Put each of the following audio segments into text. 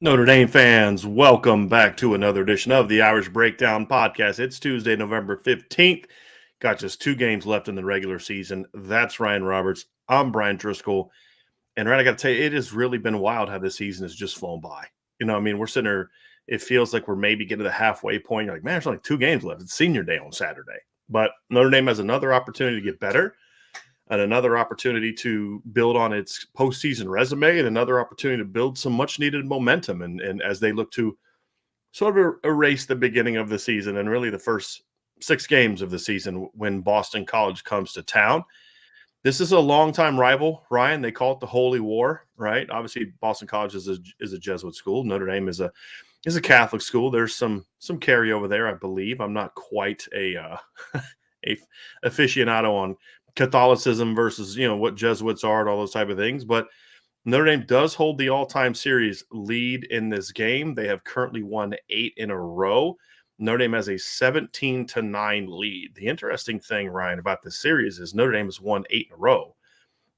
Notre Dame fans, welcome back to another edition of the Irish Breakdown Podcast. It's Tuesday, November 15th. Got just 2 games left in the regular season. That's Ryan Roberts. I'm Brian Driscoll. And Ryan, I got to tell you, it has really been wild how this season has just flown by. We're sitting there, it feels like we're maybe getting to the halfway point. You're like, man, there's only 2 games left. It's senior day on Saturday. But Notre Dame has another opportunity to get better, and another opportunity to build on its postseason resume, and another opportunity to build some much needed momentum. And as they look to sort of erase the beginning of the season and really the first 6 games of the season when Boston College comes to town. This is a longtime rival, Ryan. They call it the Holy War, right? Obviously, Boston College is a Jesuit school. Notre Dame is a Catholic school. There's some carryover there, I believe. I'm not quite a aficionado on Catholicism versus what Jesuits are and all those type of things, but Notre Dame does hold the all-time series lead in this game. They have currently won 8 in a row. Notre Dame has a 17-9 lead. The interesting thing, Ryan, about this series is Notre Dame has won 8 in a row.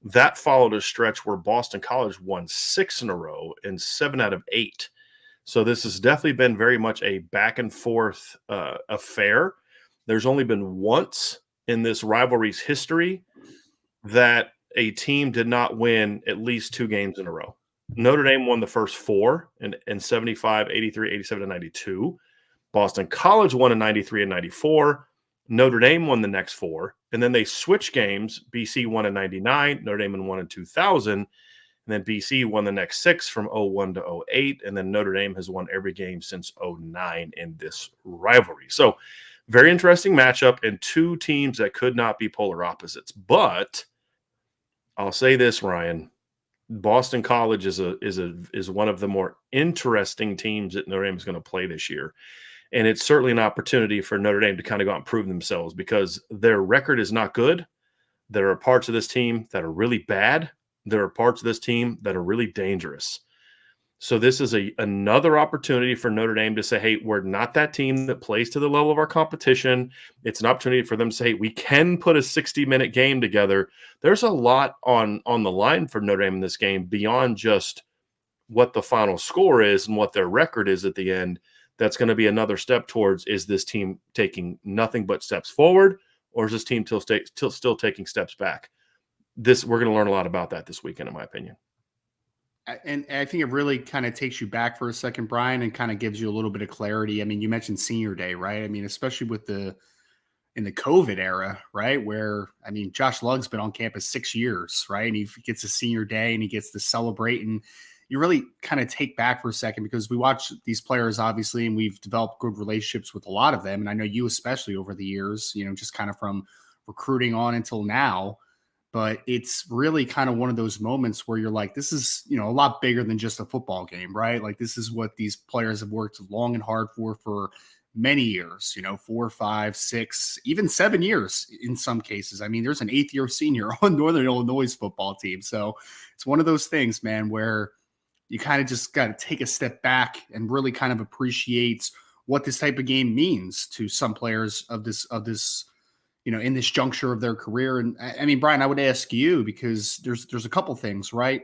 That followed a stretch where Boston College won 6 in a row and 7 out of 8. So this has definitely been very much a back and forth affair. There's only been once in this rivalry's history that a team did not win at least 2 games in a row. Notre Dame won the first 4 in 75, 83, 87, and 92. Boston College won in 93 and 94. Notre Dame won the next 4. And then they switched games. BC won in 99. Notre Dame won in 2000. And then BC won the next 6 from 01 to 08. And then Notre Dame has won every game since 09 in this rivalry. So very interesting matchup, and 2 teams that could not be polar opposites. But I'll say this, Ryan. Boston College is one of the more interesting teams that Notre Dame is going to play this year. And it's certainly an opportunity for Notre Dame to kind of go out and prove themselves, because their record is not good. There are parts of this team that are really bad. There are parts of this team that are really dangerous. So this is another opportunity for Notre Dame to say, hey, we're not that team that plays to the level of our competition. It's an opportunity for them to say, hey, we can put a 60-minute game together. There's a lot on the line for Notre Dame in this game beyond just what the final score is and what their record is at the end. That's going to be another step towards, is this team taking nothing but steps forward, or is this team still taking steps back? We're going to learn a lot about that this weekend, in my opinion. And I think it really kind of takes you back for a second, Brian, and kind of gives you a little bit of clarity. I mean, you mentioned senior day, right? I mean, especially in the COVID era, right? Where, I mean, Josh Lugg's been on campus 6 years, right? And he gets a senior day and he gets to celebrate. And you really kind of take back for a second, because we watch these players, obviously, and we've developed good relationships with a lot of them. And I know you especially over the years, just kind of from recruiting on until now. But it's really kind of one of those moments where you're like, this is, a lot bigger than just a football game, right? Like, this is what these players have worked long and hard for many years, 4, 5, 6, even 7 years in some cases. I mean, there's an 8th-year senior on Northern Illinois' football team. So it's one of those things, man, where you kind of just got to take a step back and really kind of appreciate what this type of game means to some players of this, in this juncture of their career. And I mean, Brian, I would ask you, because there's a couple things, right?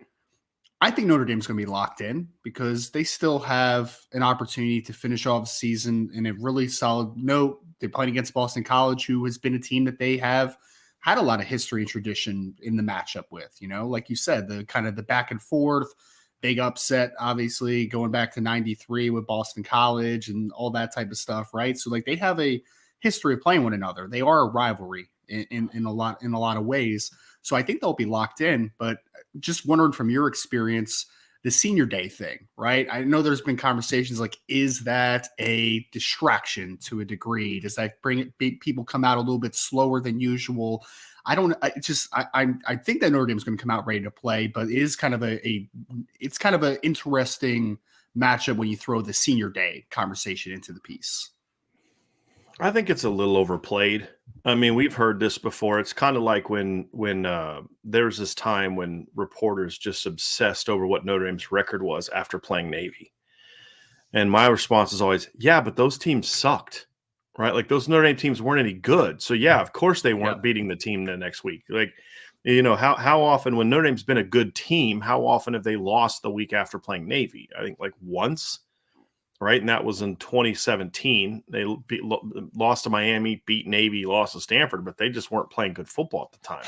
I think Notre Dame's going to be locked in because they still have an opportunity to finish off the season in a really solid note. They're playing against Boston College, who has been a team that they have had a lot of history and tradition in the matchup with, like you said, the kind of the back and forth, big upset, obviously going back to 93 with Boston College and all that type of stuff. Right. So like, they have a history of playing one another. They are a rivalry in a lot of ways. So I think they'll be locked in, but just wondering from your experience, the senior day thing, right? I know there's been conversations like, is that a distraction to a degree? Does that people come out a little bit slower than usual? I think that Notre Dame is going to come out ready to play, but it is kind of it's kind of an interesting matchup when you throw the senior day conversation into the piece. I think it's a little overplayed. I mean, we've heard this before. It's kind of like when there was this time when reporters just obsessed over what Notre Dame's record was after playing Navy. And my response is always, yeah, but those teams sucked, right? Like, those Notre Dame teams weren't any good. So, yeah, of course they weren't beating the team the next week. Like, How often when Notre Dame's been a good team, how often have they lost the week after playing Navy? I think like once, right? And that was in 2017. They lost to Miami, beat Navy, lost to Stanford, but they just weren't playing good football at the time.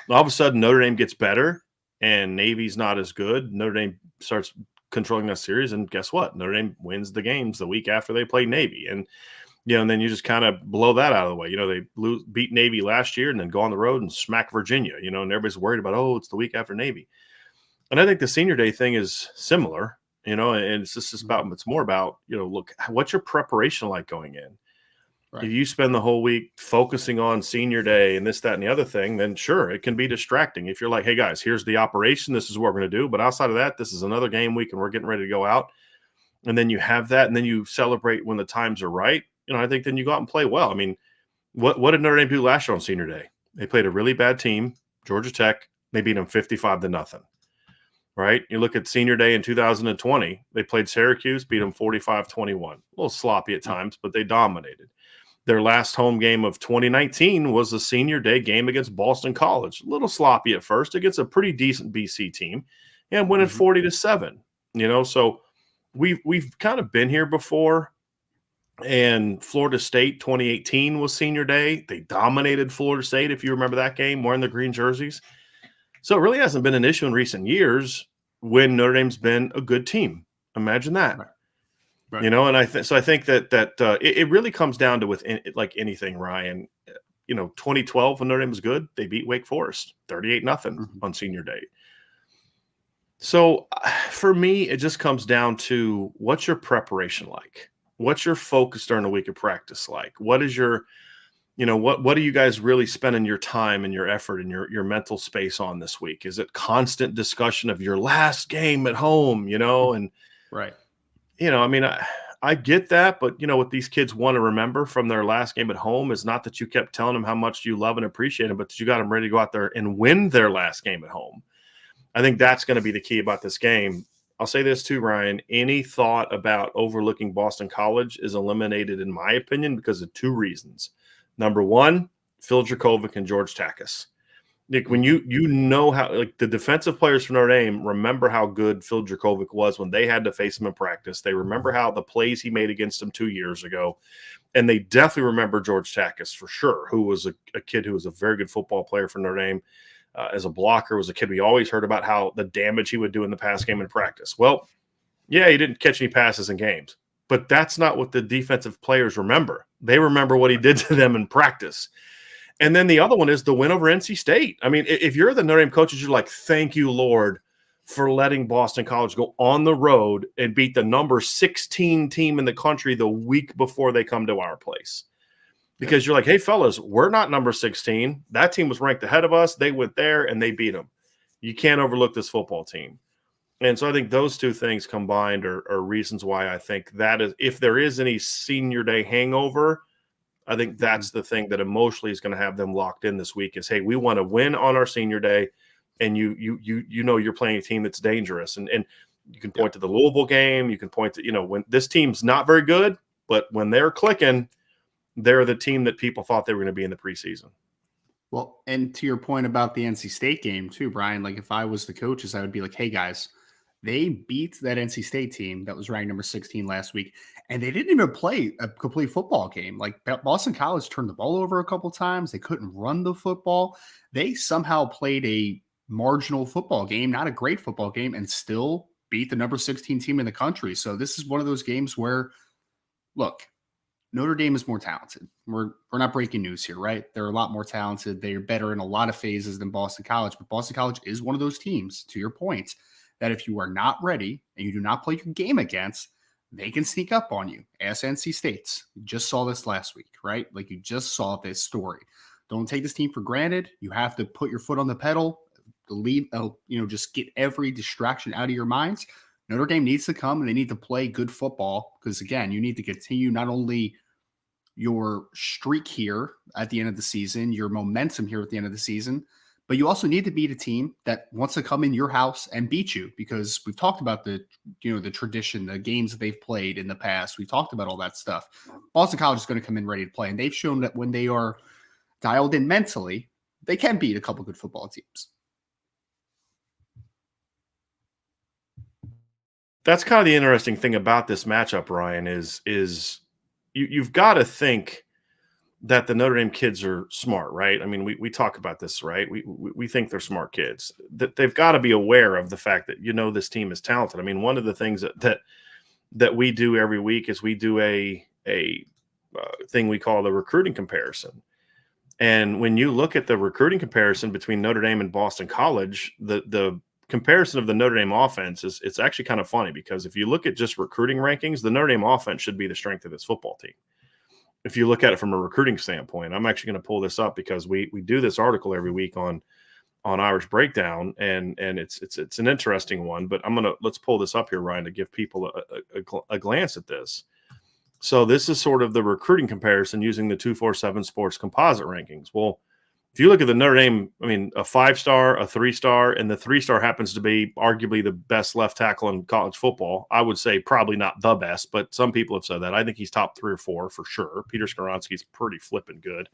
All of a sudden, Notre Dame gets better and Navy's not as good. Notre Dame starts controlling that series, and guess what? Notre Dame wins the games the week after they play Navy. And and then you just kind of blow that out of the way. They beat Navy last year and then go on the road and smack Virginia, and everybody's worried about, oh, it's the week after Navy. And I think the senior day thing is similar, and it's just about, it's more about, look, what's your preparation like going in? Right. If you spend the whole week focusing on senior day and this, that, and the other thing, then sure, it can be distracting. If you're like, hey guys, here's the operation, this is what we're going to do. But outside of that, this is another game week and we're getting ready to go out. And then you have that, and then you celebrate when the times are right. I think then you go out and play well. I mean, what did Notre Dame do last year on senior day? They played a really bad team, Georgia Tech. They beat them 55-0. Right? You look at senior day in 2020, they played Syracuse, beat them 45-21. A little sloppy at times, but they dominated. Their last home game of 2019 was a senior day game against Boston College. A little sloppy at first against a pretty decent BC team, and winning 40-7. So we've kind of been here before. And Florida State 2018 was senior day. They dominated Florida State, if you remember that game, wearing the green jerseys. So it really hasn't been an issue in recent years when Notre Dame's been a good team. Imagine that. Right. And I think that it really comes down to, with like anything, Ryan. 2012 when Notre Dame was good, they beat Wake Forest 38-0 on senior day. So for me, it just comes down to, what's your preparation like? What's your focus during a week of practice like? What is your, what are you guys really spending your time and your effort and your mental space on this week? Is it constant discussion of your last game at home, and right. I get that, but what these kids want to remember from their last game at home is not that you kept telling them how much you love and appreciate them, but that you got them ready to go out there and win their last game at home. I think that's going to be the key about this game. I'll say this too, Ryan. Any thought about overlooking Boston College is eliminated, in my opinion, because of two reasons. Number one, Phil Dracovic and George Takis. Nick, when you know how, like, the defensive players from Notre Dame remember how good Phil Dracovic was when they had to face him in practice. They remember how the plays he made against them 2 years ago. And they definitely remember George Takis for sure, who was a kid who was a very good football player for Notre Dame. As a blocker, was a kid we always heard about how the damage he would do in the pass game in practice. Well, yeah, he didn't catch any passes in games, but that's not what the defensive players remember. They remember what he did to them in practice. And then the other one is the win over NC State. I mean, if you're the Notre Dame coaches, you're like, thank you, Lord, for letting Boston College go on the road and beat the number 16 team in the country the week before they come to our place. Because you're like, hey, fellas, we're not number 16. That team was ranked ahead of us. They went there and they beat them. You can't overlook this football team. And so I think those two things combined are reasons why I think that is, if there is any senior day hangover, I think that's the thing that emotionally is going to have them locked in this week is, hey, we want to win on our senior day. And you're playing a team that's dangerous. And you can point to the Louisville game. You can point to, when this team's not very good, but when they're clicking, they're the team that people thought they were going to be in the preseason. Well, and to your point about the NC State game too, Brian, like if I was the coaches, I would be like, hey guys, they beat that NC State team that was ranked number 16 last week, and they didn't even play a complete football game. Like Boston College turned the ball over a couple times. They couldn't run the football. They somehow played a marginal football game, not a great football game, and still beat the number 16 team in the country. So this is one of those games where, look, Notre Dame is more talented. We're not breaking news here, right? They're a lot more talented. They're better in a lot of phases than Boston College. But Boston College is one of those teams, to your point, that if you are not ready and you do not play your game against, they can sneak up on you. Ask NC State's. You just saw this last week, right? Like you just saw this story. Don't take this team for granted. You have to put your foot on the pedal, just get every distraction out of your minds. Notre Dame needs to come and they need to play good football because, again, you need to continue not only your streak here at the end of the season, your momentum here at the end of the season, but you also need to beat a team that wants to come in your house and beat you because we've talked about the tradition, the games that they've played in the past. We talked about all that stuff. Boston College is going to come in ready to play, and they've shown that when they are dialed in mentally, they can beat a couple good football teams. That's kind of the interesting thing about this matchup, Ryan, is you've got to think that the Notre Dame kids are smart, right? I mean, we talk about this, right? We think they're smart kids. That they've got to be aware of the fact that this team is talented. I mean, one of the things that we do every week is we do a thing we call the recruiting comparison. And when you look at the recruiting comparison between Notre Dame and Boston College, the comparison of the Notre Dame offense it's actually kind of funny, because if you look at just recruiting rankings, the Notre Dame offense should be the strength of this football team. If you look at it from a recruiting standpoint, I'm actually going to pull this up because we do this article every week on Irish Breakdown, and it's an interesting one. But let's pull this up here, Ryan, to give people a glance at this. So this is sort of the recruiting comparison using the 247 Sports composite rankings. Well, if you look at the Notre Dame, I mean, a 5-star, a 3-star, and the 3-star happens to be arguably the best left tackle in college football. I would say probably not the best, but some people have said that. I think he's top 3 or 4 for sure. Peter Skoronski's pretty flipping good.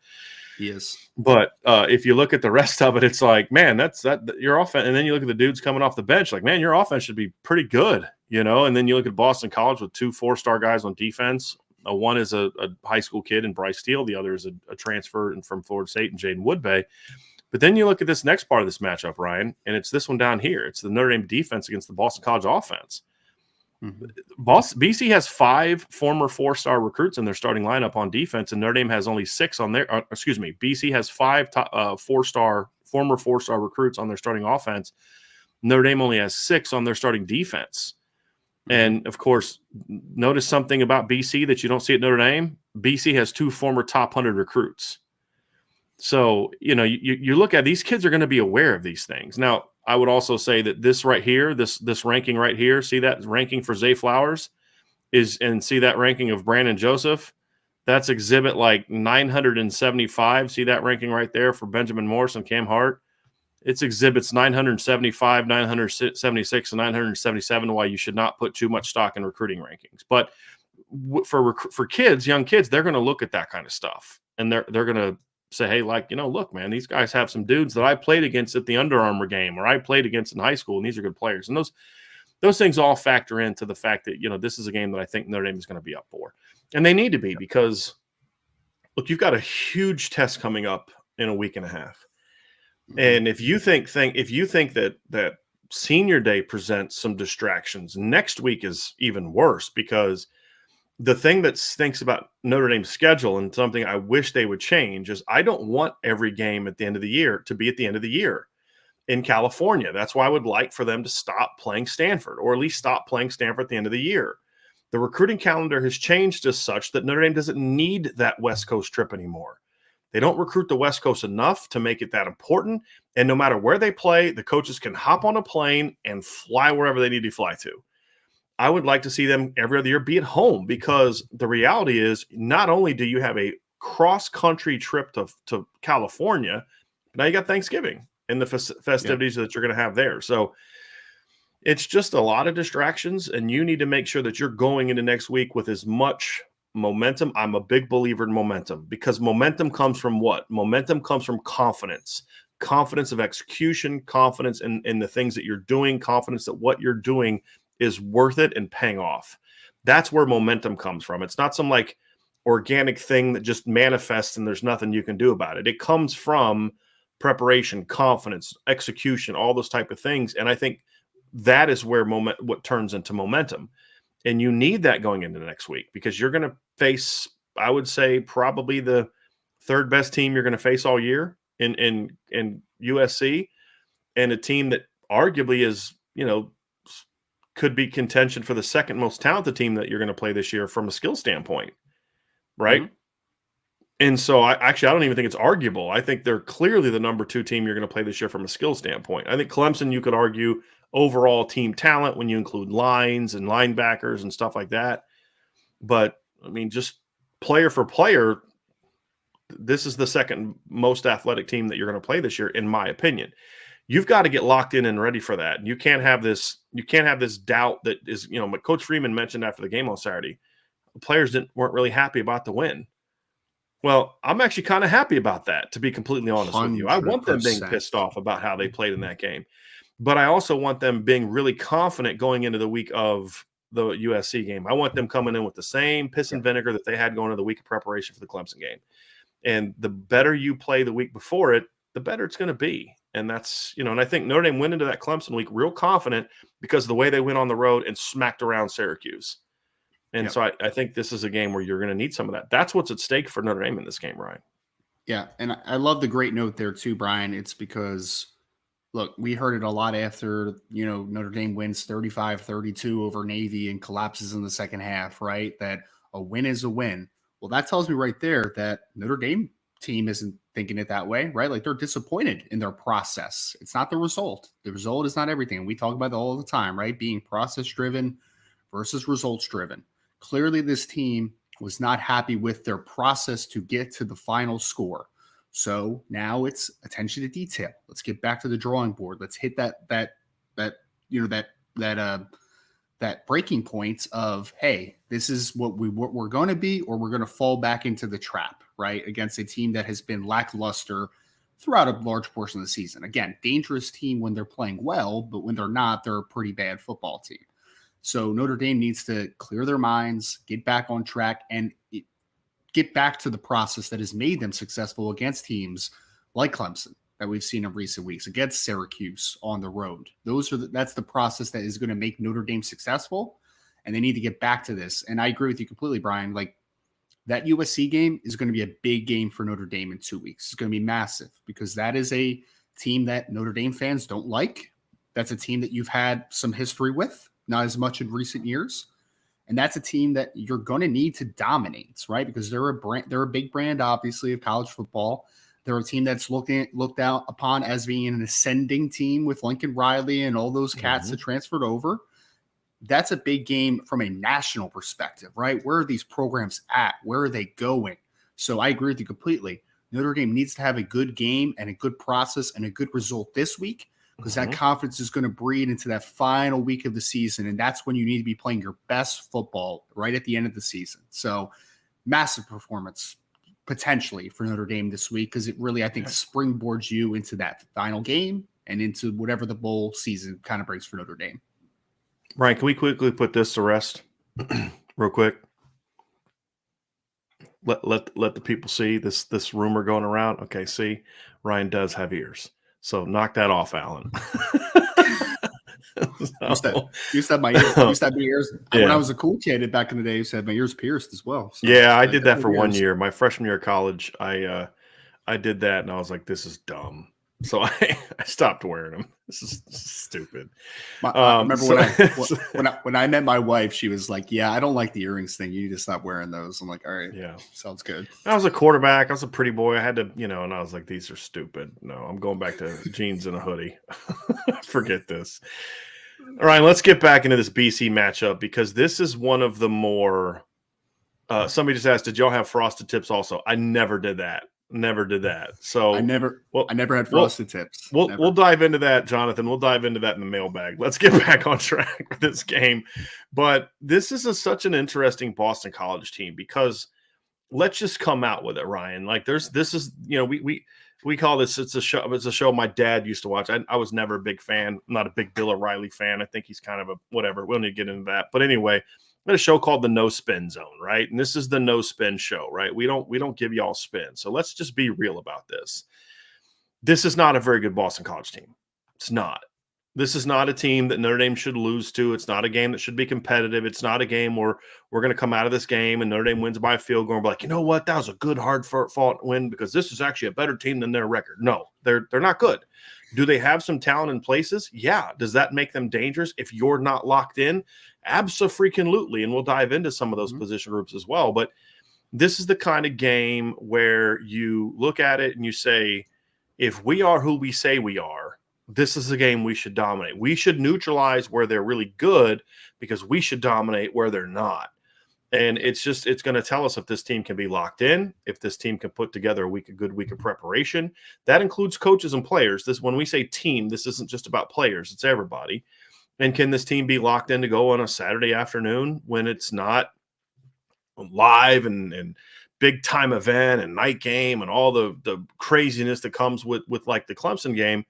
He is. But if you look at the rest of it, it's like, man, that's your offense. And then you look at the dudes coming off the bench, like, man, your offense should be pretty good, And then you look at Boston College with 2 4-star guys on defense. One is a high school kid in Bryce Steele. The other is a transfer from Florida State and Jaden Woodbay. But then you look at this next part of this matchup, Ryan, and it's this one down here. It's the Notre Dame defense against the Boston College offense. Mm-hmm. BC has 5 former 4-star recruits in their starting lineup on defense, and Notre Dame has only 6 on their. BC has 5 former 4-star recruits on their starting offense. Notre Dame only has 6 on their starting defense. And, of course, notice something about BC that you don't see at Notre Dame. BC has 2 former top 100 recruits. So, you look at these kids are going to be aware of these things. Now, I would also say that this right here, this ranking right here, see that ranking for Zay Flowers and see that ranking of Brandon Joseph? That's exhibit like 975. See that ranking right there for Benjamin Morse and Cam Hart? It's exhibits 975, 976, and 977, why you should not put too much stock in recruiting rankings. But for kids, young kids, they're going to look at that kind of stuff. And they're going to say, hey, look, man, these guys have some dudes that I played against at the Under Armour game or I played against in high school, and these are good players. And those things all factor into the fact that, this is a game that I think Notre Dame is going to be up for. And they need to be because, look, you've got a huge test coming up in a week and a half. And if you think that Senior Day presents some distractions, next week is even worse, because the thing that stinks about Notre Dame's schedule, and something I wish they would change, is I don't want every game at the end of the year to be at the end of the year in California. That's why I would like for them to stop playing Stanford, or at least stop playing Stanford at the end of the year. The recruiting calendar has changed as such that Notre Dame doesn't need that West Coast trip anymore. They don't recruit the West Coast enough to make it that important. And no matter where they play, the coaches can hop on a plane and fly wherever they need to fly to. I would like to see them every other year be at home, because the reality is not only do you have a cross-country trip to California, now you got Thanksgiving and the festivities that you're going to have there. So it's just a lot of distractions, and you need to make sure that you're going into next week with as much momentum. I'm a big believer in momentum, because momentum comes from what? Momentum comes from confidence of execution, confidence in the things that you're doing, confidence that what you're doing is worth it and paying off. That's where momentum comes from. It's not some like organic thing that just manifests and there's nothing you can do about it. It comes from preparation, confidence, execution, all those type of things. And I think that is where what turns into momentum. And you need that going into the next week, because you're going to face, I would say, probably the 3rd best team you're going to face all year in USC, and a team that arguably is, could be contention for the 2nd most talented team that you're going to play this year from a skill standpoint, right? Mm-hmm. And so I don't even think it's arguable. I think they're clearly the number 2 team you're going to play this year from a skill standpoint. I think Clemson, you could argue overall team talent when you include lines and linebackers and stuff like that. But, I mean, just player for player, this is the 2nd most athletic team that you're going to play this year, in my opinion. You've got to get locked in and ready for that. And you can't have this doubt that is, what Coach Freeman mentioned after the game on Saturday. The players weren't really happy about the win. Well, I'm actually kind of happy about that, to be completely honest with you. I want them being 100%. pissed off about how they played in that game, but I also want them being really confident going into the week of the USC game. I want them coming in with the same piss Yeah. and vinegar that they had going into the week of preparation for the Clemson game. And the better you play the week before it, the better it's going to be. And that's, and I think Notre Dame went into that Clemson week real confident because of the way they went on the road and smacked around Syracuse. And Yep. so I think this is a game where you're going to need some of that. That's what's at stake for Notre Dame in this game, Ryan. Yeah. And I love the great note there too, Brian. It's because, look, we heard it a lot after, Notre Dame wins 35-32 over Navy and collapses in the second half, right? That a win is a win. Well, that tells me right there that Notre Dame team isn't thinking it that way, right? Like they're disappointed in their process. It's not the result. The result is not everything. We talk about that all the time, right? Being process driven versus results driven. Clearly, this team was not happy with their process to get to the final score. So now it's attention to detail. Let's get back to the drawing board. Let's hit that breaking point of, hey, this is what we're going to be, or we're going to fall back into the trap, right? Against a team that has been lackluster throughout a large portion of the season. Again, dangerous team when they're playing well, but when they're not, they're a pretty bad football team. So Notre Dame needs to clear their minds, get back on track, and get back to the process that has made them successful against teams like Clemson that we've seen in recent weeks, against Syracuse on the road. That's the process that is going to make Notre Dame successful, and they need to get back to this. And I agree with you completely, Brian. Like that USC game is going to be a big game for Notre Dame in 2 weeks. It's going to be massive because that is a team that Notre Dame fans don't like. That's a team that you've had some history with, not as much in recent years. And that's a team that you're going to need to dominate, right? Because they're a big brand, obviously, of college football. They're a team that's looked out upon as being an ascending team with Lincoln Riley and all those cats that transferred over. That's a big game from a national perspective, right? Where are these programs at? Where are they going? So I agree with you completely. Notre Dame needs to have a good game and a good process and a good result this week, because that confidence is going to breed into that final week of the season. And that's when you need to be playing your best football right at the end of the season. So massive performance potentially for Notre Dame this week, because it really, I think, springboards you into that final game and into whatever the bowl season kind of brings for Notre Dame. Ryan, can we quickly put this to rest real quick? Let the people see this rumor going around. Okay, see, Ryan does have ears. So knock that off, Alan. Used to have my ears. Yeah. When I was a cool kid back in the day, I used to have my ears pierced as well. So yeah, I did that for 1 year. My freshman year of college, I did that, and I was like, this is dumb. So I stopped wearing them. This is stupid. I remember when I met my wife, she was like, "Yeah, I don't like the earrings thing. You need to stop wearing those." I'm like, "All right, yeah, sounds good." I was a quarterback. I was a pretty boy. I had to, and I was like, these are stupid. No, I'm going back to jeans and a hoodie. Forget this. All right, let's get back into this BC matchup, because this is one of the more. Somebody just asked, "Did y'all have frosted tips?" Also, I never did that. Never did that. So I never had frosted tips. We'll dive into that, Jonathan. We'll dive into that in the mailbag. Let's get back on track with this game. But this is such an interesting Boston College team, because let's just come out with it, Ryan. Like we call this, it's a show my dad used to watch. I was never a big fan. I'm not a big Bill O'Reilly fan. I think he's kind of a whatever. We don't need to get into that. But anyway, we had a show called the No Spin Zone, right? And this is the no spin show, right? We don't give y'all spin. So let's just be real about this. This is not a very good Boston College team. It's not. This is not a team that Notre Dame should lose to. It's not a game that should be competitive. It's not a game where we're going to come out of this game and Notre Dame wins by a field goal and be like, you know what? That was a good, hard-fought win because this is actually a better team than their record. No, they're not good. Do they have some talent in places? Yeah. Does that make them dangerous if you're not locked in? Abso-freaking-lutely. And we'll dive into some of those position groups as well. But this is the kind of game where you look at it and you say, if we are who we say we are, this is a game we should dominate. We should neutralize where they're really good because we should dominate where they're not. And it's going to tell us if this team can be locked in, if this team can put together a good week of preparation. That includes coaches and players. When we say team, this isn't just about players, it's everybody. And can this team be locked in to go on a Saturday afternoon when it's not live and big time event and night game and all the craziness that comes with like the Clemson game,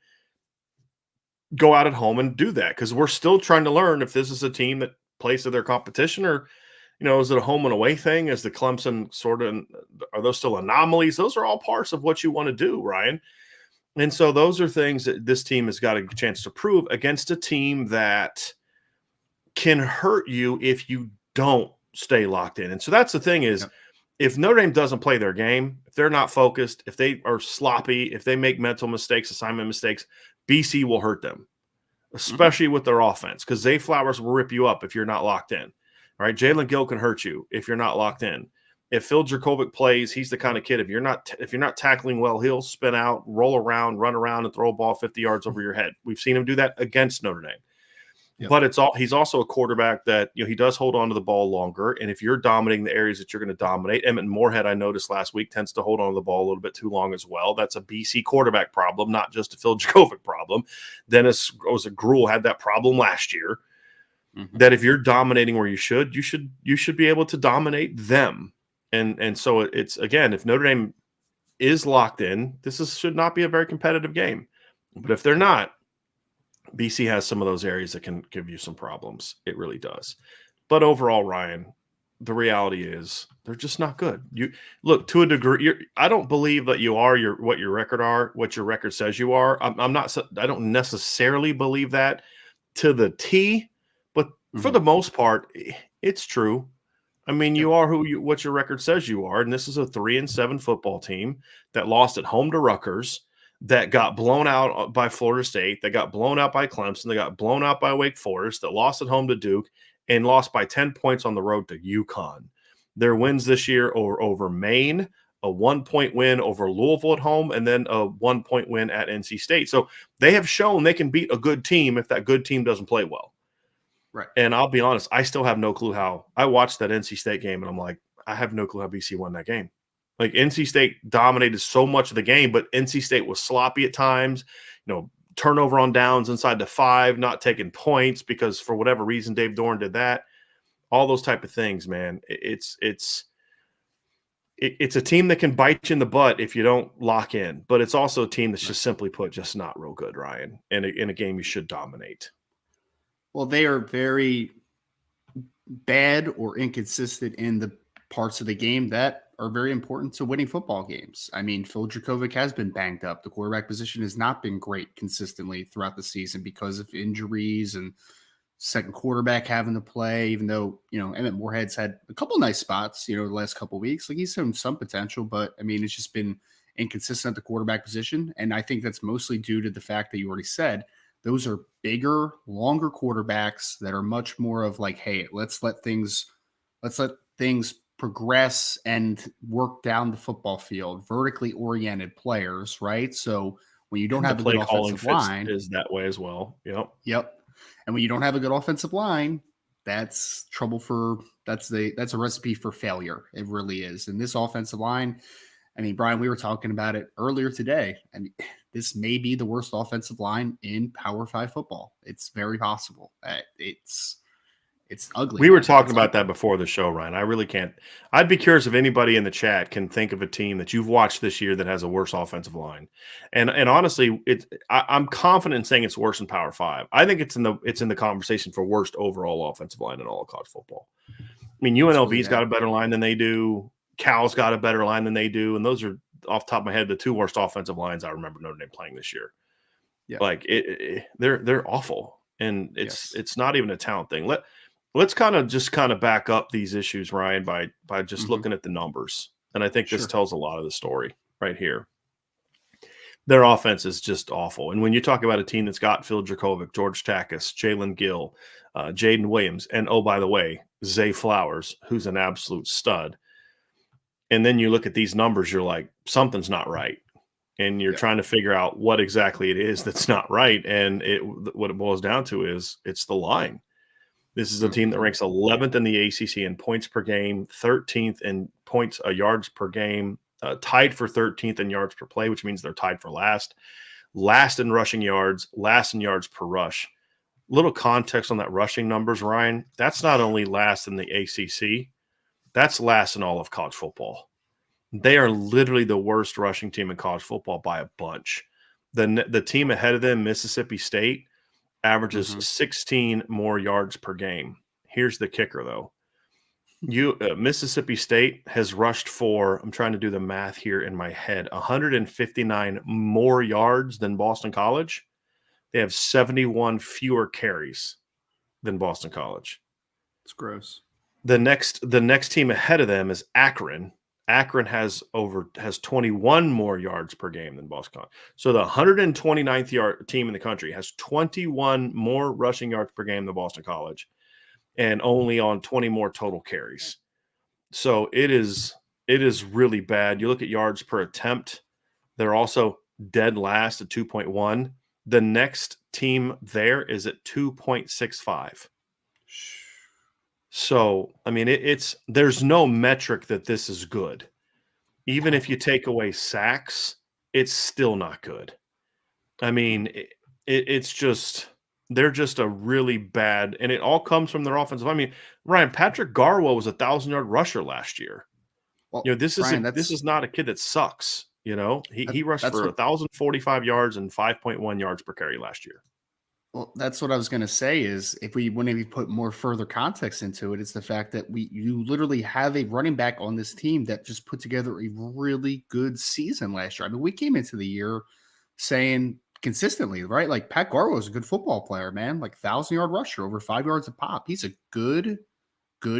go out at home and do that, because we're still trying to learn if this is a team that plays to their competition, or is it a home and away thing? Is the Clemson are those still anomalies? Those are all parts of what you want to do, Ryan. And so those are things that this team has got a chance to prove against a team that can hurt you if you don't stay locked in. And so that's the thing is, if Notre Dame doesn't play their game, if they're not focused, if they are sloppy, if they make mental mistakes, assignment mistakes, BC will hurt them, especially with their offense, because Zay Flowers will rip you up if you're not locked in. All right, Jalen Gill can hurt you if you're not locked in. If Phil Dracovic plays, he's the kind of kid, if you're not tackling well, he'll spin out, roll around, run around, and throw a ball 50 yards over your head. We've seen him do that against Notre Dame. Yep. But he's also a quarterback that he does hold on to the ball longer. And if you're dominating the areas that you're going to dominate, Emmett Moorhead, I noticed last week, tends to hold on to the ball a little bit too long as well. That's a BC quarterback problem, not just a Phil Dracovic problem. Dennis Gruel had that problem last year. That if you're dominating where you should be able to dominate them. And so it's, again, if Notre Dame is locked in, should not be a very competitive game. But if they're not, BC has some of those areas that can give you some problems. It really does. But overall, Ryan, the reality is they're just not good. You look, to a degree, I don't believe that you are what your record says you are. I don't necessarily believe that to the T, but for the most part, it's true. I mean, you are what your record says you are, and this is a 3-7 football team that lost at home to Rutgers, that got blown out by Florida State, that got blown out by Clemson, that got blown out by Wake Forest, that lost at home to Duke, and lost by 10 points on the road to UConn. Their wins this year are over Maine, a 1-point win over Louisville at home, and then a 1-point win at NC State. So they have shown they can beat a good team if that good team doesn't play well. Right. And I'll be honest, I still have no clue how. I watched that NC State game, and I'm like, I have no clue how BC won that game. Like, NC State dominated so much of the game, but NC State was sloppy at times, turnover on downs inside the 5, not taking points because for whatever reason Dave Doran did that. All those type of things, man. It's a team that can bite you in the butt if you don't lock in, but it's also a team that's just simply put just not real good, Ryan. In a game you should dominate. Well, they are very bad or inconsistent in the parts of the game that are very important to winning football games. I mean, Phil Dracovic has been banged up. The quarterback position has not been great consistently throughout the season because of injuries and second quarterback having to play, even though, Emmett Moorhead's had a couple nice spots, the last couple of weeks. Like, he's shown some potential, but I mean, it's just been inconsistent at the quarterback position. And I think that's mostly due to the fact that you already said, those are bigger, longer quarterbacks that are much more of like, hey, let's let things progress and work down the football field, vertically oriented players, right? So when you don't have a good offensive line, is that way as well. Yep. And when you don't have a good offensive line, that's a recipe for failure. It really is. And this offensive line, I mean, Brian, we were talking about it earlier today. I mean, this may be the worst offensive line in Power 5 football. It's very possible. It's ugly. We were talking about that before the show, Ryan. I really can't. I'd be curious if anybody in the chat can think of a team that you've watched this year that has a worse offensive line. And honestly, I'm confident in saying it's worse in Power 5. I think it's in the conversation for worst overall offensive line in all of college football. I mean, UNLV's got a better line than they do. Cal's got a better line than they do, and those are, off the top of my head, the 2 worst offensive lines I remember Notre Dame playing this year. Yeah, like they're awful, and it's not even a talent thing. Let's kind of back up these issues, Ryan, by just looking at the numbers, and I think this tells a lot of the story right here. Their offense is just awful, and when you talk about a team that's got Phil Dracovic, George Takis, Jalen Gill, Jaden Williams, and oh, by the way, Zay Flowers, who's an absolute stud. And then you look at these numbers, you're like, something's not right. And you're trying to figure out what exactly it is that's not right. And what it boils down to is it's the line. This is a team that ranks 11th in the ACC in points per game, 13th in points yards per game, tied for 13th in yards per play, which means they're tied for last in rushing yards, last in yards per rush. Little context on that rushing numbers, Ryan. That's not only last in the ACC, that's last in all of college football. They are literally the worst rushing team in college football by a bunch. The team ahead of them, Mississippi State, averages Mm-hmm. 16 more yards per game. Here's the kicker, though. Mississippi State has rushed for, I'm trying to do the math here in my head, 159 more yards than Boston College. They have 71 fewer carries than Boston College. It's gross. The next team ahead of them is Akron. Akron has 21 more yards per game than Boston College. So the 129th team in the country has 21 more rushing yards per game than Boston College, and only on 20 more total carries. So it is really bad. You look at yards per attempt, they're also dead last at 2.1. The next team there is at 2.65. So, I mean, there's no metric that this is good. Even if you take away sacks, it's still not good. I mean, it's just they're just a really bad, and it all comes from their offensive. I mean, Ryan, Patrick Garwo was a 1,000-yard rusher last year. Well, This Brian, is not a kid that sucks. He rushed that's for what 1,045 yards and 5.1 yards per carry last year. Well, that's what I was going to say is if we want to put more further context into it, it's the fact that you literally have a running back on this team that just put together a really good season last year. I mean, we came into the year saying consistently, right? Like Pat Garwo is a good football player, man, like 1,000-yard rusher, over 5 yards a pop. He's a good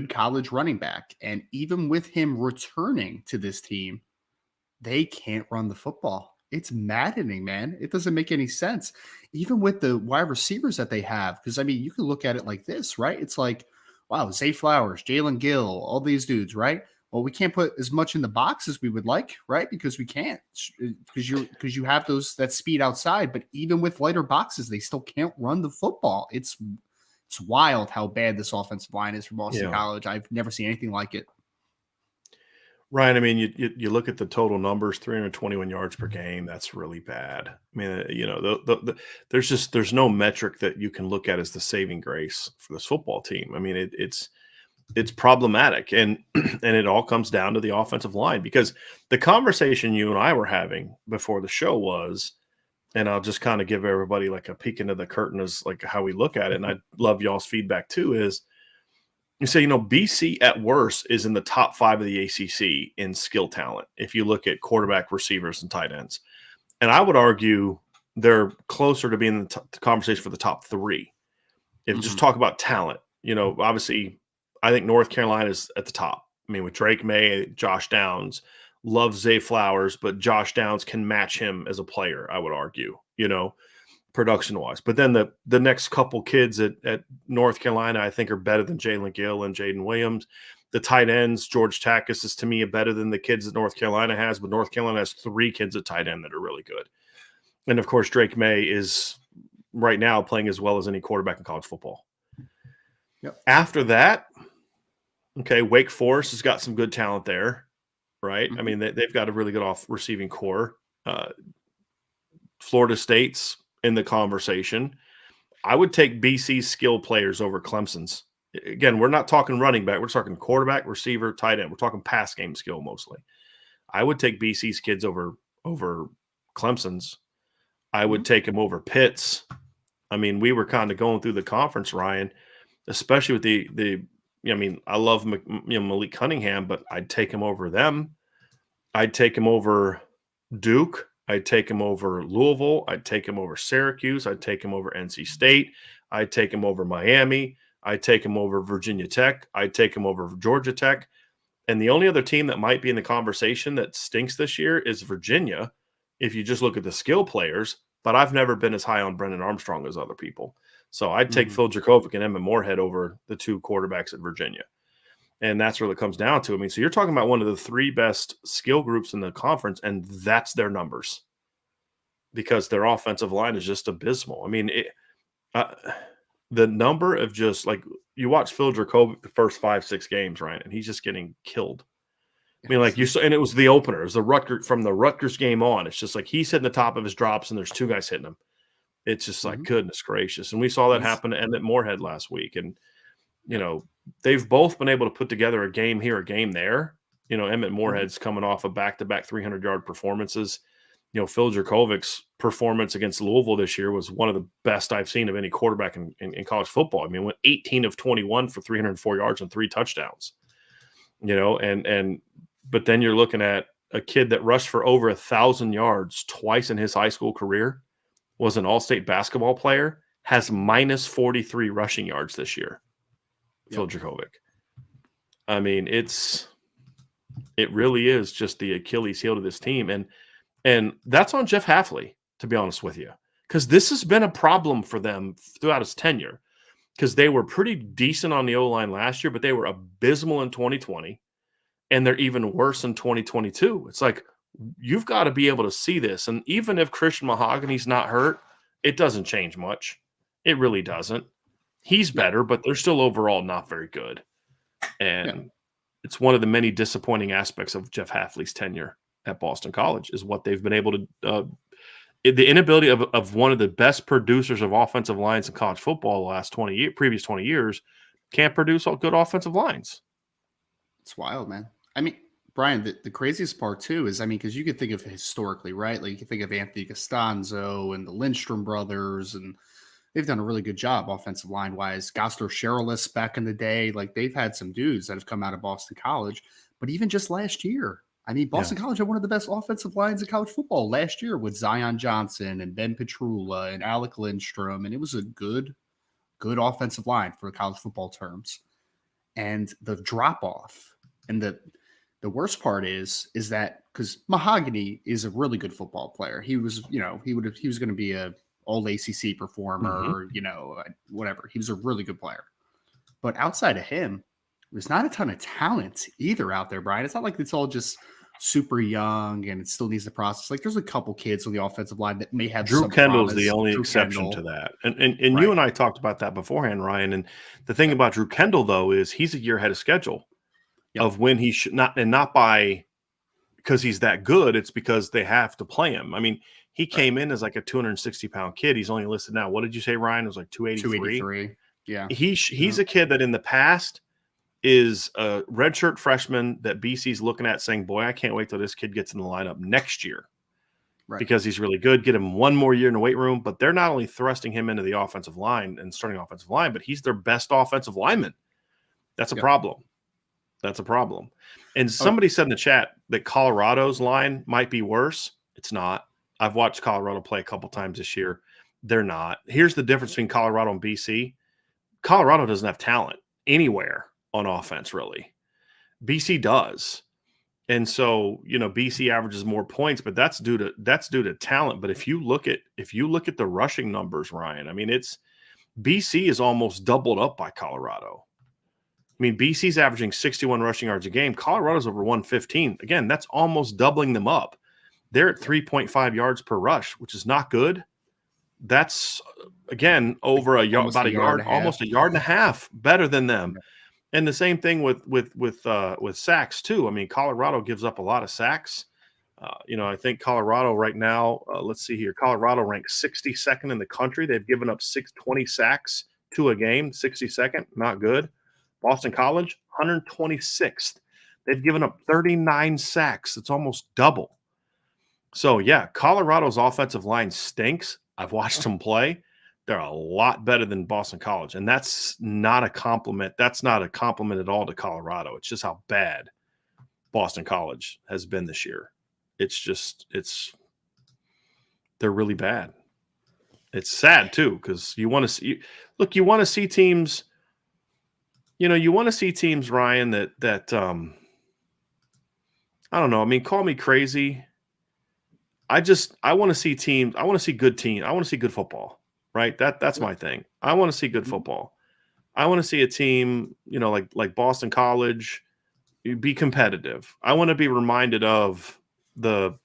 college running back. And even with him returning to this team, they can't run the football. It's maddening, man. It doesn't make any sense. Even with the wide receivers that they have, because I mean, you can look at it like this, right? It's like, wow, Zay Flowers, Jalen Gill, all these dudes, right? Well, we can't put as much in the box as we would like, right? Because we can't, because you have that speed outside. But even with lighter boxes, they still can't run the football. It's wild how bad this offensive line is for Boston College. I've never seen anything like it. Ryan, I mean, you look at the total numbers, 321 yards per game. That's really bad. I mean, there's no metric that you can look at as the saving grace for this football team. I mean, it's problematic, and and it all comes down to the offensive line, because the conversation you and I were having before the show was, and I'll just kind of give everybody like a peek into the curtain as like how we look at it, and I'd love y'all's feedback too, is you say, BC at worst is in the top 5 of the ACC in skill talent if you look at quarterback, receivers, and tight ends. And I would argue they're closer to being in the conversation for the top 3. If you just talk about talent, obviously, I think North Carolina is at the top. I mean, with Drake May, Josh Downs, love Zay Flowers, but Josh Downs can match him as a player, I would argue, production-wise. But then the next couple kids at North Carolina, I think, are better than Jalen Gill and Jaden Williams. The tight ends, George Takis is, to me, better than the kids that North Carolina has, but North Carolina has 3 kids at tight end that are really good. And, of course, Drake May is right now playing as well as any quarterback in college football. Yep. After that, okay, Wake Forest has got some good talent there, right? I mean, they've got a really good receiving core. Florida State's in the conversation. I would take BC's skill players over Clemson's. Again, we're not talking running back. We're talking quarterback, receiver, tight end. We're talking pass game skill mostly. I would take BC's kids over Clemson's. I would take them over Pitt's. I mean, we were kind of going through the conference, Ryan, especially with I love Malik Cunningham, but I'd take him over them. I'd take him over Duke. I'd take him over Louisville. I'd take him over Syracuse. I'd take him over NC State. I'd take him over Miami. I'd take him over Virginia Tech. I'd take him over Georgia Tech. And the only other team that might be in the conversation that stinks this year is Virginia, if you just look at the skill players. But I've never been as high on Brendan Armstrong as other people. So I'd take Phil Dracovic and Emmett Moorhead over the 2 quarterbacks at Virginia. And that's what it comes down to. I mean, so you're talking about one of the 3 best skill groups in the conference, and that's their numbers because their offensive line is just abysmal. I mean, the number of just like you watch Phil Dracovic the first 5-6 games, right, and he's just getting killed. I mean, like you saw, and it was the opener. It was the Rutgers game on. It's just like he's hitting the top of his drops, and there's 2 guys hitting him. It's just like, goodness gracious. And we saw that happen to Emmett Moorhead last week. And, they've both been able to put together a game here, a game there. Emmett Mhm. Moorhead's coming off of back-to-back 300-yard performances. Phil Jurkovic's performance against Louisville this year was one of the best I've seen of any quarterback in college football. I mean, went 18 of 21 for 304 yards and 3 touchdowns. But then you're looking at a kid that rushed for over 1,000 yards twice in his high school career, was an all-state basketball player, has minus 43 rushing yards this year. Phil Yep. Jurkovic. I mean, it really is just the Achilles heel to this team. And that's on Jeff Hafley, to be honest with you, because this has been a problem for them throughout his tenure, because they were pretty decent on the O-line last year, but they were abysmal in 2020, and they're even worse in 2022. It's like, you've got to be able to see this. And even if Christian Mahogany's not hurt, it doesn't change much. It really doesn't. He's better, but they're still overall not very good. And it's one of the many disappointing aspects of Jeff Hafley's tenure at Boston College is what they've been able to the inability of one of the best producers of offensive lines in college football the last previous 20 years can't produce all good offensive lines. It's wild, man. I mean, Brian, the craziest part too is, I mean, because you could think of historically, right? Like you could think of Anthony Costanzo and the Lindstrom brothers, and they've done a really good job offensive line wise. Gosler Cherilus back in the day, like they've had some dudes that have come out of Boston College. But even just last year, I mean, Boston College had one of the best offensive lines in college football last year with Zion Johnson and Ben Petrula and Alec Lindstrom, and it was a good offensive line for college football terms. And the drop off, and the worst part is that because Mahogany is a really good football player, he was going to be a all ACC performer, whatever. He was a really good player, but outside of him, there's not a ton of talent either out there, Brian. It's not like it's all just super young and it still needs the process. Like there's a couple kids on the offensive line that may have Drew some Kendall's promise. the only Drew exception Kendall. to that. And Right. you and I talked about that beforehand, Ryan. And the thing about Drew Kendall, though, is he's a year ahead of schedule of when he should not, and not by because he's that good. It's because they have to play him. I mean, he came in as like a 260-pound kid. He's only listed now. What did you say, Ryan? It was like 283. 283. Yeah. He's a kid that in the past is a redshirt freshman that BC's looking at saying, boy, I can't wait till this kid gets in the lineup next year. Right. Because he's really good. Get him one more year in the weight room. But they're not only thrusting him into the offensive line and starting offensive line, but he's their best offensive lineman. That's a problem. That's a problem. And somebody said in the chat that Colorado's line might be worse. It's not. I've watched Colorado play a couple times this year. They're not. Here's the difference between Colorado and BC. Colorado doesn't have talent anywhere on offense, really. BC does. And so, BC averages more points, but that's due to talent. But if you look at the rushing numbers, Ryan, I mean, BC is almost doubled up by Colorado. I mean, BC's averaging 61 rushing yards a game. Colorado's over 115. Again, that's almost doubling them up. They're at 3.5 yards per rush, which is not good. That's, again, over almost a yard and a half better than them. And the same thing with sacks too. I mean, Colorado gives up a lot of sacks. I think Colorado right now, let's see here. Colorado ranks 62nd in the country. They've given up 620 sacks to a game, 62nd, not good. Boston College, 126th. They've given up 39 sacks. It's almost double. So, yeah, Colorado's offensive line stinks. I've watched them play. They're a lot better than Boston College, and that's not a compliment. That's not a compliment at all to Colorado. It's just how bad Boston College has been this year. They're really bad. It's sad too, because you want to see teams. You want to see teams, Ryan, that I don't know. I mean, call me crazy. I want to see teams. I want to see good teams. I want to see good football. Right? That's my thing. I want to see good football. I want to see a team, like Boston College, be competitive. I want to be reminded of the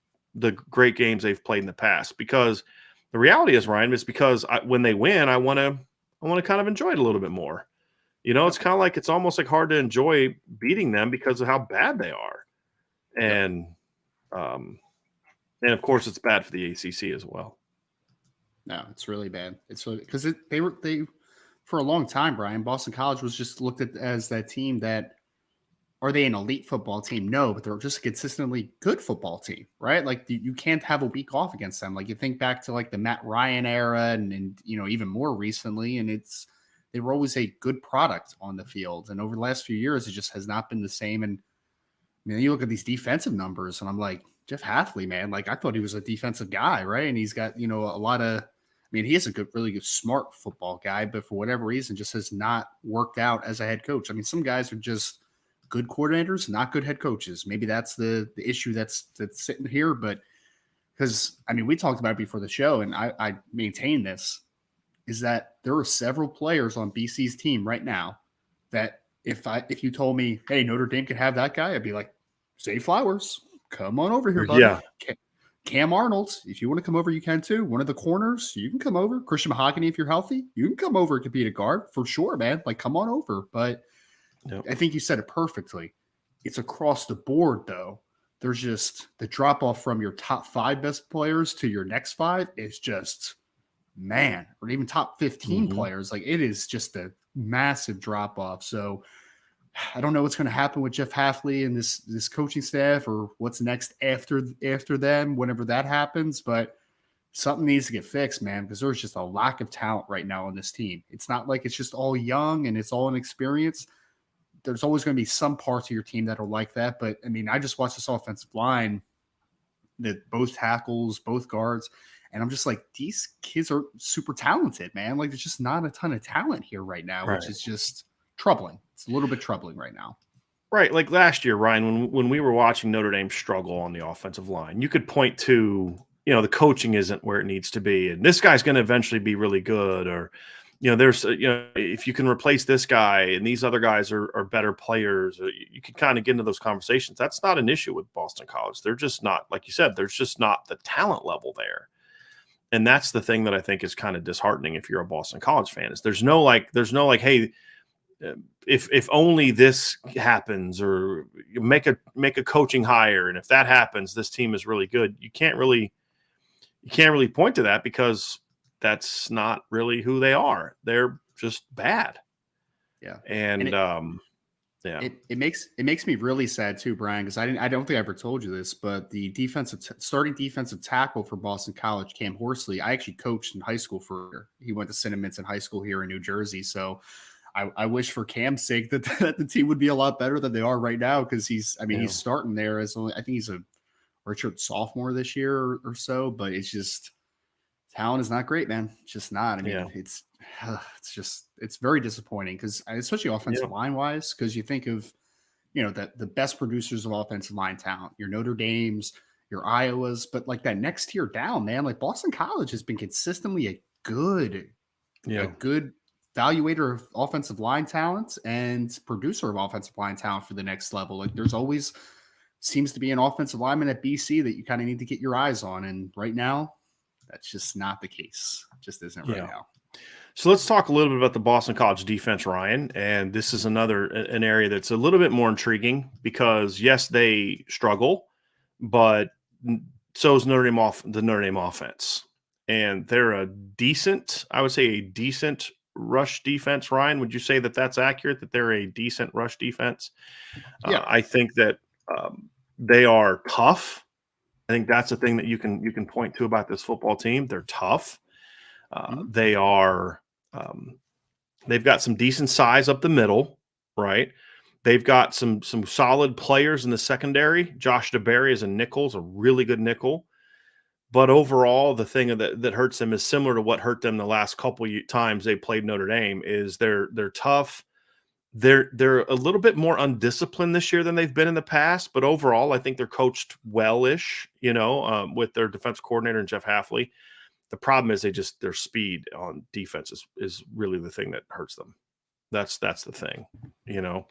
great games they've played in the past, because the reality is, Ryan, is because when they win, I want to kind of enjoy it a little bit more. It's kind of like it's almost like hard to enjoy beating them because of how bad they are, and of course it's bad for the ACC as well. No, it's really bad. It's really because they for a long time, Brian, Boston College was just looked at as that team that are they an elite football team? No, but they're just a consistently good football team, right? Like you can't have a week off against them. Like you think back to like the Matt Ryan era and even more recently, and they were always a good product on the field. And over the last few years, it just has not been the same. And you look at these defensive numbers, and I'm like, Jeff Hafley, man, like I thought he was a defensive guy, right? And he's got, a lot of, he is a good, really good, smart football guy, but for whatever reason, just has not worked out as a head coach. Some guys are just good coordinators, not good head coaches. Maybe that's the issue that's sitting here, but because, we talked about it before the show, and I maintain this, is that there are several players on BC's team right now that if you told me, hey, Notre Dame could have that guy, I'd be like, Zay Flowers, come on over here, buddy. Yeah. Cam Arnold, if you want to come over, you can too. One of the corners, you can come over. Christian Mahogany, if you're healthy, you can come over and compete at guard for sure, man. Like, come on over. But I think you said it perfectly. It's across the board, though. There's just the drop off from your top 5 best players to your next 5 is just, man, or even top 15 players. Like, it is just a massive drop off. So I don't know what's going to happen with Jeff Hafley and this coaching staff, or what's next after them, whenever that happens. But something needs to get fixed, man, because there's just a lack of talent right now on this team. It's not like it's just all young and it's all inexperienced. There's always going to be some parts of your team that are like that. But I just watched this offensive line, that both tackles, both guards, and I'm just like, these kids are super talented, man. Like, there's just not a ton of talent here right now, which is just troubling. It's a little bit troubling right now. Right. Like last year, Ryan, when we were watching Notre Dame struggle on the offensive line, you could point to, the coaching isn't where it needs to be. And this guy's going to eventually be really good. Or, there's, if you can replace this guy and these other guys are better players, you can kind of get into those conversations. That's not an issue with Boston College. They're just not, like you said, there's just not the talent level there. And that's the thing that I think is kind of disheartening if you're a Boston College fan, is there's no like, hey, if only this happens, or you make a coaching hire, and if that happens, this team is really good. You can't really point to that, because that's not really who they are. They're just bad. Yeah. And yeah, it makes me really sad too, Brian, because I don't think I ever told you this, but the starting defensive tackle for Boston College, Cam Horsley, I actually coached in high school he went to Sentiments in high school here in New Jersey. So I wish for Cam's sake that the team would be a lot better than they are right now, because he's starting there as I think he's a redshirt sophomore this year or so, but it's just, talent is not great, man. It's just not. It's very disappointing, because especially offensive line wise, because you think of, the best producers of offensive line talent, your Notre Dames, your Iowas, but like that next tier down, man, like Boston College has been consistently a good evaluator of offensive line talent and producer of offensive line talent for the next level. Like, there's always seems to be an offensive lineman at BC that you kind of need to get your eyes on. And right now, that's just not the case. It just isn't right now. So let's talk a little bit about the Boston College defense, Ryan. And this is an area that's a little bit more intriguing, because yes, they struggle, but so is the Notre Dame offense. And they're I would say a decent rush defense. Ryan, would you say that that's accurate, that they're a decent rush defense? Yeah. I think that they are tough. I think that's the thing that you can point to about this football team. They're tough. They are. They've got some decent size up the middle, right? They've got some solid players in the secondary. Josh DeBerry is a really good nickel. But overall, the thing that hurts them is similar to what hurt them the last couple times they played Notre Dame. Is they're tough. They're a little bit more undisciplined this year than they've been in the past. But overall, I think they're coached well-ish, with their defense coordinator and Jeff Hafley. The problem is their speed on defense is really the thing that hurts them. That's the thing,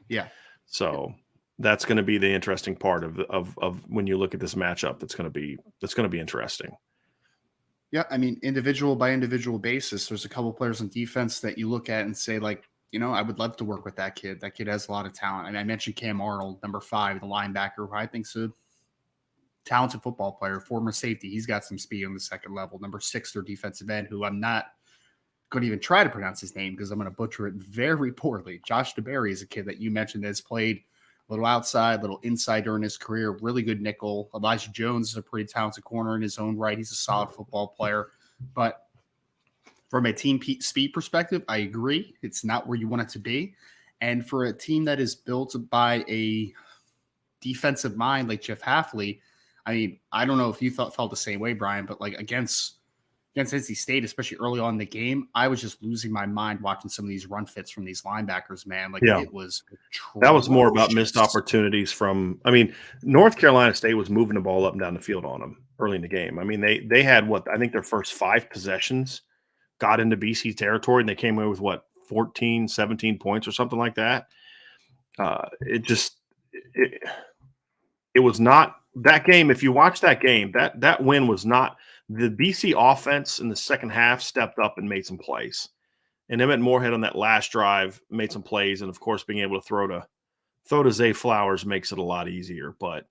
Yeah. So that's going to be the interesting part of when you look at this matchup. That's going to be interesting. Yeah, individual by individual basis, there's a couple players on defense that you look at and say, like, I would love to work with that kid. That kid has a lot of talent. And I mentioned Cam Arnold, number 5, the linebacker, who I think's a talented football player, former safety. He's got some speed on the second level. Number 6, their defensive end, who I'm not going to even try to pronounce his name because I'm going to butcher it very poorly. Josh DeBerry is a kid that you mentioned has played little outside, little inside during his career, really good nickel. Elijah Jones is a pretty talented corner in his own right. He's a solid football player. But from a team speed perspective, I agree. It's not where you want it to be. And for a team that is built by a defensive mind like Jeff Hafley, I mean, I don't know if you felt the same way, Brian, but like against NC State, especially early on in the game, I was just losing my mind watching some of these run fits from these linebackers, man. Like Yeah. it was That was more about atrocious. missed opportunities from, I mean, North Carolina State was moving the ball up and down the field on them early in the game. I mean, they had what, I think their first 5 possessions got into BC territory and they came away with what, 14, 17 points or something like that. It was not that game. If you watch that game, that win was not the BC offense in the second half stepped up and made some plays. And Emmett Moorhead on that last drive made some plays. And of course, being able to throw to Zay Flowers makes it a lot easier. But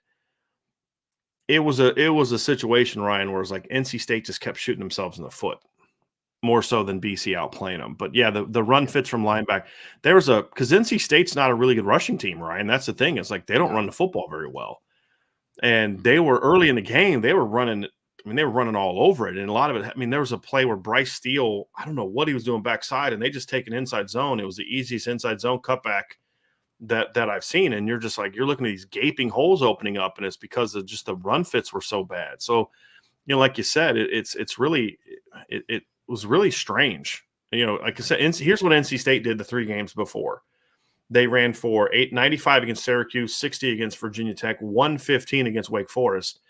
it was a situation, Ryan, where it was like NC State just kept shooting themselves in the foot more so than BC outplaying them. But yeah, the run fits from linebacker. Because NC State's not a really good rushing team, Ryan. That's the thing. It's like they don't run the football very well. And they were early in the game, they were running. I mean, they were running all over it. And a lot of it, I mean, there was a play where Bryce Steele, I don't know what he was doing backside, and they just take an inside zone. It was the easiest inside zone cutback that I've seen. And you're just like, you're looking at these gaping holes opening up, and it's because of just the run fits were so bad. So, you know, like you said, it was really strange. You know, like I said, here's what NC State did the 3 games before. They ran for 895 against Syracuse, 60 against Virginia Tech, 115 against Wake Forest.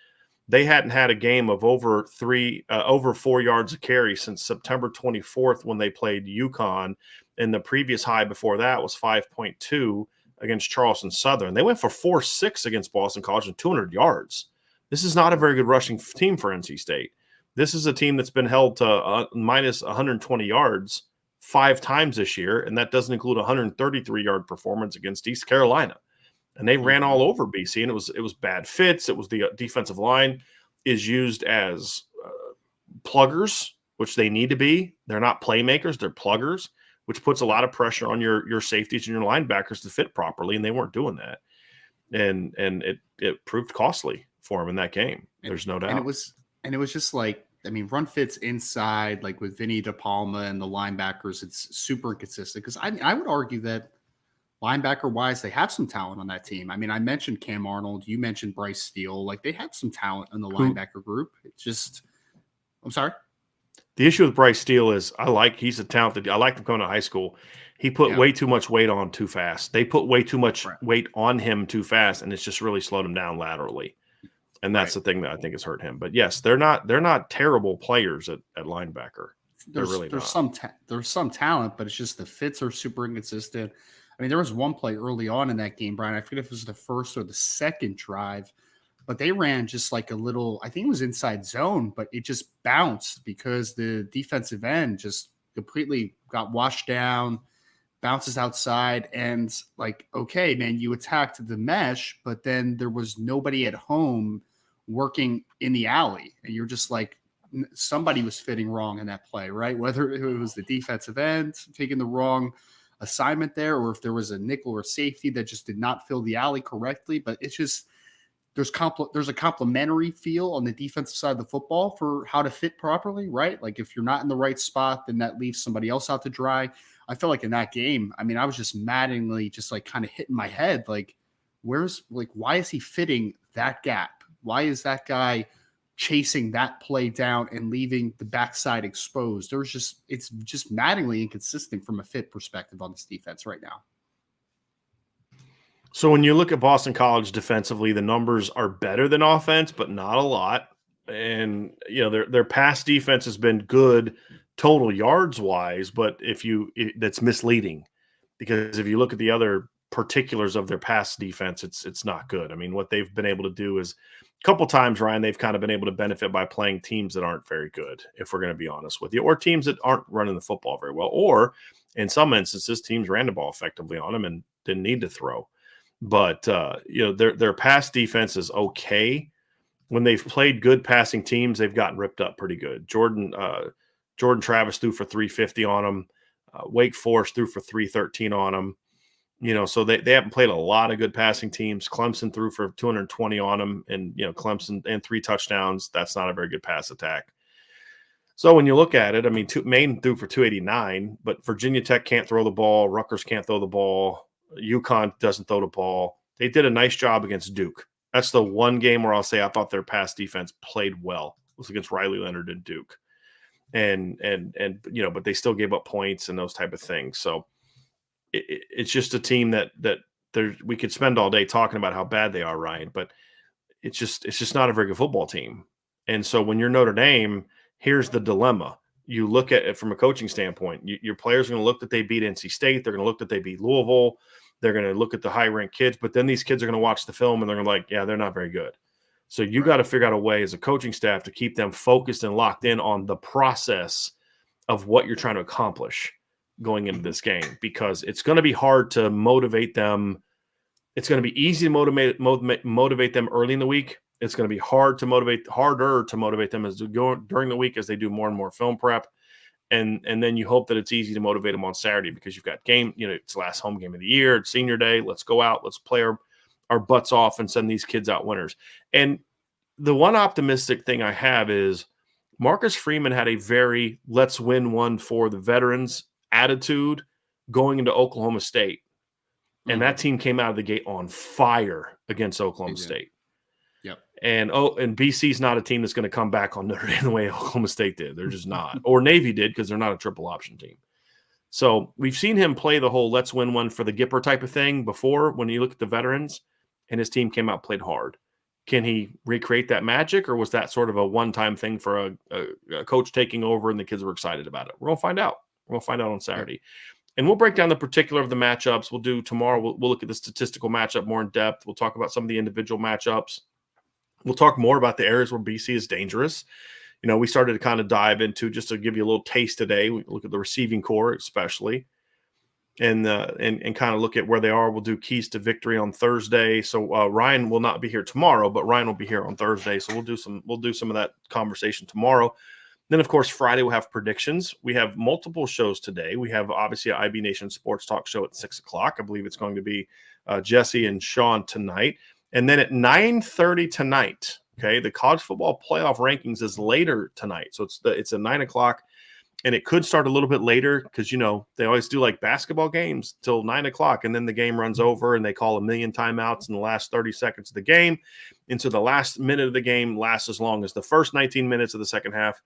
They hadn't had a game of over 4 yards a carry since September 24th when they played UConn, and the previous high before that was 5.2 against Charleston Southern. They went for 4.6 against Boston College and 200 yards. This is not a very good rushing team for NC State. This is a team that's been held to minus 120 yards 5 times this year, and that doesn't include a 133-yard performance against East Carolina. And they ran all over BC, and it was bad fits. It was the defensive line is used as pluggers, which they need to be. They're not playmakers; they're pluggers, which puts a lot of pressure on your safeties and your linebackers to fit properly, and they weren't doing that. And it proved costly for them in that game. There's no doubt. And it was just like, I mean, run fits inside, like with Vinny DePalma and the linebackers, it's super inconsistent. Because I would argue that linebacker wise, they have some talent on that team. I mean, I mentioned Cam Arnold, you mentioned Bryce Steele. Like they have some talent in the linebacker group. It's just, I'm sorry. The issue with Bryce Steele is he's a talented. I liked him coming to high school. He put way too much weight on too fast. They put way too much weight on him too fast, and it's just really slowed him down laterally. And that's the thing that I think has hurt him. But yes, they're not terrible players at linebacker. There's some talent, but it's just the fits are super inconsistent. I mean, there was one play early on in that game, Brian. I forget if it was the first or the second drive, but they ran just like a little, I think it was inside zone, but it just bounced because the defensive end just completely got washed down, bounces outside, and like, okay, man, you attacked the mesh, but then there was nobody at home working in the alley. And you're just like, somebody was fitting wrong in that play, right? Whether it was the defensive end taking the wrong assignment there, or if there was a nickel or safety that just did not fill the alley correctly. But it's just there's a complementary feel on the defensive side of the football for how to fit properly, right? Like if you're not in the right spot, then that leaves somebody else out to dry. I felt like in that game, I mean, I was just maddeningly just like kind of hitting my head, like why is he fitting that gap? Why is that guy chasing that play down and leaving the backside exposed? It's just maddeningly inconsistent from a fit perspective on this defense right now. So when you look at Boston College defensively, the numbers are better than offense, but not a lot. And you know, their pass defense has been good total yards wise, but that's misleading, because if you look at the other particulars of their pass defense, it's not good. I mean, what they've been able to do is a couple times, Ryan, they've kind of been able to benefit by playing teams that aren't very good, if we're going to be honest with you, or teams that aren't running the football very well, or in some instances, teams ran the ball effectively on them and didn't need to throw. But you know, their pass defense is okay. When they've played good passing teams, they've gotten ripped up pretty good. Jordan Travis threw for 350 on them. Wake Forest threw for 313 on them. So they haven't played a lot of good passing teams. Clemson threw for 220 on them, and Clemson and 3 touchdowns. That's not a very good pass attack. So when you look at it, I mean, Maine threw for 289, but Virginia Tech can't throw the ball. Rutgers can't throw the ball. UConn doesn't throw the ball. They did a nice job against Duke. That's the one game where I'll say I thought their pass defense played well. It was against Riley Leonard and Duke. And but they still gave up points and those type of things. So it's just a team that we could spend all day talking about how bad they are, Ryan, but it's just not a very good football team. And so when you're Notre Dame, here's the dilemma. You look at it from a coaching standpoint. Your players are going to look that they beat NC State. They're going to look that they beat Louisville. They're going to look at the high-ranked kids, but then these kids are going to watch the film and they're going to like, yeah, they're not very good. So you got to figure out a way as a coaching staff to keep them focused and locked in on the process of what you're trying to accomplish going into this game, because it's going to be hard to motivate them. It's going to be easy to motivate them early in the week. It's going to be harder to motivate them as they go during the week as they do more and more film prep. And then you hope that it's easy to motivate them on Saturday because you've got game, it's the last home game of the year. It's senior day. Let's go out. Let's play our butts off and send these kids out winners. And the one optimistic thing I have is Marcus Freeman had a very let's win one for the veterans attitude going into Oklahoma State. And that team came out of the gate on fire against Oklahoma State. Yep. And BC's not a team that's going to come back on Notre Dame the way Oklahoma State did. They're just not. Or Navy did, because they're not a triple option team. So we've seen him play the whole let's win one for the Gipper type of thing before when you look at the veterans, and his team came out, played hard. Can he recreate that magic, or was that sort of a one-time thing for a coach taking over and the kids were excited about it? We're going to find out. We're going to find out on Saturday. And we'll break down the particular of the matchups. We'll do tomorrow. We'll look at the statistical matchup more in depth. We'll talk about some of the individual matchups. We'll talk more about the areas where BC is dangerous. We started to kind of dive into, just to give you a little taste today. We look at the receiving core, especially, and kind of look at where they are. We'll do keys to victory on Thursday. So Ryan will not be here tomorrow, but Ryan will be here on Thursday. So we'll do some of that conversation tomorrow. Then, of course, Friday we'll have predictions. We have multiple shows today. We have, obviously, an IB Nation Sports Talk show at 6 o'clock. I believe it's going to be Jesse and Sean tonight. And then at 9:30 tonight, okay, the college football playoff rankings is later tonight. So it's at 9 o'clock, and it could start a little bit later because, they always do like basketball games till 9 o'clock, and then the game runs over and they call a million timeouts in the last 30 seconds of the game. And so the last minute of the game lasts as long as the first 19 minutes of the second half.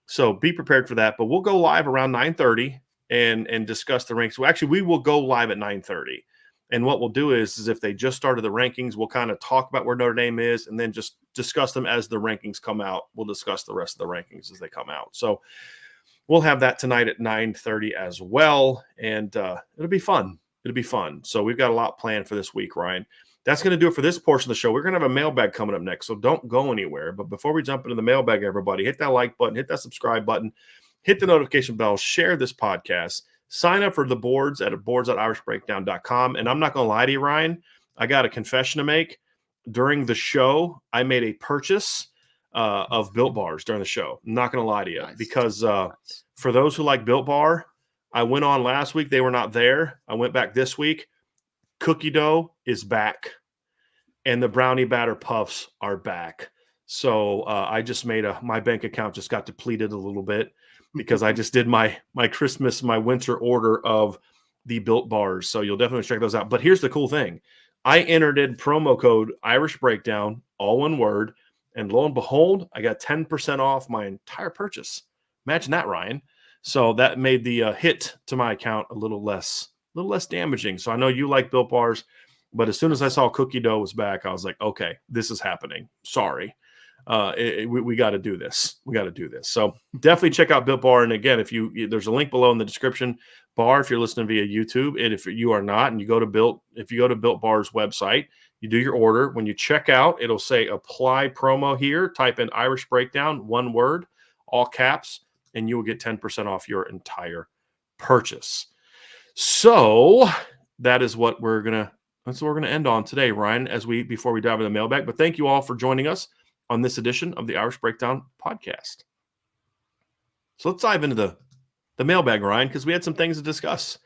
So be prepared for that. But we'll go live around 9:30 and discuss the rankings. Well, actually, we will go live at 9:30. And what we'll do is if they just started the rankings, we'll kind of talk about where Notre Dame is and then just discuss them as the rankings come out. We'll discuss the rest of the rankings as they come out. So we'll have that tonight at 9:30 as well. And it'll be fun. It'll be fun. So we've got a lot planned for this week, Ryan. That's going to do it for this portion of the show. We're going to have a mailbag coming up next, so don't go anywhere. But before we jump into the mailbag, everybody, hit that like button, hit that subscribe button, hit the notification bell, share this podcast, sign up for the boards at boards.irishbreakdown.com. And I'm not going to lie to you, Ryan, I got a confession to make. During the show, I made a purchase of Built Bars during the show. I'm not going to lie to you, because for those who like Built Bar, I went on last week. They were not there. I went back this week. Cookie dough is back, and the brownie batter puffs are back. So I just made my bank account just got depleted a little bit because I just did my winter order of the Built Bars. So you'll definitely check those out. But here's the cool thing. I entered in promo code Irish Breakdown, all one word, and lo and behold, I got 10% off my entire purchase. Imagine that, Ryan. So that made the hit to my account a little less damaging. So I know you like Built Bars, but as soon as I saw cookie dough was back, I was like, okay, this is happening. Sorry. We got to do this. We got to do this. So definitely check out Built Bar. And again, there's a link below in the description bar if you're listening via YouTube. And if you are not, and you go to Built Bar's website, you do your order. When you check out, it'll say apply promo here. Type in Irish Breakdown, one word, all caps, and you will get 10% off your entire purchase. So that's what we're gonna end on today, Ryan, before we dive into the mailbag. But thank you all for joining us on this edition of the Irish Breakdown podcast. So let's dive into the mailbag, Ryan, because we had some things to discuss.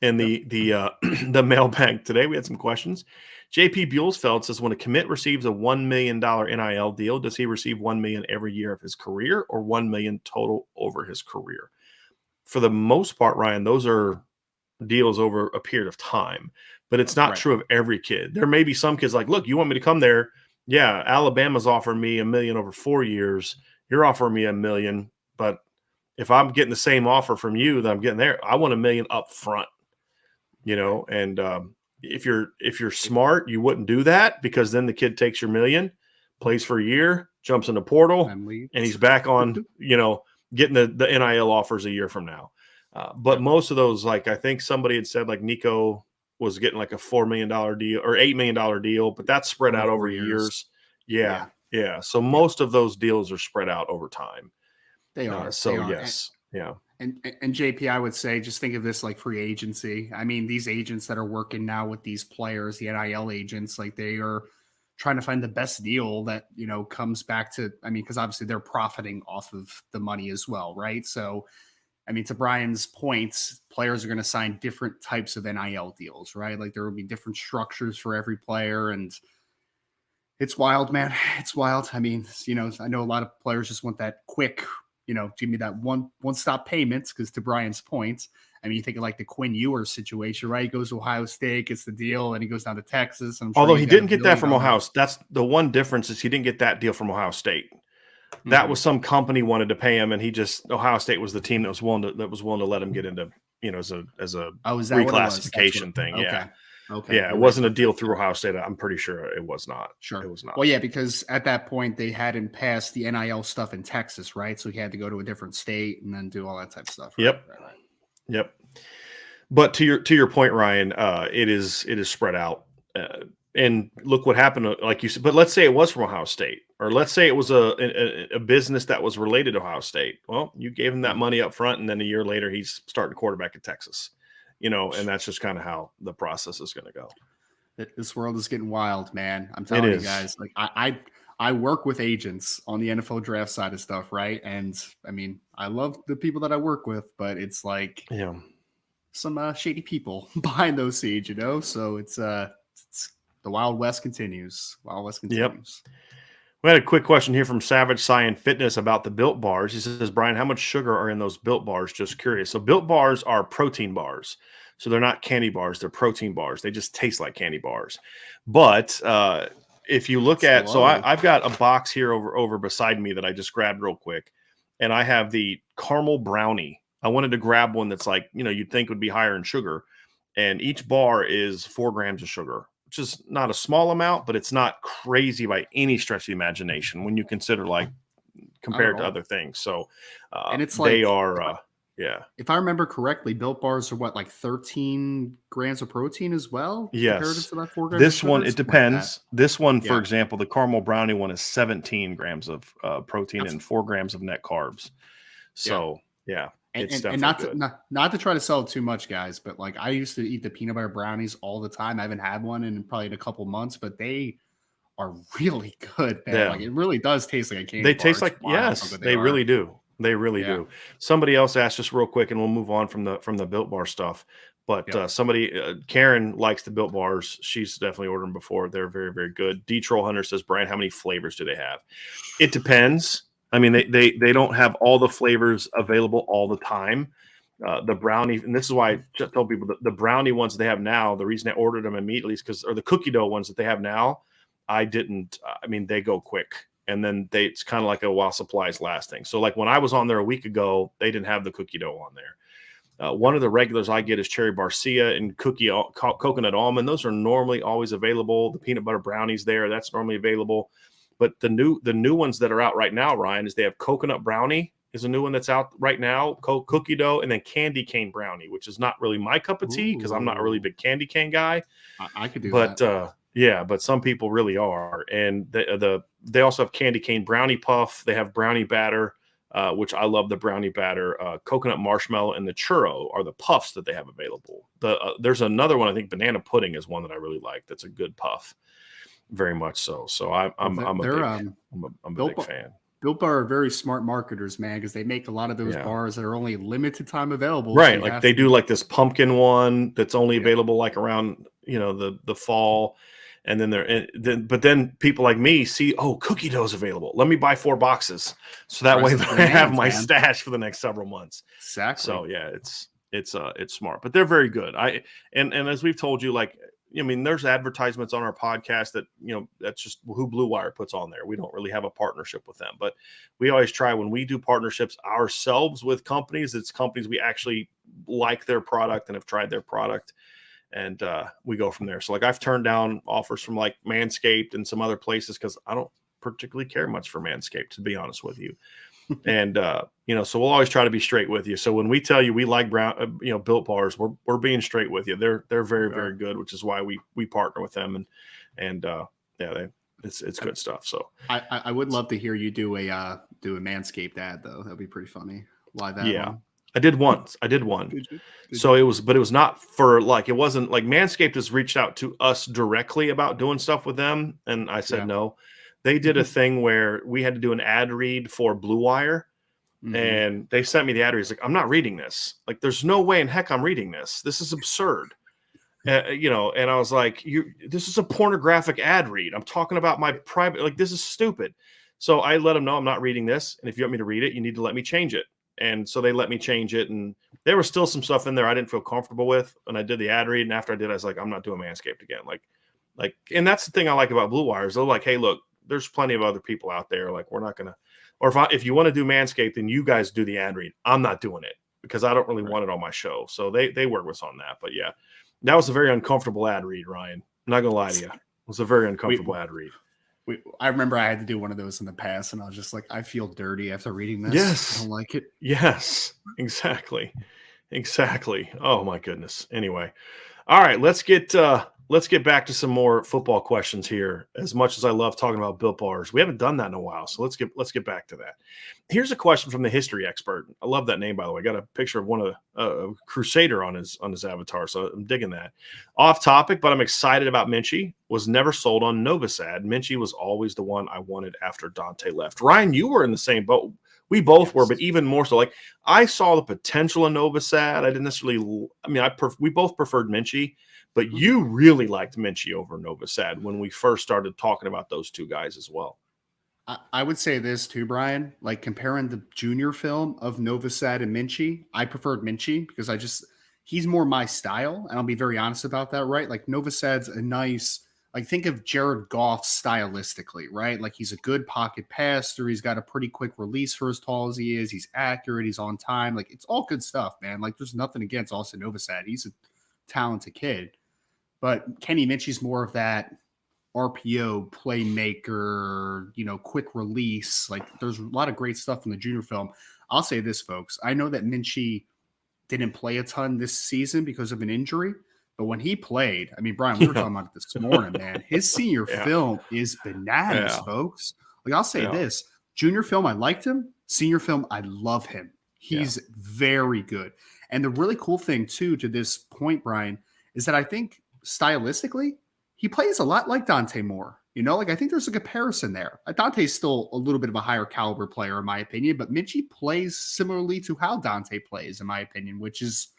in Yep. the the mailbag today. We had some questions. JP Buellsfeld says, when a commit receives a $1 million NIL deal, does he receive $1 million every year of his career, or $1 million total over his career? For the most part, Ryan, those are deals over a period of time, but it's not Right. true of every kid. There may be some kids like, look, you want me to come there? Yeah, Alabama's offering me $1 million over 4 years. You're offering me $1 million, but if I'm getting the same offer from you that I'm getting there, I want $1 million up front. Right. And if you're smart, you wouldn't do that, because then the kid takes your $1 million, plays for a year, jumps in the portal, And and he's leads. back on, getting the NIL offers a year from now. But Yep. most of those, like I think somebody had said, like Nico was getting like a $4 million deal or $8 million deal, but that's spread Over out over 4 years. years. Yeah, Yeah. yeah. So Yep. most of those deals are spread out over time. They are. They So are. yes, yeah, And JP, I would say, just think of this like free agency. I mean, these agents that are working now with these players, the NIL agents, like they are trying to find the best deal that, comes back to, I mean, because obviously they're profiting off of the money as well, right? So, I mean, to Brian's points, players are going to sign different types of NIL deals, right? Like there will be different structures for every player. And it's wild, man. It's wild. I mean, I know a lot of players just want that quick, give me that one-stop payments. Because to Brian's point, I mean, you think of like the Quinn Ewers situation, right? He goes to Ohio State, gets the deal, and he goes down to Texas. I'm sure although he's he got a didn't get that million from on that. Ohio. That's the one difference, is he didn't get that deal from Ohio State. That Mm-hmm. was some company wanted to pay him, and Ohio State was the team that was willing to let him get into, as a Oh, is that what it was? That's what. reclassification thing. Yeah. Okay. Okay. Yeah. It You're making wasn't a sense. deal through Sure. Ohio State. I'm pretty sure it was not. It Sure. was not. Well, yeah, because at that point they hadn't passed the NIL stuff in Texas, right? So he had to go to a different state and then do all that type of stuff. Right. Yep. Right. Right. Yep. But to your point, Ryan, it is spread out. And look what happened, like you said. But let's say it was from Ohio State, or let's say it was a business that was related to Ohio State. Well, you gave him that Mhm. money up front, and then a year later he's starting quarterback at Texas. And that's just kind of how the process is going to go. This world is getting wild, man. I'm It telling you is. guys. Like I work with agents on the NFL draft side of stuff, right? And I mean, I love the people that I work with, but it's like Yeah. some shady people behind those scenes, So it's the Wild West continues. Wild West Yep. continues. We had a quick question here from Savage Science Fitness about the Built bars. He says, Brian, how much sugar are in those Built bars? Just curious. So Built bars are protein bars. So they're not candy bars. They're protein bars. They just taste like candy bars. But if you look at, so Slow. I've got a box here over beside me that I just grabbed real quick. And I have the caramel brownie. I wanted to grab one that's like, you'd think would be higher in sugar. And each bar is 4 grams of sugar, which is not a small amount, but it's not crazy by any stretch of the imagination when you consider, like, Not at compared to all. other things. So And it's they like are, yeah. if I remember correctly, Built Bars are what, like 13 grams of protein as well, comparative Yes. to that 4 grams of This sugar, one, it something like that. depends. This one, for Yeah, example, the caramel brownie one is 17 grams of protein that's and 4 grams of net carbs. yeah. So yeah, And, it's and definitely not to good. not to try to sell it too much, guys, but like I used to eat the peanut butter brownies all the time. I haven't had one in probably in a couple months, but they are really good, man. Yeah. Like it really does taste like a candy They bar. taste It's like, wild how yes, good they they are. really do. They really Yeah. do. Somebody else asked, just real quick, and we'll move on from the Built Bar stuff. But Yep. Karen likes the Built Bars. She's definitely ordered them before. They're very, very good. D Troll Hunter says, Brian, how many flavors do they have? It depends. I mean, they don't have all the flavors available all the time. The brownie, and this is why I just tell people the brownie ones they have now, the reason I ordered them immediately is because, or the cookie dough ones that they have now, I didn't, I mean, they go quick. And then it's kind of like a while supplies lasting. So like when I was on there a week ago, they didn't have the cookie dough on there. One of the regulars I get is cherry barcia and coconut almond. Those are normally always available. The peanut butter brownies there, that's normally available. But the new ones that are out right now, Ryan, is they have coconut brownie is a new one that's out right now, cookie dough, and then candy cane brownie, which is not really my cup of tea because I'm not a really Ooh, big candy cane guy. I could do But that. yeah, but some people really are. And they also have candy cane brownie puff. They have brownie batter, which I love the brownie batter. Coconut marshmallow and the churro are the puffs that they have available. There's another one, I think banana pudding is one that I really like. That's a good puff, very much so. So Well, I'm a they're big I'm a Built big Bar, fan. Built Bar are very smart marketers, man, because they make a lot of those Yeah. bars that are only limited time available. So Right. you Like have they to, do like this pumpkin one that's only yeah, available like around, the fall. And then but then people like me see, oh, cookie dough's available. Let me buy 4 boxes. So that way dresses for the I have names, my man. stash for the next several months. Exactly. So yeah, it's smart, but they're very good. And as we've told you, like, I mean, there's advertisements on our podcast that, that's just who Blue Wire puts on there. We don't really have a partnership with them, but we always try when we do partnerships ourselves with companies, it's companies we actually like their product and have tried their product. And we go from there. So like I've turned down offers from like Manscaped and some other places because I don't particularly care much for Manscaped, to be honest with you. And so we'll always try to be straight with you. So when we tell you we like Built Bars, we're being straight with you. They're very, very good, which is why we partner with them. And yeah, it's good stuff. So I would love to hear you do a Manscaped ad though. That'd be pretty funny. Live ad yeah, one. I did once. I did one. Did you? So it was not for like, it wasn't like Manscaped has reached out to us directly about doing stuff with them. And I said, Yeah. no. They did a thing where we had to do an ad read for Blue Wire. Mhm. And they sent me the ad read. It's like, I'm not reading this. Like, there's no way in heck I'm reading this. This is absurd. And I was like, this is a pornographic ad read. I'm talking about my private, like, this is stupid. So I let them know I'm not reading this. And if you want me to read it, you need to let me change it. And so they let me change it. And there was still some stuff in there I didn't feel comfortable with. And I did the ad read. And after I did, I was like, I'm not doing Manscaped again. And that's the thing I like about Blue Wire is they're like, hey, look, there's plenty of other people out there. Like, we're not going to, or if you want to do Manscaped, then you guys do the ad read. I'm not doing it because I don't really want it on my show. So they work with us on that. But yeah, that was a very uncomfortable ad read, Ryan. I'm not going to lie to you. It was a very uncomfortable ad read. I remember I had to do one of those in the past, and I was just like, I feel dirty after reading this. Yes. I don't like it. Yes, exactly. Exactly. Oh my goodness. Anyway. All right, let's get back to some more football questions here. As much as I love talking about Built Bars, we haven't done that in a while, so let's get back to that. Here's a question from the history expert. I love that name, by the way. I got a picture of one of a Crusader on his avatar, so I'm digging that. Off topic, but I'm excited about Minchie. Was never sold on Novasad. Minchie was always the one I wanted after Dante left. Ryan, you were in the same boat. We both were, but even more so. Like, I saw the potential in Novasad. I didn't necessarily. I mean, we both preferred Minchie, but you really liked Minchie over Novasad when we first started talking about those two guys as well. I would say this too, Brian. Like comparing the junior film of Novasad and Minchie, I preferred Minchie because he's more my style, and I'll be very honest about that. Right? Like Novasad's a nice. Like think of Jared Goff stylistically, right? Like he's a good pocket passer. He's got a pretty quick release for as tall as he is. He's accurate. He's on time. Like it's all good stuff, man. Like there's nothing against Austin Novasad. He's a talented kid. But Kenny Minchie's more of that RPO playmaker, quick release. Like there's a lot of great stuff in the junior film. I'll say this, folks. I know that Minchie didn't play a ton this season because of an injury. But when he played, I mean, Brian, we were talking about it this morning, man. His senior film is bananas, folks. Like I'll say this: junior film, I liked him. Senior film, I love him. He's very good. And the really cool thing, too, to this point, Brian, is that I think stylistically, he plays a lot like Dante Moore. Like I think there's a comparison there. Dante's still a little bit of a higher caliber player, in my opinion, but Minchie plays similarly to how Dante plays, in my opinion, which is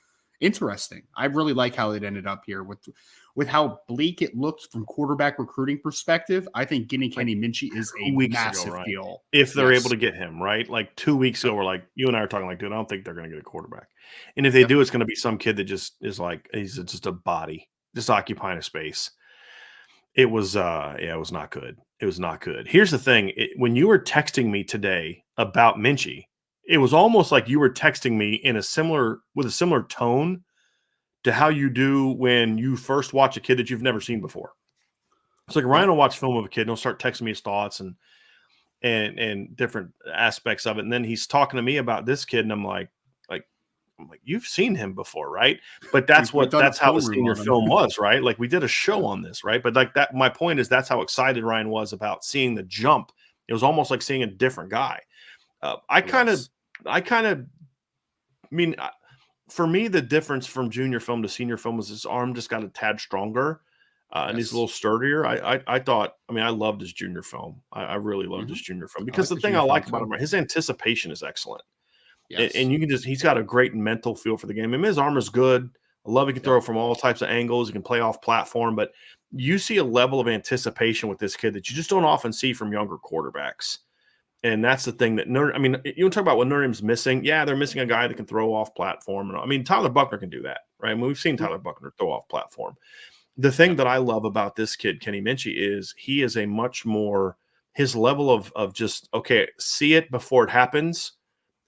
interesting. I really like how it ended up here with how bleak it looked from quarterback recruiting perspective. I think getting Kenny Minchie is a massive deal. If they're able to get him, right? Like 2 weeks ago, we're like, you and I are talking like, dude, I don't think they're going to get a quarterback. And if they do, it's going to be some kid that just is like, he's just a body, just occupying a space. It was not good. It was not good. Here's the thing. When you were texting me today about Minchie, it was almost like you were texting me with a similar tone to how you do when you first watch a kid that you've never seen before. It's like Ryan will watch film of a kid and he'll start texting me his thoughts and different aspects of it. And then he's talking to me about this kid. And I'm like, you've seen him before, right? But that's how the senior film was, right? Like we did a show on this, right? But like that, my point is that's how excited Ryan was about seeing the jump. It was almost like seeing a different guy. For me, the difference from junior film to senior film was his arm just got a tad stronger. And he's a Yes. little sturdier. I thought, I mean, I loved his junior film. I really loved Hmm. his junior film I because like the the thing I junior film like about too. him, his anticipation is excellent. And Yes. you can just, he's got a great mental feel for the game. I mean, his arm is good. I love he can Yep. throw from all types of angles. He can play off platform, but you see a level of anticipation with this kid that you just don't often see from younger quarterbacks. And that's the thing that I mean, you talk about what Notre Dame's missing. Yeah, they're missing a guy that can throw off platform. And I mean, Tyler Buckner can do that, right? I mean, we've seen Mhm. Tyler Buckner throw off platform. The thing Yep. that I love about this kid, Kenny Minchie, is he is a much more his level of just okay, see it before it happens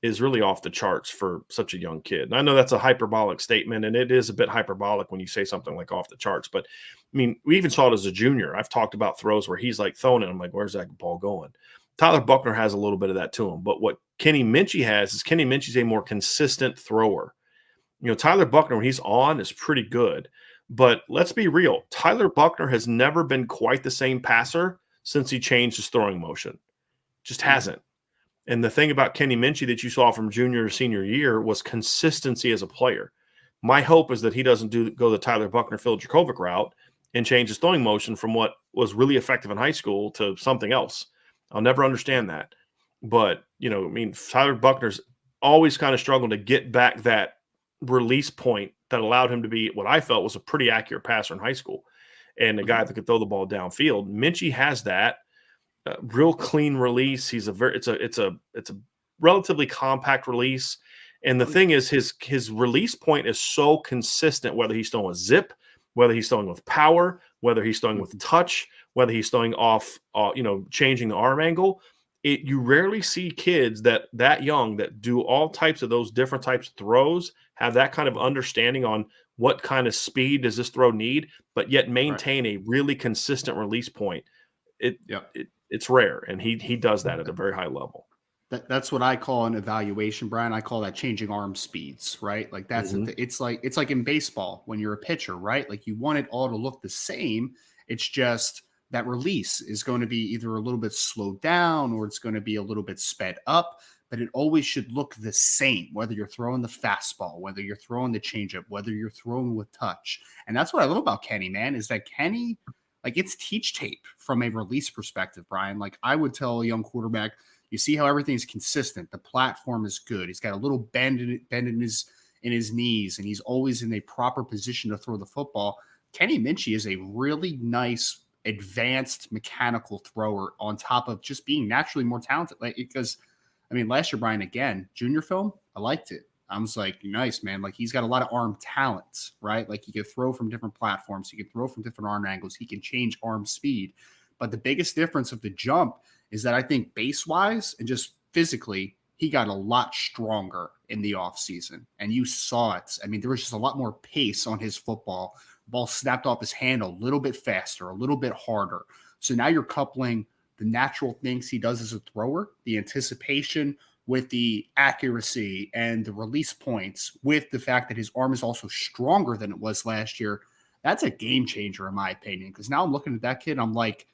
is really off the charts for such a young kid. And I know that's a hyperbolic statement, and it is a bit hyperbolic when you say something like off the charts. But I mean, we even saw it as a junior. I've talked about throws where he's like throwing it. I'm like, where's that ball going? Tyler Buckner has a little bit of that to him. But what Kenny Minchie has is Kenny Minchie's a more consistent thrower. You know, Tyler Buckner, when he's on, is pretty good. But let's be real. Tyler Buckner has never been quite the same passer since he changed his throwing motion. Just Mm. hasn't. And the thing about Kenny Minchie that you saw from junior to senior year was consistency as a player. My hope is that he doesn't go the Tyler Buckner, Phil Dracovic route and change his throwing motion from what was really effective in high school to something else. I'll never Yep. understand that. But, you know, I mean, Tyler Buckner's always kind of struggled to get back that release point that allowed him to be what I felt was a pretty accurate passer in high school and a Mhm. guy that could throw the ball downfield. Minchie has that real clean release. He's a very it's a relatively compact release. And the Oh, yeah. thing is, his release point is so consistent, whether he's throwing with zip, whether he's throwing with power, whether he's throwing with Mhm. touch, whether he's throwing off, changing the arm angle. You rarely see kids that young that do all types of those different types of throws, have that kind of Mhm. understanding on what kind of speed does this throw need, but yet Right. maintain a really consistent release point. It, Yep. it's rare, and he does that at a very high level. That's what I call an evaluation, Brian. I call that changing arm speeds, right? Like that's Mhm. it's like in baseball when you're a pitcher, right? Like you want it all to look the same. It's just that release is going to be either a little bit slowed down or it's going to be a little bit sped up, but it always should look the same, whether you're throwing the fastball, whether you're throwing the changeup, whether you're throwing with touch. And that's what I love about Kenny, man, is that Kenny, like it's teach tape from a release perspective, Brian. Like I would tell a young quarterback, you see how everything's consistent. The platform is good. He's got a little bend in his knees, and he's always in a proper position to throw the football. Kenny Minchie is a really nice, advanced mechanical thrower on top of just being naturally more talented. Like because, I mean, last year Brian again junior film, I liked it. I was like, nice man. Like he's got a lot of arm talents, right? Like he can throw from different platforms. He can throw from different arm angles. He can change arm speed. But the biggest difference of the jump is that I think base wise and just physically, he got a lot stronger in the offseason. And you saw it. I mean, there was just a lot more pace on his football. The ball snapped off his hand a little bit faster, a little bit harder. So now you're coupling the natural things he does as a thrower, the anticipation with the accuracy and the release points, with the fact that his arm is also stronger than it was last year. That's a game changer, in my opinion. Because now I'm looking at that kid, I'm like,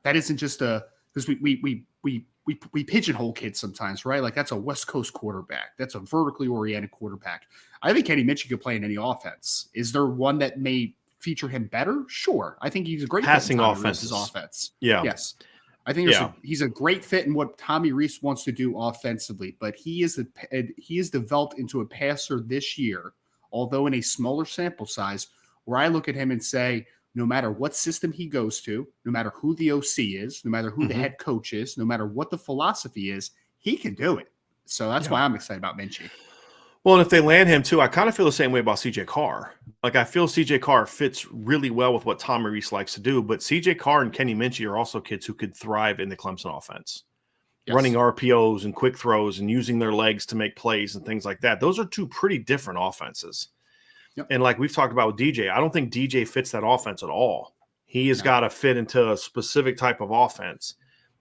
that isn't just a because we pigeonhole kids sometimes, right? Like that's a West Coast quarterback. That's a vertically oriented quarterback. I think Kenny Mitchell could play in any offense. Is there one that may feature him better? Sure. I think he's a great fit in Passing Tommy Reese's offenses. offense. Yeah. Yes. I think Yeah. he's a great fit in what Tommy Reese wants to do offensively, but he is developed into a passer this year, although in a smaller sample size, where I look at him and say, no matter what system he goes to, no matter who the OC is, no matter who the Mhm. head coach is, no matter what the philosophy is, he can do it. So that's Yeah. why I'm excited about Minchie. Well, and if they land him too, I kind of feel the same way about CJ Carr. Like I feel CJ Carr fits really well with what Tommy Reese likes to do, but CJ Carr and Kenny Minchie are also kids who could thrive in the Clemson offense, running Yes. RPOs and quick throws and using their legs to make plays and things like that. Those are two pretty different offenses. Yep. And like we've talked about with DJ, I don't think DJ fits that offense at all. He has No. got to fit into a specific type of offense.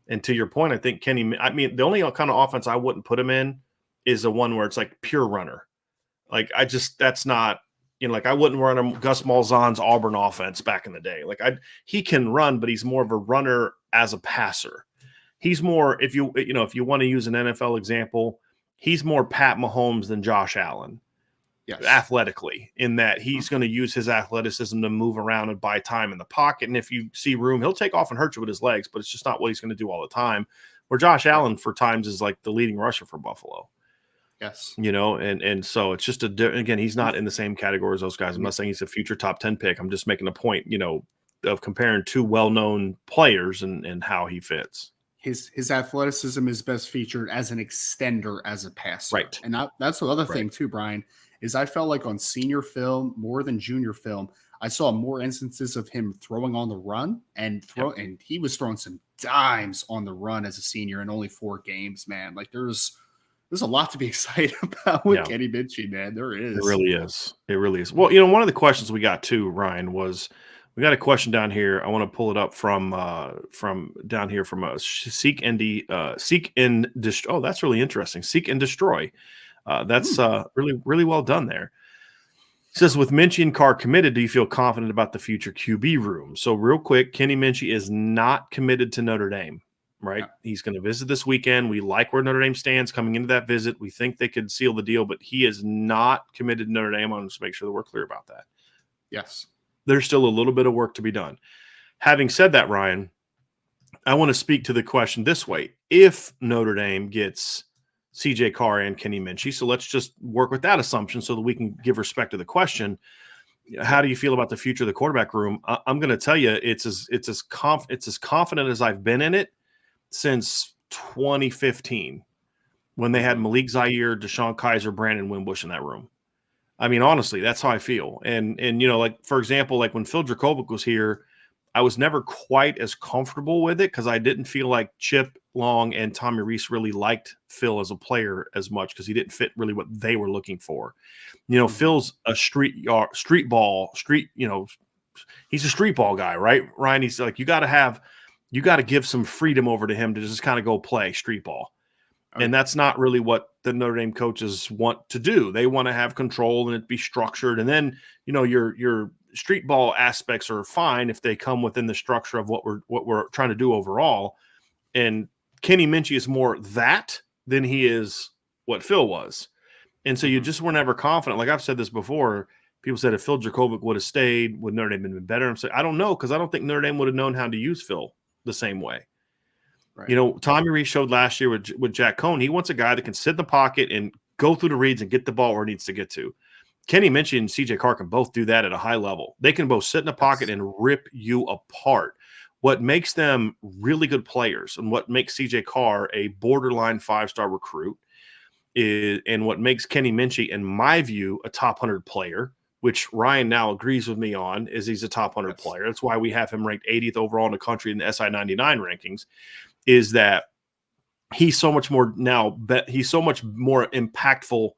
And to your point, I think I mean, the only kind of offense I wouldn't put him in is the one where it's like pure runner. Like that's not, like I wouldn't run him Gus Malzahn's Auburn offense back in the day. Like he can run, but he's more of a runner as a passer. He's more, if you want to use an NFL example, he's more Pat Mahomes than Josh Allen. Yes. athletically, in that he's going to use his athleticism to move around and buy time in the pocket. And if you see room, he'll take off and hurt you with his legs, but it's just not what he's going to do all the time. Where Josh Right. Allen for times is like the leading rusher for Buffalo. Yes. And so it's just again, he's not in the same category as those guys. I'm not saying he's a future top 10 pick. I'm just making a point, of comparing two well-known players and how he fits. His athleticism is best featured as an extender, as a passer. Right. And that's the other Right. thing too, Brian, is I felt like on senior film more than junior film, I saw more instances of him throwing on the run and and he was throwing some dimes on the run as a senior in only 4 games, man. Like there's a lot to be excited about with Kenny Minchey, man. There is. It really is. It really is. Well, one of the questions we got too, Ryan, was we got a question down here. I want to pull it up from down here from Seek and Destroy. Oh, that's really interesting. Seek and Destroy. That's really, really well done there. It says, with Minchey and Carr committed, do you feel confident about the future QB room? So real quick, Kenny Minchey is not committed to Notre Dame, right? Yeah. He's going to visit this weekend. We like where Notre Dame stands coming into that visit. We think they could seal the deal, but he is not committed to Notre Dame. I want to make sure that we're clear about that. Yes. There's still a little bit of work to be done. Having said that, Ryan, I want to speak to the question this way. If Notre Dame gets CJ Carr and Kenny Minchey, so let's just work with that assumption so that we can give respect to the question. How do you feel about the future of the quarterback room? I'm going to tell you, it's as confident as I've been in it since 2015, when they had Malik Zaire, Deshaun Kaiser, Brandon Wimbush in that room. I mean, honestly, that's how I feel. And like, for example, like when Phil Dracovic was here, I was never quite as comfortable with it because I didn't feel like Chip Long and Tommy Rees really liked Phil as a player as much because he didn't fit really what they were looking for. Phil's a street ball, he's a street ball guy, right? Ryan, he's like, you got to give some freedom over to him to just kind of go play street ball. And that's not really what the Notre Dame coaches want to do. They want to have control and it be structured. And then, your street ball aspects are fine if they come within the structure of what we're trying to do overall. And Kenny Minchey is more that than he is what Phil was. And so you just were never confident. Like I've said this before, people said if Phil Dracovic would have stayed, would Notre Dame have been better? I'm saying, I don't know, because I don't think Notre Dame would have known how to use Phil the same way. Right. Tommy Rees showed last year with Jack Cohn. He wants a guy that can sit in the pocket and go through the reads and get the ball where it needs to get to. Kenny Minchey and CJ Carr can both do that at a high level. They can both sit in the pocket and rip you apart. What makes them really good players and what makes CJ Carr a borderline 5-star recruit and what makes Kenny Minchey, in my view, a top 100 player, which Ryan now agrees with me on, is he's a top 100 player. That's why we have him ranked 80th overall in the country in the SI 99 rankings, is that he's so much more he's so much more impactful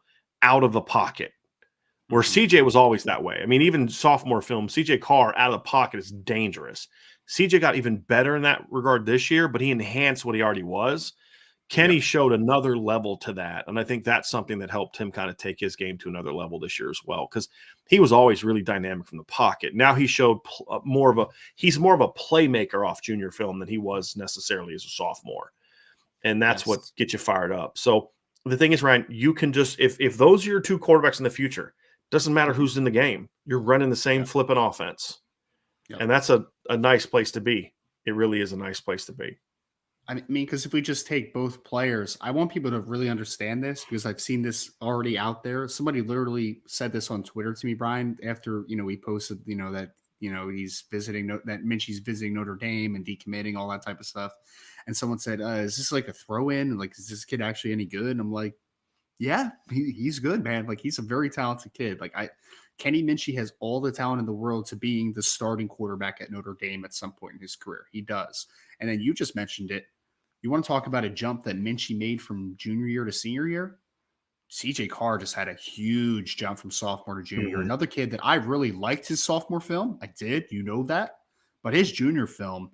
out of the pocket, where CJ was always that way. I mean, even sophomore film, CJ Carr out of the pocket is dangerous. CJ got even better in that regard this year, but he enhanced what he already was. Kenny showed another level to that, and I think that's something that helped him kind of take his game to another level this year as well, because he was always really dynamic from the pocket. Now he showed he's more of a playmaker off junior film than he was necessarily as a sophomore, and that's what gets you fired up. So the thing is, Ryan, you can just if those are your two quarterbacks in the future, doesn't matter who's in the game, you're running the same flipping offense, and that's a nice place to be. It really is a nice place to be. I mean, because if we just take both players, I want people to really understand this because I've seen this already out there. Somebody literally said this on Twitter to me, Brian, after, we posted, that, he's visiting, that Minchey's visiting Notre Dame and decommitting, all that type of stuff. And someone said, is this like a throw in? Like, is this kid actually any good? And I'm like, yeah, he's good, man. Like, he's a very talented kid. Like, Kenny Minchey has all the talent in the world to being the starting quarterback at Notre Dame at some point in his career. He does. And then you just mentioned it. You want to talk about a jump that Minchey made from junior year to senior year? CJ Carr just had a huge jump from sophomore to junior year. Another kid that I really liked his sophomore film. I did, that. But his junior film,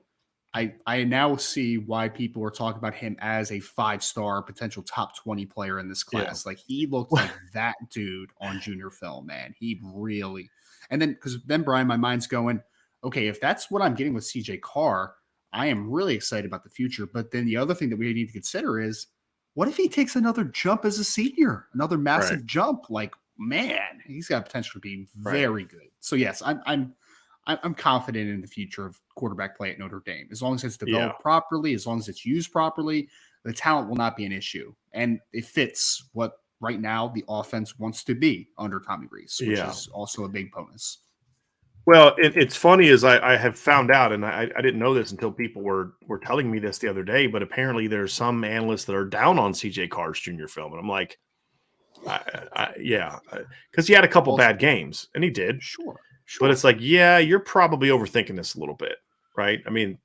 I now see why people are talking about him as a 5-star potential top 20 player in this class. Yeah. Like, he looked like that dude on junior film, man. He really – and then – because then, Brian, my mind's going, okay, if that's what I'm getting with CJ Carr – I am really excited about the future. But then the other thing that we need to consider is, what if he takes another jump as a senior, another massive jump? Like, man, he's got potential to be Right. very good. So yes, I'm confident in the future of quarterback play at Notre Dame. As long as it's Yeah. developed properly, as long as it's used properly, the talent will not be an issue, and it fits what right now the offense wants to be under Tommy Rees, which Yeah. is also a big bonus. Well, it's funny is I have found out, and I didn't know this until people were telling me this the other day, but apparently there's some analysts that are down on CJ Carr's junior film. And I'm like, yeah, because he had a couple Also, bad games, and he did. sure, But sure. it's like, yeah, you're probably overthinking this a little bit, right? I mean,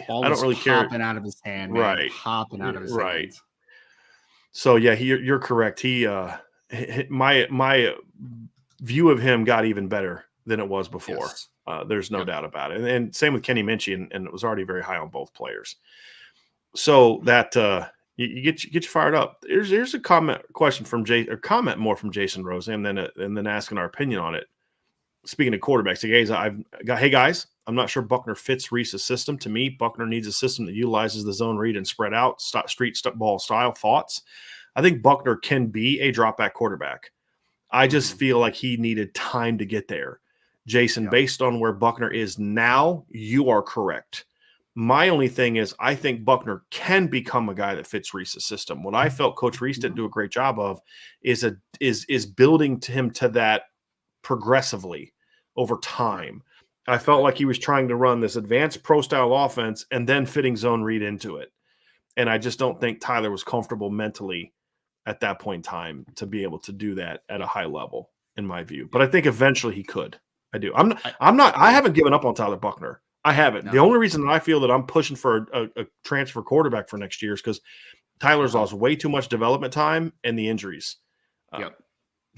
Ball I don't was really care. popping out of his hand, man, Right. popping out of his Right. hand. So yeah, you're correct. My view of him got even better than it was before. Yes. There's no Yep. doubt about it. And same with Kenny Minchie, and it was already very high on both players. So that you get you fired up. Here's a question from comment more from Jason Rose, and then asking our opinion on it. Speaking of quarterbacks, hey guys, I'm not sure Buckner fits Reese's system. To me, Buckner needs a system that utilizes the zone read and spread out street ball style. Thoughts? I think Buckner can be a drop back quarterback. I just feel like he needed time to get there. Jason, based on where Buckner is now, you are correct. My only thing is I think Buckner can become a guy that fits Reese's system. What I felt Coach Reese didn't do a great job of is building to him to that progressively over time. I felt like he was trying to run this advanced pro style offense and then fitting zone read into it. And I just don't think Tyler was comfortable mentally at that point in time to be able to do that at a high level, in my view. But I think eventually he could. I do. I haven't given up on Tyler Buckner. I haven't. No. The only reason that I feel that I'm pushing for a transfer quarterback for next year is because Tyler's lost way too much development time and the injuries.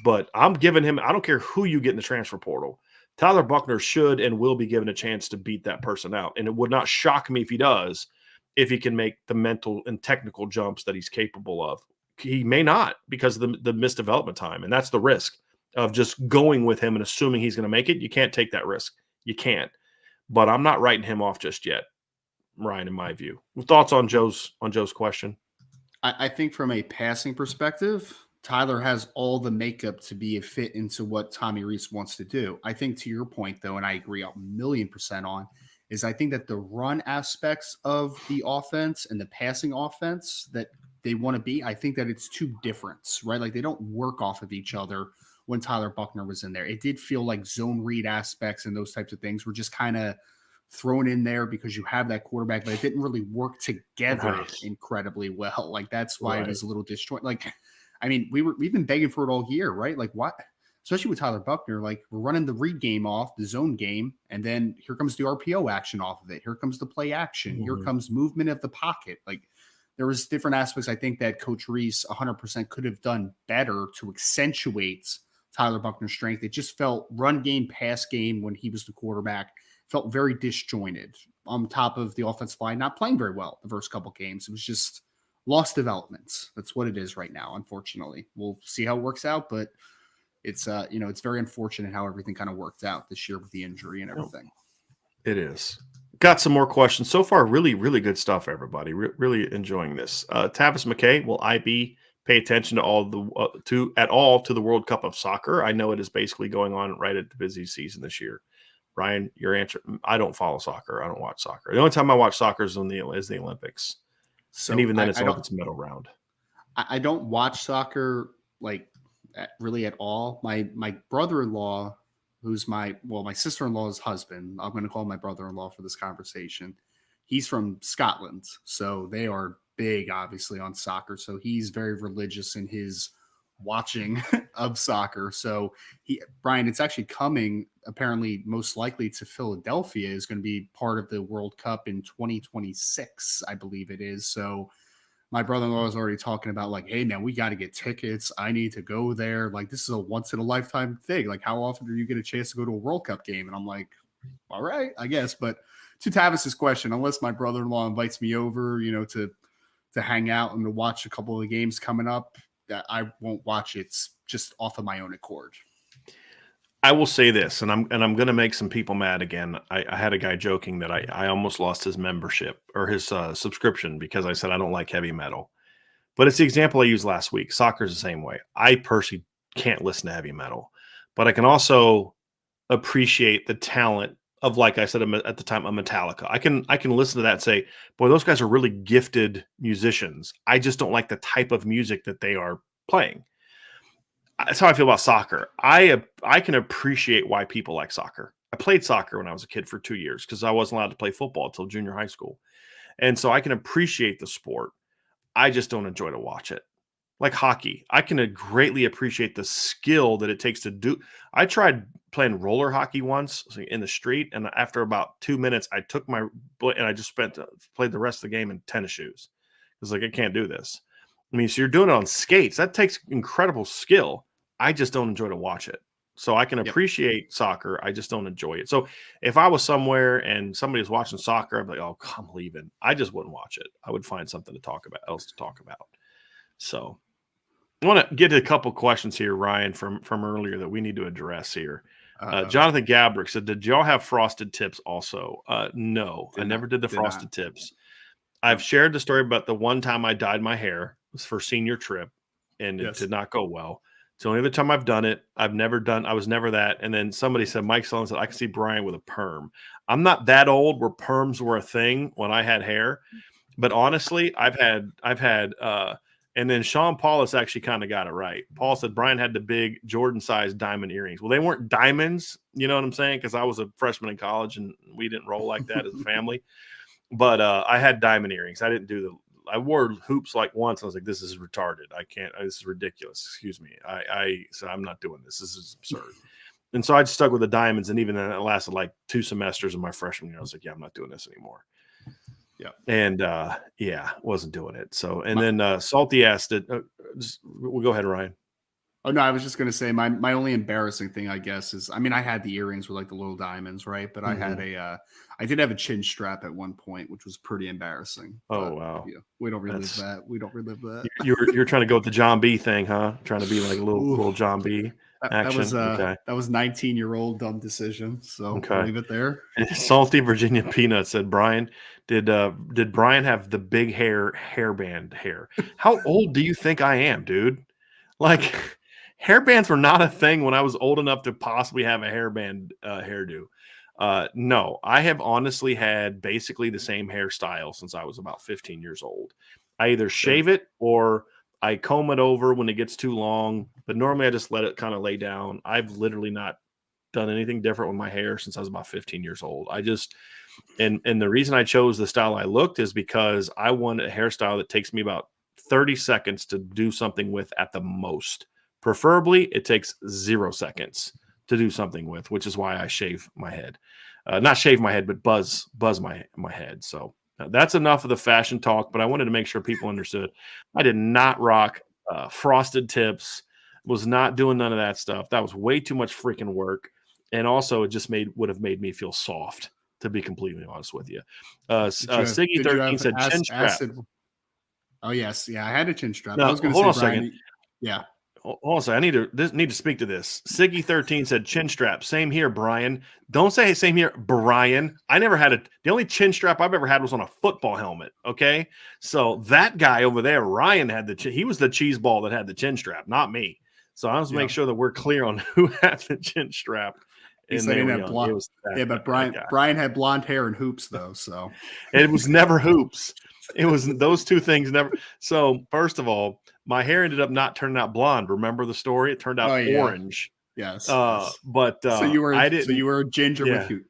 But I'm giving him, I don't care who you get in the transfer portal. Tyler Buckner should and will be given a chance to beat that person out. And it would not shock me if he does, if he can make the mental and technical jumps that he's capable of. He may not because of the missed development time. And that's the risk of just going with him and assuming he's going to make it. You can't take that risk. You can't. But I'm not writing him off just yet, Ryan, in my view. Thoughts on Joe's question? I think from a passing perspective, Tyler has all the makeup to be a fit into what Tommy Rees wants to do. I think to your point, though, and I agree 1,000,000% on, is I think that the run aspects of the offense and the passing offense that they want to be, I think that it's two different, right? Like they don't work off of each other when Tyler Buckner was in there. It did feel like zone read aspects and those types of things were just kind of thrown in there because you have that quarterback, but it didn't really work together incredibly well. Like that's why it was a little disjointed. Like, I mean, we've been begging for it all year, right? Like what, especially with Tyler Buckner, like we're running the read game off the zone game. And then here comes the RPO action off of it. Here comes the play action. Here comes movement of the pocket. Like there was different aspects. I think that Coach Rees 100% could have done better to accentuate Tyler Buckner's strength. It just felt run game, pass game when he was the quarterback felt very disjointed on top of the offensive line, not playing very well the first couple games. It was just lost developments. That's what it is right now, unfortunately. We'll see how it works out, but it's it's very unfortunate how everything kind of worked out this year with the injury and everything. It is. Got some more questions. So far, really, really good stuff, everybody. Really enjoying this. Tavis McKay, will IB pay attention to to the World Cup of Soccer? I know it is basically going on right at the busy season this year. Ryan, your answer, I don't follow soccer. I don't watch soccer. The only time I watch soccer is the Olympics. So and even then, it's all its medal round. I don't watch soccer like really at all. My brother-in-law, who's my sister-in-law's husband, I'm going to call my brother-in-law for this conversation. He's from Scotland, so they are big, obviously, on soccer. So he's very religious in his watching of soccer. So Brian, it's actually coming apparently most likely to Philadelphia, is going to be part of the World Cup in 2026, I believe it is. So my brother-in-law is already talking about like, hey man, we got to get tickets. I need to go there. Like this is a once in a lifetime thing. Like how often do you get a chance to go to a World Cup game? And I'm like, all right, I guess. But to Tavis's question, unless my brother-in-law invites me over, to hang out and to watch a couple of games coming up, that I won't watch it just off of my own accord. I will say this, and I'm going to make some people mad again. I had a guy joking that I almost lost his membership or his subscription because I said I don't like heavy metal. But it's the example I used last week. Soccer is the same way. I personally can't listen to heavy metal, but I can also appreciate the talent of, like I said at the time, a Metallica. I can listen to that and say, boy, those guys are really gifted musicians. I just don't like the type of music that they are playing. That's how I feel about soccer. I can appreciate why people like soccer. I played soccer when I was a kid for 2 years because I wasn't allowed to play football until junior high school. And so I can appreciate the sport. I just don't enjoy to watch it. Like hockey, I can greatly appreciate the skill that it takes to do. I tried playing roller hockey once in the street, and after about 2 minutes, I took my and I just played the rest of the game in tennis shoes. It's like I can't do this. I mean, so you're doing it on skates. That takes incredible skill. I just don't enjoy to watch it. So I can Yep. appreciate soccer. I just don't enjoy it. So if I was somewhere and somebody was watching soccer, I'd be like, "Oh, I'm leaving." I just wouldn't watch it. I would find something to talk about, else to talk about. So I want to get to a couple questions here, Ryan, from earlier that we need to address here. Jonathan Gabrick said, "Did y'all have frosted tips also?" No, I never did the frosted tips. I've shared the story about the one time I dyed my hair. It was for senior trip, and it did not go well. It's the only other time I've done it. I was never that. And then somebody said, Mike Sullivan said, I can see Brian with a perm. I'm not that old where perms were a thing when I had hair. But honestly, I've had, and then Sean Paulus actually kind of got it right. Paul said Brian had the big Jordan-sized diamond earrings. Well, they weren't diamonds, you know what I'm saying? Because I was a freshman in college and we didn't roll like that as a family. But I had diamond earrings. I wore hoops like once. I was like, this is retarded. I can't. This is ridiculous. Excuse me. So I'm not doing this. This is absurd. And so I just stuck with the diamonds. And even then, it lasted like 2 semesters of my freshman year. I was like, yeah, I'm not doing this anymore. Yeah. And wasn't doing it. So, and then Salty asked it. We'll go ahead, Ryan. Oh no, I was just gonna say my only embarrassing thing, I guess, is I mean I had the earrings with like the little diamonds, right? But I had I did have a chin strap at one point, which was pretty embarrassing. Oh wow. Yeah, we don't relive that. We don't relive that. You're trying to go with the John B thing, huh? Trying to be like a little John B action. That was 19-year-old dumb decision. So we'll leave it there. Salty Virginia Peanut said, Brian, did Brian have the big hairband hair? How old do you think I am, dude? Like hairbands were not a thing when I was old enough to possibly have a hairband hairdo. No, I have honestly had basically the same hairstyle since I was about 15 years old. I either shave it or I comb it over when it gets too long, but normally I just let it kind of lay down. I've literally not done anything different with my hair since I was about 15 years old. And the reason I chose the style I looked is because I want a hairstyle that takes me about 30 seconds to do something with at the most. Preferably, it takes 0 seconds to do something with, which is why I shave my head. Not shave my head, but buzz my head. So that's enough of the fashion talk, but I wanted to make sure people understood. I did not rock frosted tips, was not doing none of that stuff. That was way too much freaking work. And also, it just would have made me feel soft, to be completely honest with you. Siggy13 said chin strap. Oh, yes. Yeah, I had a chin strap. No, I was going to say, Brian, second. Yeah. Hold on a second. I need to speak to this. Siggy13 said chin strap. Same here, Brian. Don't say same here, Brian. I never had the only chin strap I've ever had was on a football helmet. Okay. So that guy over there, Ryan, he was the cheese ball that had the chin strap, not me. So I was make sure that we're clear on who had the chin strap. But Brian had blonde hair and hoops though. So it was never hoops. It was those two things never. So first of all, my hair ended up not turning out blonde. Remember the story? It turned out orange. Yes. But so you were a ginger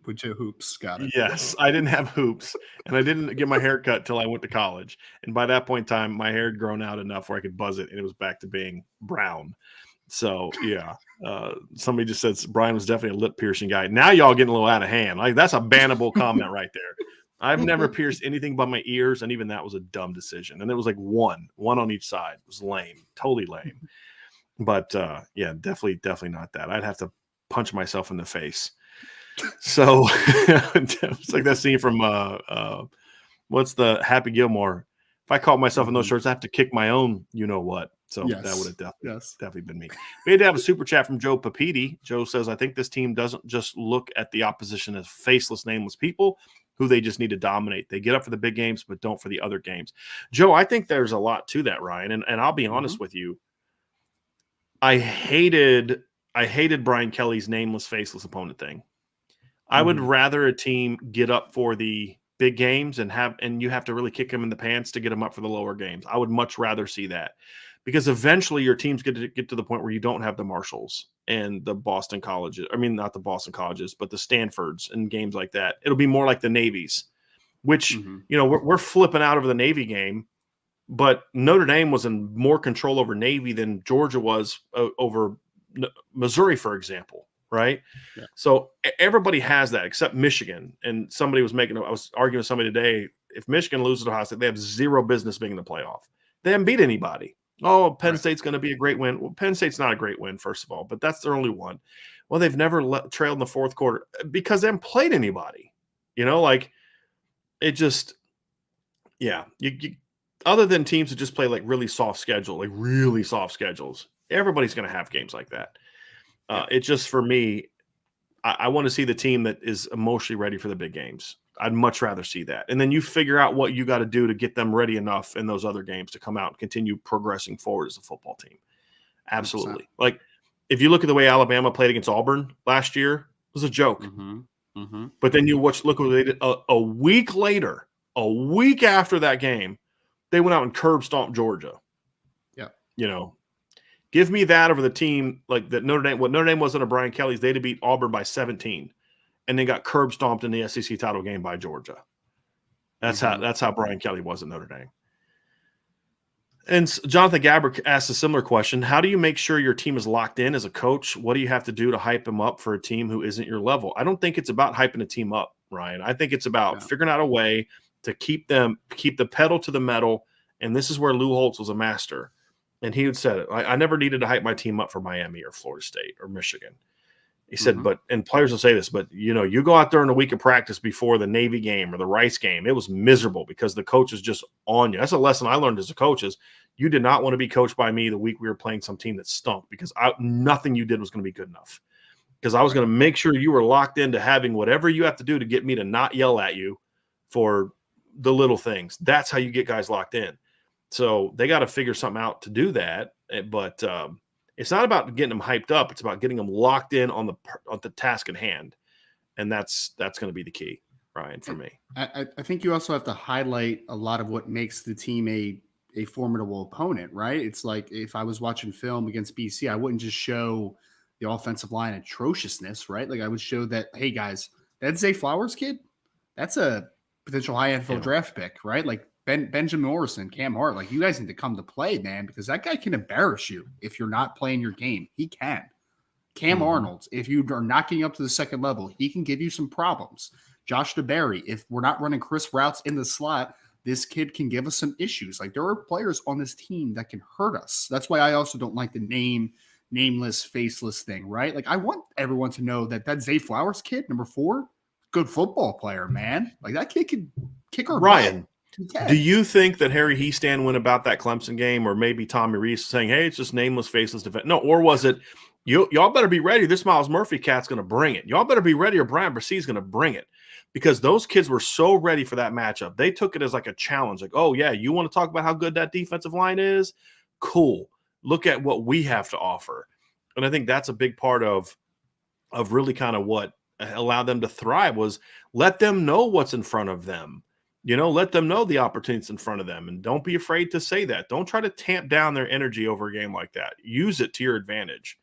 with your hoops. Got it. Yes, I didn't have hoops, and I didn't get my hair cut till I went to college. And by that point in time, my hair had grown out enough where I could buzz it, and it was back to being brown. So yeah, somebody just said Brian was definitely a lip piercing guy. Now y'all getting a little out of hand. Like that's a bannable comment right there. I've never pierced anything but my ears, and even that was a dumb decision. And it was like one on each side. It was lame, totally lame. But yeah, definitely not that. I'd have to punch myself in the face. So it's like that scene from what's the Happy Gilmore? If I caught myself in those shorts, I have to kick my own, you know what? So that would have definitely been me. We had to have a super chat from Joe Papiti. Joe says, I think this team doesn't just look at the opposition as faceless, nameless people who they just need to dominate. They get up for the big games, but don't for the other games. Joe, I think there's a lot to that, Ryan. And I'll be honest with you. I hated Brian Kelly's nameless, faceless opponent thing. I would rather a team get up for the big games and you have to really kick them in the pants to get them up for the lower games. I would much rather see that, because eventually your teams get to the point where you don't have the Marshalls and the Boston colleges. I mean, not the Boston colleges, but the Stanfords and games like that. It'll be more like the Navies, which, we're flipping out over the Navy game, but Notre Dame was in more control over Navy than Georgia was over Missouri, for example. Right. Yeah. So everybody has that except Michigan. And I was arguing with somebody today. If Michigan loses to Ohio State, they have zero business being in the playoff. They haven't beat anybody. Oh, Penn State's going to be a great win. Well, Penn State's not a great win, first of all, but that's their only one. Well, they've never trailed in the fourth quarter because they haven't played anybody. It just, yeah. Other than teams that just play like really soft schedules, everybody's going to have games like that. It just, for me, I want to see the team that is emotionally ready for the big games. I'd much rather see that. And then you figure out what you got to do to get them ready enough in those other games to come out and continue progressing forward as a football team. Absolutely. 100%. Like, if you look at the way Alabama played against Auburn last year, it was a joke. But then look what they did a week later, a week after that game, they went out and curb stomped Georgia. Yeah. Give me that over the team like that. Notre Dame. What Notre Dame was under Brian Kelly's, they'd have beat Auburn by 17, and then got curb stomped in the SEC title game by Georgia. That's how Brian Kelly was at Notre Dame. And Jonathan Gabbard asked a similar question: how do you make sure your team is locked in as a coach? What do you have to do to hype them up for a team who isn't your level? I don't think it's about hyping a team up, Ryan. I think it's about figuring out a way to keep the pedal to the metal. And this is where Lou Holtz was a master. And he had said it. I never needed to hype my team up for Miami or Florida State or Michigan. He said, and players will say this, but you go out there in a week of practice before the Navy game or the Rice game, it was miserable because the coach is just on you. That's a lesson I learned as a coach is you did not want to be coached by me the week we were playing some team that stunk, because nothing you did was going to be good enough, because I was going to make sure you were locked into having whatever you have to do to get me to not yell at you for the little things. That's how you get guys locked in. So they got to figure something out to do that. But it's not about getting them hyped up. It's about getting them locked in on the task at hand. And that's going to be the key, Ryan, for me. I think you also have to highlight a lot of what makes the team a formidable opponent, right? It's like if I was watching film against BC, I wouldn't just show the offensive line atrociousness, right? Like I would show that, hey, guys, that Zay Flowers kid, that's a potential high NFL draft pick, right? Like Benjamin Morrison, Cam Hart, like you guys need to come to play, man, because that guy can embarrass you if you're not playing your game. He can. Cam Arnold, if you are not getting up to the second level, he can give you some problems. Josh DeBerry, if we're not running Chris routes in the slot, this kid can give us some issues. Like there are players on this team that can hurt us. That's why I also don't like the nameless, faceless thing, right? Like I want everyone to know that Zay Flowers kid, number 4, good football player, man. Like that kid can kick our Ryan. butt. Do you think that Harry Hiestand went about that Clemson game, or maybe Tommy Rees saying, hey, it's just nameless, faceless defense? No, or was it, y'all better be ready. This Miles Murphy cat's going to bring it. Y'all better be ready or Brian Bresee is going to bring it. Because those kids were so ready for that matchup. They took it as like a challenge. Like, oh, yeah, you want to talk about how good that defensive line is? Cool. Look at what we have to offer. And I think that's a big part of really kind of what allowed them to thrive was let them know what's in front of them. Let them know the opportunities in front of them, and don't be afraid to say that. Don't try to tamp down their energy over a game like that. Use it to your advantage.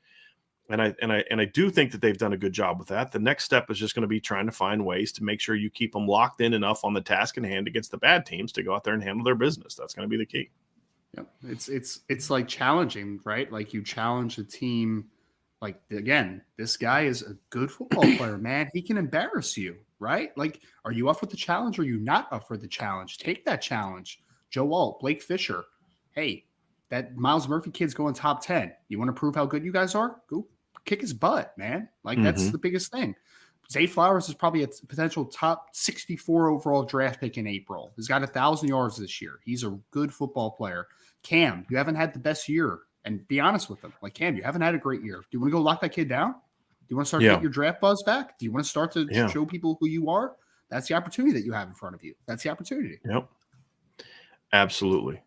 And I do think that they've done a good job with that. The next step is just going to be trying to find ways to make sure you keep them locked in enough on the task in hand against the bad teams to go out there and handle their business. That's going to be the key. Yeah, it's like challenging, right? Like you challenge a team. Like again, this guy is a good football player, man. He can embarrass you. Right? Like, are you up for the challenge or are you not up for the challenge? Take that challenge. Joe Alt, Blake Fisher. Hey, that Miles Murphy kid's going top 10. You want to prove how good you guys are? Go kick his butt, man. Like, that's the biggest thing. Zay Flowers is probably a potential top 64 overall draft pick in April. He's got 1,000 yards this year. He's a good football player. Cam, you haven't had the best year. And be honest with them. Like, Cam, you haven't had a great year. Do you want to go lock that kid down? Do you want to start to get your draft buzz back? Do you want to start to show people who you are? That's the opportunity that you have in front of you. That's the opportunity. Yep. Absolutely.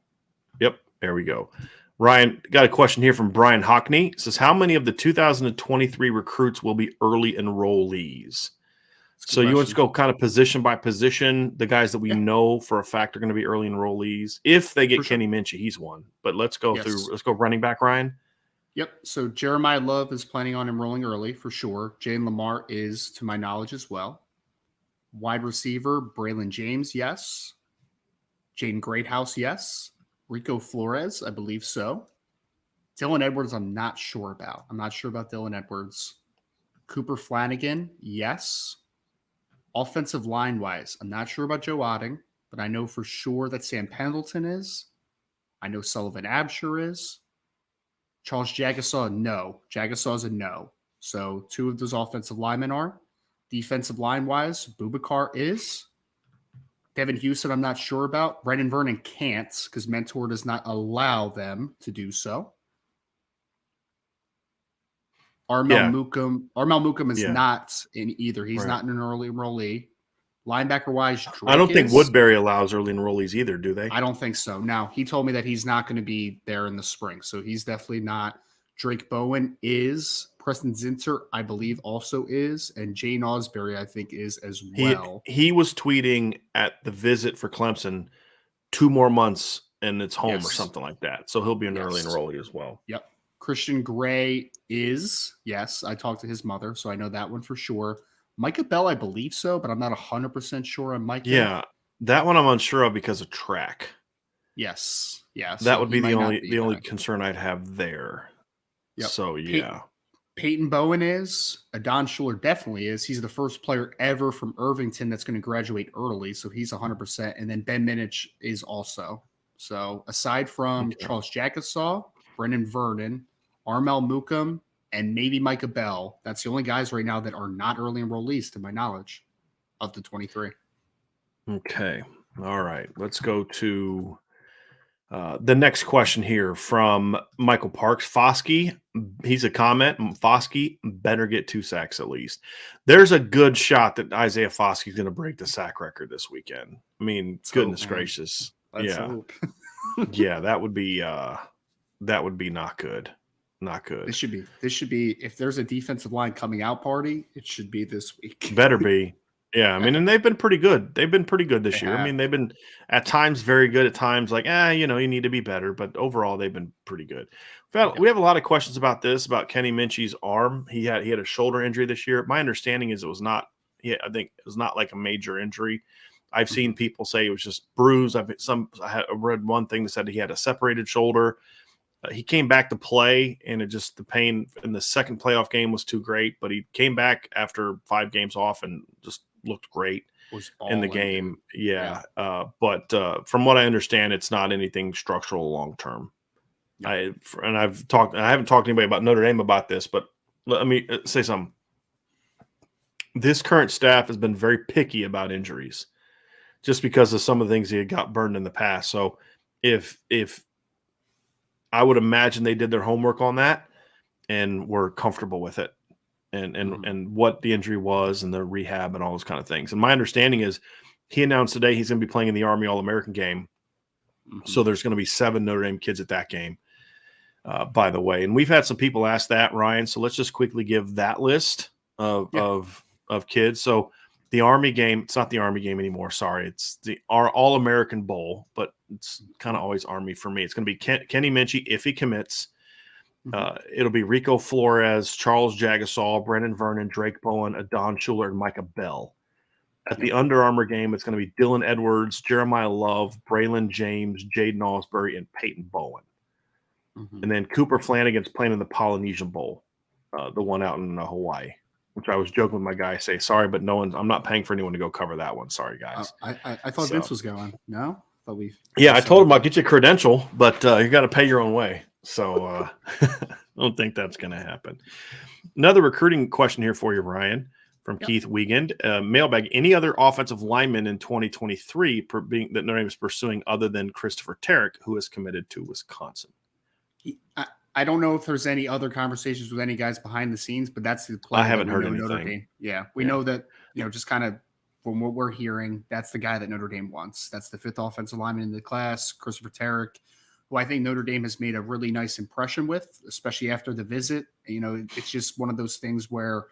Yep. There we go. Ryan, got a question here from Brian Hockney. It says, how many of the 2023 recruits will be early enrollees? So you want to go kind of position by position, the guys that we know for a fact are going to be early enrollees. If they get Kenny Minchey, he's one. But let's go running back, Ryan. Yep. So Jeremiah Love is planning on enrolling early for sure. Jane Lamar is, to my knowledge, as well. Wide receiver, Braylon James, yes. Jaden Greathouse, yes. Rico Flores, I believe so. Dylan Edwards, I'm not sure about. I'm not sure about Dylan Edwards. Cooper Flanagan, yes. Offensive line-wise, I'm not sure about Joe Otting, but I know for sure that Sam Pendleton is. I know Sullivan Absher is. Charles Jagasaw, no. Jagasaw's a no. So 2 of those offensive linemen are. Defensive line-wise, Bubakar is. Devin Houston, I'm not sure about. Brendan Vernon can't because Mentor does not allow them to do so. Armel Mukum is not in either. He's not in an early enrollee. Linebacker-wise, I don't think Woodbury allows early enrollees either, do they? I don't think so. Now, he told me that he's not going to be there in the spring, so he's definitely not. Drake Bowen is. Preston Zinter, I believe, also is. And Jane Osbury, I think, is as well. He was tweeting at the visit for Clemson 2 more months and it's home or something like that. So he'll be an early enrollee as well. Yep. Christian Gray is. Yes, I talked to his mother, so I know that one for sure. Micah Bell, I believe so, but I'm not 100% sure on Micah. Yeah, that one I'm unsure of because of track. Yes. Yeah. That would be the only concern I'd have there. Yep. So, yeah. Peyton Bowen is. Adon Schuler definitely is. He's the first player ever from Irvington that's going to graduate early, so he's 100%. And then Ben Minich is also. So, aside from Charles Jackasaw, Brendan Vernon, Armel Mukum, and maybe Micah Bell, that's the only guys right now that are not early enrollees, to my knowledge, of the 23. Okay. All right. Let's go to the next question here from Michael Parks. Foskey, he's a comment. Foskey better get 2 sacks at least. There's a good shot that Isaiah Foskey's going to break the sack record this weekend. I mean, goodness gracious. Let's hope. Yeah, that would be not good. Not good. This should be if there's a defensive line coming out party, it should be this week. Better be. Yeah, I mean, and they've been pretty good. They've been pretty good this year. I mean, they've been at times very good, at times like, you need to be better. But overall, they've been pretty good. We have a lot of questions about this, about Kenny Minchey's arm. He had a shoulder injury this year. My understanding is it was not. I think it was not like a major injury. I've seen people say it was just bruised. I read one thing that said he had a separated shoulder. He came back to play, and the pain in the second playoff game was too great. But he came back after 5 games off and just looked great in the game. But from what I understand, it's not anything structural long term. I haven't talked to anybody about Notre Dame about this, but let me say something. This current staff has been very picky about injuries, just because of some of the things he had got burned in the past. So if I would imagine they did their homework on that and were comfortable with it and what the injury was and the rehab and all those kind of things. And my understanding is he announced today he's going to be playing in the Army All-American game. So there's going to be 7 Notre Dame kids at that game, by the way. And we've had some people ask that, Ryan. So let's just quickly give that list of kids. So the Army game, it's not the Army game anymore. Sorry. It's our All-American Bowl, but it's kind of always Army for me. It's going to be Kenny Minchey if he commits. It'll be Rico Flores, Charles Jagasaw, Brendan Vernon, Drake Bowen, Adon Schuler, and Micah Bell. At the Under Armour game, it's going to be Dylan Edwards, Jeremiah Love, Braylon James, Jaden Osbury, and Peyton Bowen. And then Cooper Flanagan's playing in the Polynesian Bowl, the one out in Hawaii, which I was joking with my guy, say, sorry, but I'm not paying for anyone to go cover that one. Sorry, guys. I thought Vince was going. No? I told him I'll get you a credential, but you got to pay your own way. So I don't think that's going to happen. Another recruiting question here for you, Ryan, from Keith Wiegand. Mailbag, any other offensive linemen in 2023 that Notre Dame is pursuing other than Christopher Tarrick, who is committed to Wisconsin? I don't know if there's any other conversations with any guys behind the scenes, but that's the player. I haven't heard anything. We know that, just kind of from what we're hearing, that's the guy that Notre Dame wants. That's the 5th offensive lineman in the class, Christopher Tarrick. who I think Notre Dame has made a really nice impression with, especially after the visit. It's just one of those things where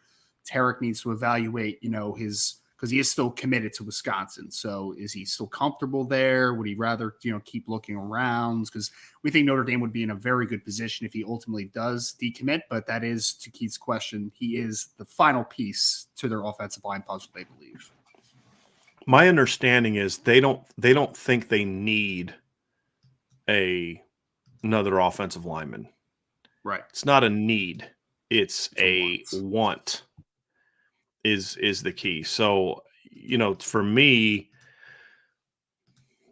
Tarek needs to evaluate, his, because he is still committed to Wisconsin. So is he still comfortable there? Would he rather, keep looking around? Because we think Notre Dame would be in a very good position if he ultimately does decommit. But that is, to Keith's question, he is the final piece to their offensive line puzzle, they believe. My understanding is they don't think they need another offensive lineman. Right. It's not a need. It's a want is the key. So, for me,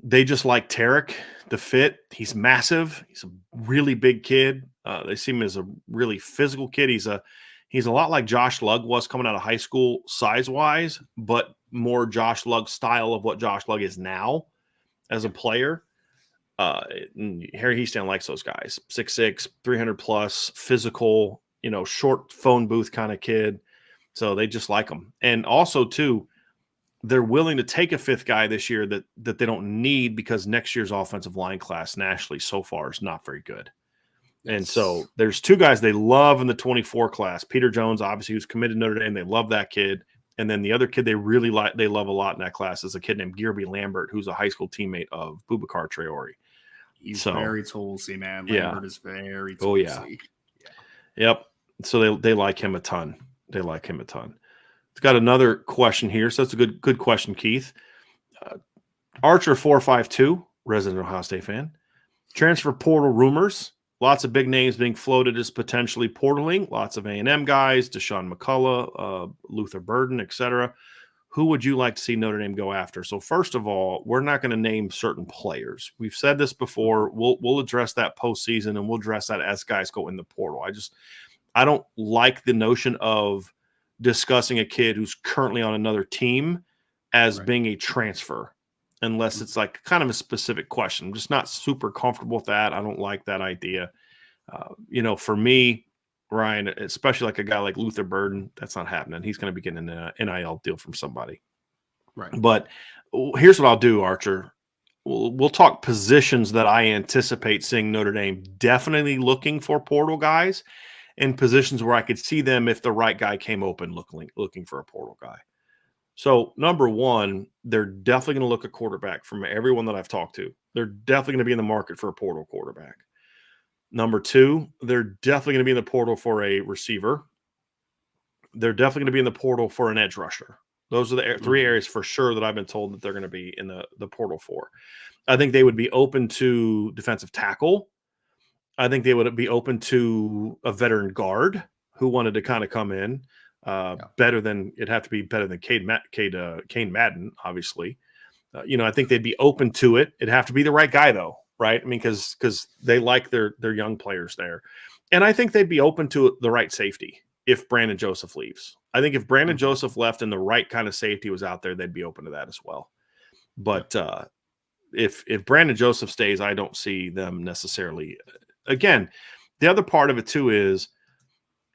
they just like Tarek, the fit. He's massive. He's a really big kid. They see him as a really physical kid. He's a lot like Josh Lugg was coming out of high school size-wise, but more Josh Lugg style of what Josh Lugg is now as a player. Harry Easton likes those guys. 6'6", 300 plus, physical, short phone booth kind of kid. So they just like him. And also, too, they're willing to take a fifth guy this year that they don't need because next year's offensive line class nationally so far is not very good. Yes. And so there's two guys they love in the 24 class. Peter Jones, obviously, who's committed to Notre Dame. They love that kid. And then the other kid they really like, they love a lot in that class is a kid named Gearby Lambert, who's a high school teammate of Boubacar Traore. He's very toolsy, man. Lambert is very toolsy. Oh, yeah. Yep. So they like him a ton. It's got another question here. So that's a good question, Keith. Archer 452, resident Ohio State fan. Transfer portal rumors. Lots of big names being floated as potentially portaling. Lots of A&M guys, Deshaun McCullough, Luther Burden, etc. Who would you like to see Notre Dame go after? So first of all, we're not going to name certain players. We've said this before. We'll address that postseason, and we'll address that as guys go in the portal. I don't like the notion of discussing a kid who's currently on another team as being a transfer, unless it's like kind of a specific question. I'm just not super comfortable with that. I don't like that idea. For me, Ryan, especially like a guy like Luther Burden, that's not happening. He's going to be getting an NIL deal from somebody. Right. But here's what I'll do, Archer. We'll talk positions that I anticipate seeing Notre Dame definitely looking for portal guys, and positions where I could see them if the right guy came open looking for a portal guy. So number one, they're definitely going to look at quarterback from everyone that I've talked to. They're definitely going to be in the market for a portal quarterback. Number two, they're definitely going to be in the portal for a receiver. They're definitely going to be in the portal for an edge rusher. Those are the three areas for sure that I've been told that they're going to be in the portal for. I think they would be open to defensive tackle. I think they would be open to a veteran guard who wanted to kind of come in better than – it'd have to be better than Kane Madden, obviously. I think they'd be open to it. It'd have to be the right guy, though, right? I mean, because they like their young players there. And I think they'd be open to the right safety if Brandon Joseph leaves. I think if Brandon Joseph left and the right kind of safety was out there, they'd be open to that as well. But if Brandon Joseph stays, I don't see them necessarily – again, the other part of it too is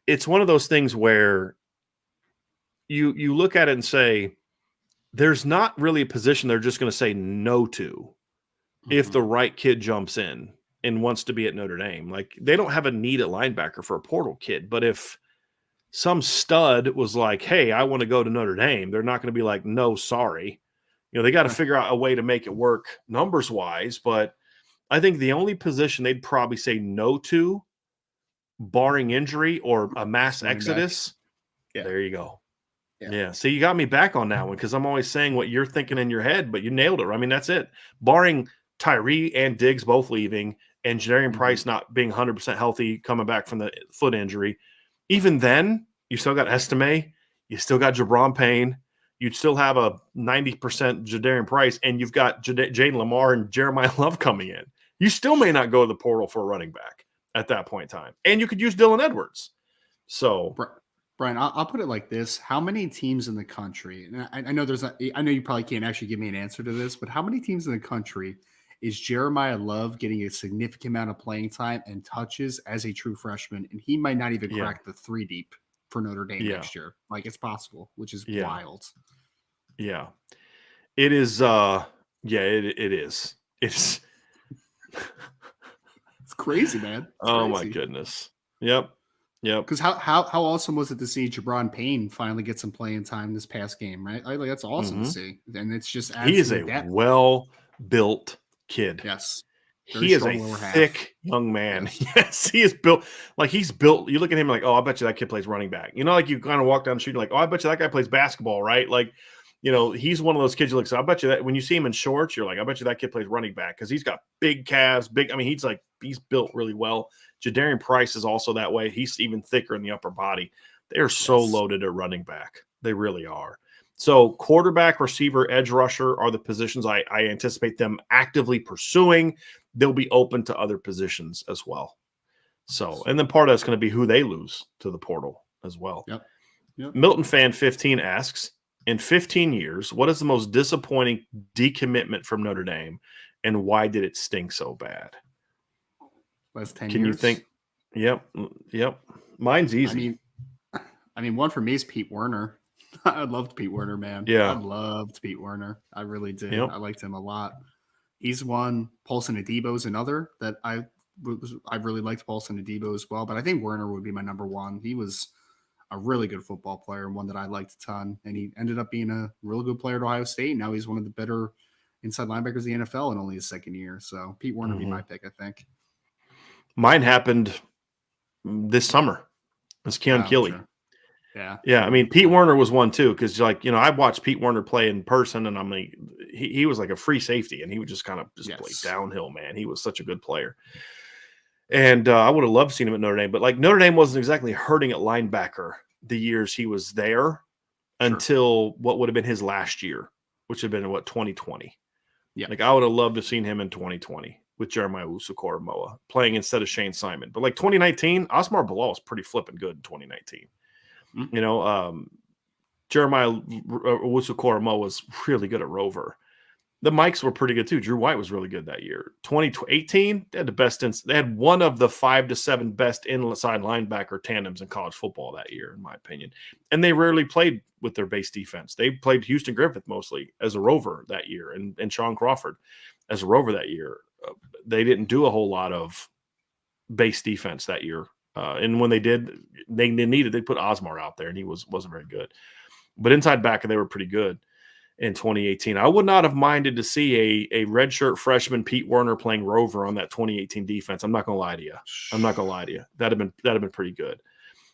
it's one of those things where you look at it and say there's not really a position they're just going to say no to if the right kid jumps in and wants to be at Notre Dame. Like, they don't have a need at linebacker for a portal kid, but if some stud was like, hey, I want to go to Notre Dame, they're not going to be like, no, sorry. They got to figure out a way to make it work numbers wise, but I think the only position they'd probably say no to, barring injury or a mass exodus, there you go. Yeah. So you got me back on that one because I'm always saying what you're thinking in your head, but you nailed it. I mean, that's it. Barring Tyree and Diggs both leaving and Jadarian Price not being 100% healthy coming back from the foot injury, even then, you still got Estime, you still got Jabron Payne, you'd still have a 90% Jadarian Price, and you've got Jaden Lamar and Jeremiah Love coming in. You still may not go to the portal for a running back at that point in time. And you could use Dylan Edwards. So, Brian, I'll put it like this. How many teams in the country, and I know I know you probably can't actually give me an answer to this, but how many teams in the country is Jeremiah Love getting a significant amount of playing time and touches as a true freshman, and he might not even crack the 3 deep for Notre Dame next year? Like, it's possible, which is wild. Yeah. It is. It is. It's crazy, man. It's Oh my crazy. goodness. Yep. Yep. Because how awesome was it to see Jabron Payne finally get some playing time this past game, right? Like that's awesome to Hmm. see, and it's just He adds to is the a depth. well-built kid. Yes, very He is a strong lower half. thick young man. Yes, Yes, he is built like he's built. You look at him like, oh, I bet you that kid plays running back. You know, like you kind of walk down the street, like, oh, I bet you that guy plays basketball, right? Like, you know, he's one of those kids you look. So I bet you that when you see him in shorts, you're like, I bet you that kid plays running back because he's got big calves, big. I mean, he's built really well. Jadarian Price is also that way. He's even thicker in the upper body. They are so yes, loaded at running back. They really are. So quarterback, receiver, edge rusher are the positions I anticipate them actively pursuing. They'll be open to other positions as well. So, and then part of that's going to be who they lose to the portal as well. yep, yep. Milton Fan 15 asks, in 15 years, what is the most disappointing decommitment from Notre Dame and why did it stink so bad? Last 10 Can you years. think? Yep. Yep. Mine's I easy. mean, one for me is Pete Werner. I loved Pete Werner, man. I Yeah. loved Pete Werner. I really did. Yep. I liked him a lot. He's one. Paulson Adebo's another that I really liked Paulson Adebo as well. But I think Werner would be my number one. He was a really good football player and one that I liked a ton. And he ended up being a real good player at Ohio State. Now he's one of the better inside linebackers in the NFL in only his second year. So Pete Werner would be my pick, I think. Mine happened this summer. It's Keon Keeley. Sure. Yeah. Yeah, I mean, Pete Werner was one too, because like, you know, I watched Pete Werner play in person, and I'm like, he was like a free safety, and he would just kind of just play downhill, man. He was such a good player. And I would have loved seeing him at Notre Dame, but like Notre Dame wasn't exactly hurting at linebacker the years he was there until what would have been his last year, which had been 2020. Yeah. Like I would have loved to have seen him in 2020 with Jeremiah Owusu-Koramoah playing instead of Shane Simon. But like 2019, Osmar Bilal was pretty flipping good in 2019. Mm-hmm. You know, Jeremiah Owusu-Koramoah was really good at Rover. The Mikes were pretty good too. Drew White was really good that year. 2018, they had the best. They had one of the 5 to 7 best inside linebacker tandems in college football that year, in my opinion. And they rarely played with their base defense. They played Houston Griffith mostly as a rover that year, and Sean Crawford as a rover that year. They didn't do a whole lot of base defense that year. And when they did, they put Osmar out there, and he wasn't very good. But inside backer, they were pretty good. In 2018, I would not have minded to see a redshirt freshman Pete Werner playing rover on that 2018 defense. I'm not gonna lie to you. That'd have been pretty good.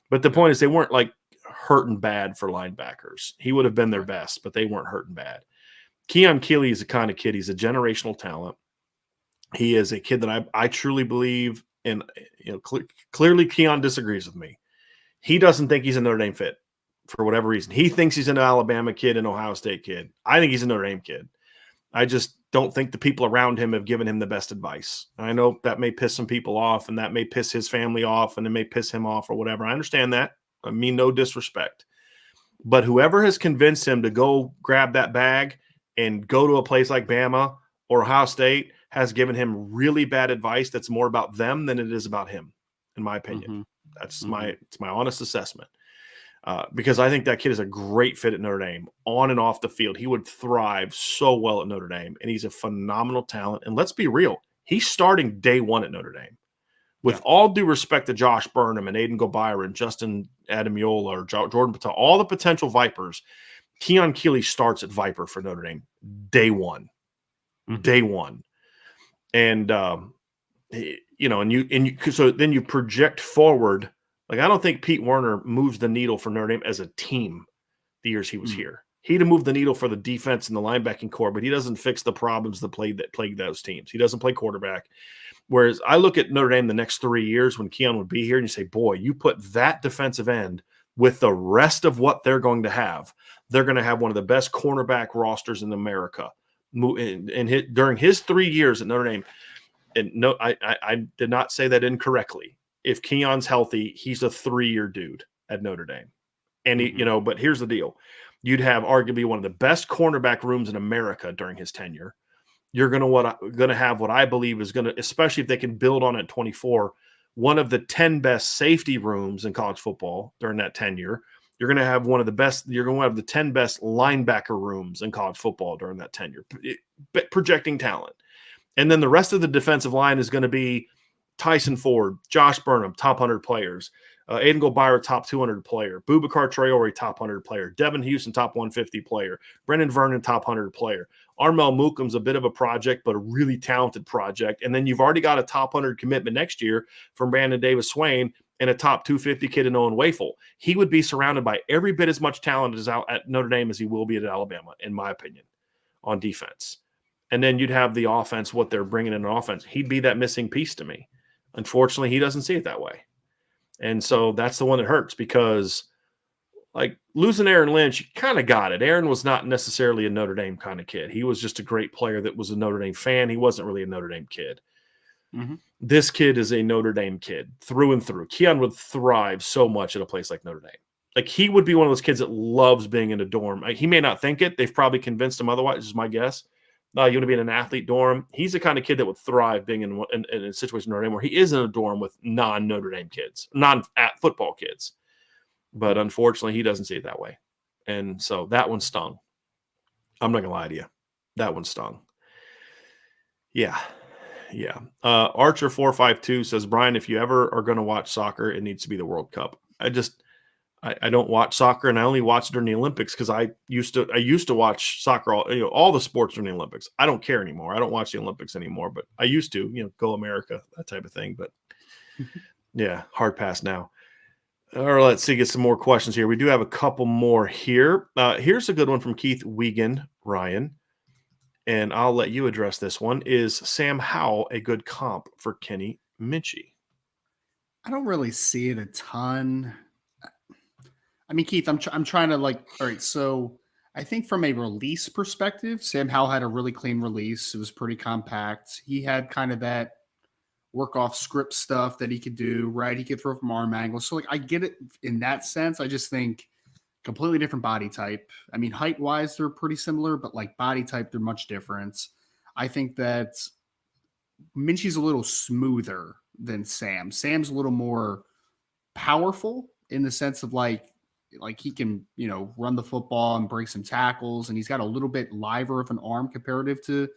But the point is, they weren't like hurting bad for linebackers. He would have been their best, but they weren't hurting bad. Keon Keeley is the kind of kid. He's a generational talent. He is a kid that I truly believe in. You know, clearly Keon disagrees with me. He doesn't think he's a Notre Dame fit. For whatever reason. He thinks he's an Alabama kid, an Ohio State kid. I think he's a Notre Dame kid. I just don't think the people around him have given him the best advice. And I know that may piss some people off, and that may piss his family off, and it may piss him off or whatever. I understand that. I mean, no disrespect. But whoever has convinced him to go grab that bag and go to a place like Bama or Ohio State has given him really bad advice that's more about them than it is about him, in my opinion. Mm-hmm. That's it's my honest assessment. Because I think that kid is a great fit at Notre Dame on and off the field. He would thrive so well at Notre Dame, and he's a phenomenal talent. And let's be real, he's starting day one at Notre Dame. With all due respect to Josh Burnham and Aiden Gobira and Justin Adamiola or Jordan Patel, all the potential Vipers, Keon Keeley starts at Viper for Notre Dame day one. Mm-hmm. Day one. And, you know, so then you project forward. Like, I don't think Pete Werner moves the needle for Notre Dame as a team the years he was here. He'd have moved the needle for the defense and the linebacking core, but he doesn't fix the problems that plague those teams. He doesn't play quarterback. Whereas I look at Notre Dame the next 3 years when Keon would be here, and you say, boy, you put that defensive end with the rest of what they're going to have. They're going to have one of the best cornerback rosters in America. During his 3 years at Notre Dame, and no, I did not say that incorrectly. If Keon's healthy, he's a 3-year dude at Notre Dame. And, he, you know, but here's the deal. You'd have arguably one of the best cornerback rooms in America during his tenure. You're going to have what I believe is going to, especially if they can build on it 24, one of the 10 best safety rooms in college football during that tenure. You're going to have one of the best, you're going to have the 10 best linebacker rooms in college football during that tenure, projecting talent. And then the rest of the defensive line is going to be Tyson Ford, Josh Burnham, top 100 players. Aiden Goldbyra, top 200 player. Boubacar Traore, top 100 player. Devin Houston, top 150 player. Brendan Vernon, top 100 player. Armel Mookum's a bit of a project, but a really talented project. And then you've already got a top 100 commitment next year from Brandon Davis Swain and a top 250 kid in Owen Wafel. He would be surrounded by every bit as much talent as out at Notre Dame as he will be at Alabama, in my opinion, on defense. And then you'd have the offense, what they're bringing in offense. He'd be that missing piece to me. Unfortunately, he doesn't see it that way. And so that's the one that hurts because, like, losing Aaron Lynch, you kind of got it. Aaron was not necessarily a Notre Dame kind of kid. He was just a great player that was a Notre Dame fan. He wasn't really a Notre Dame kid. Mm-hmm. This kid is a Notre Dame kid through and through. Keon would thrive so much at a place like Notre Dame. Like, he would be one of those kids that loves being in a dorm. He may not think it. They've probably convinced him otherwise, is my guess. You want to be in an athlete dorm. He's the kind of kid that would thrive being in a situation in Notre Dame where he is in a dorm with non-Notre Dame kids, non-football kids. But unfortunately, he doesn't see it that way. And so that one stung. I'm not going to lie to you. That one stung. Yeah. Yeah. Archer452 says, Brian, if you ever are going to watch soccer, it needs to be the World Cup. I don't watch soccer, and I only watch it during the Olympics because I used to watch soccer, all the sports during the Olympics. I don't care anymore. I don't watch the Olympics anymore, but I used to, go America, that type of thing. But yeah, hard pass now. Or let's see, get some more questions here. We do have a couple more here. Here's a good one from Keith Wiegand, Ryan, and I'll let you address this one. Is Sam Howell a good comp for Kenny Minchey? I don't really see it a ton. I mean, Keith, I'm trying to all right, so I think from a release perspective, Sam Howell had a really clean release. It was pretty compact. He had kind of that work off script stuff that he could do, right? He could throw from arm angles. So, I get it in that sense. I just think completely different body type. I mean, height-wise, they're pretty similar, but body type, they're much different. I think that Minchie's a little smoother than Sam. Sam's a little more powerful in the sense of he can, run the football and break some tackles, and he's got a little bit liver of an arm comparative to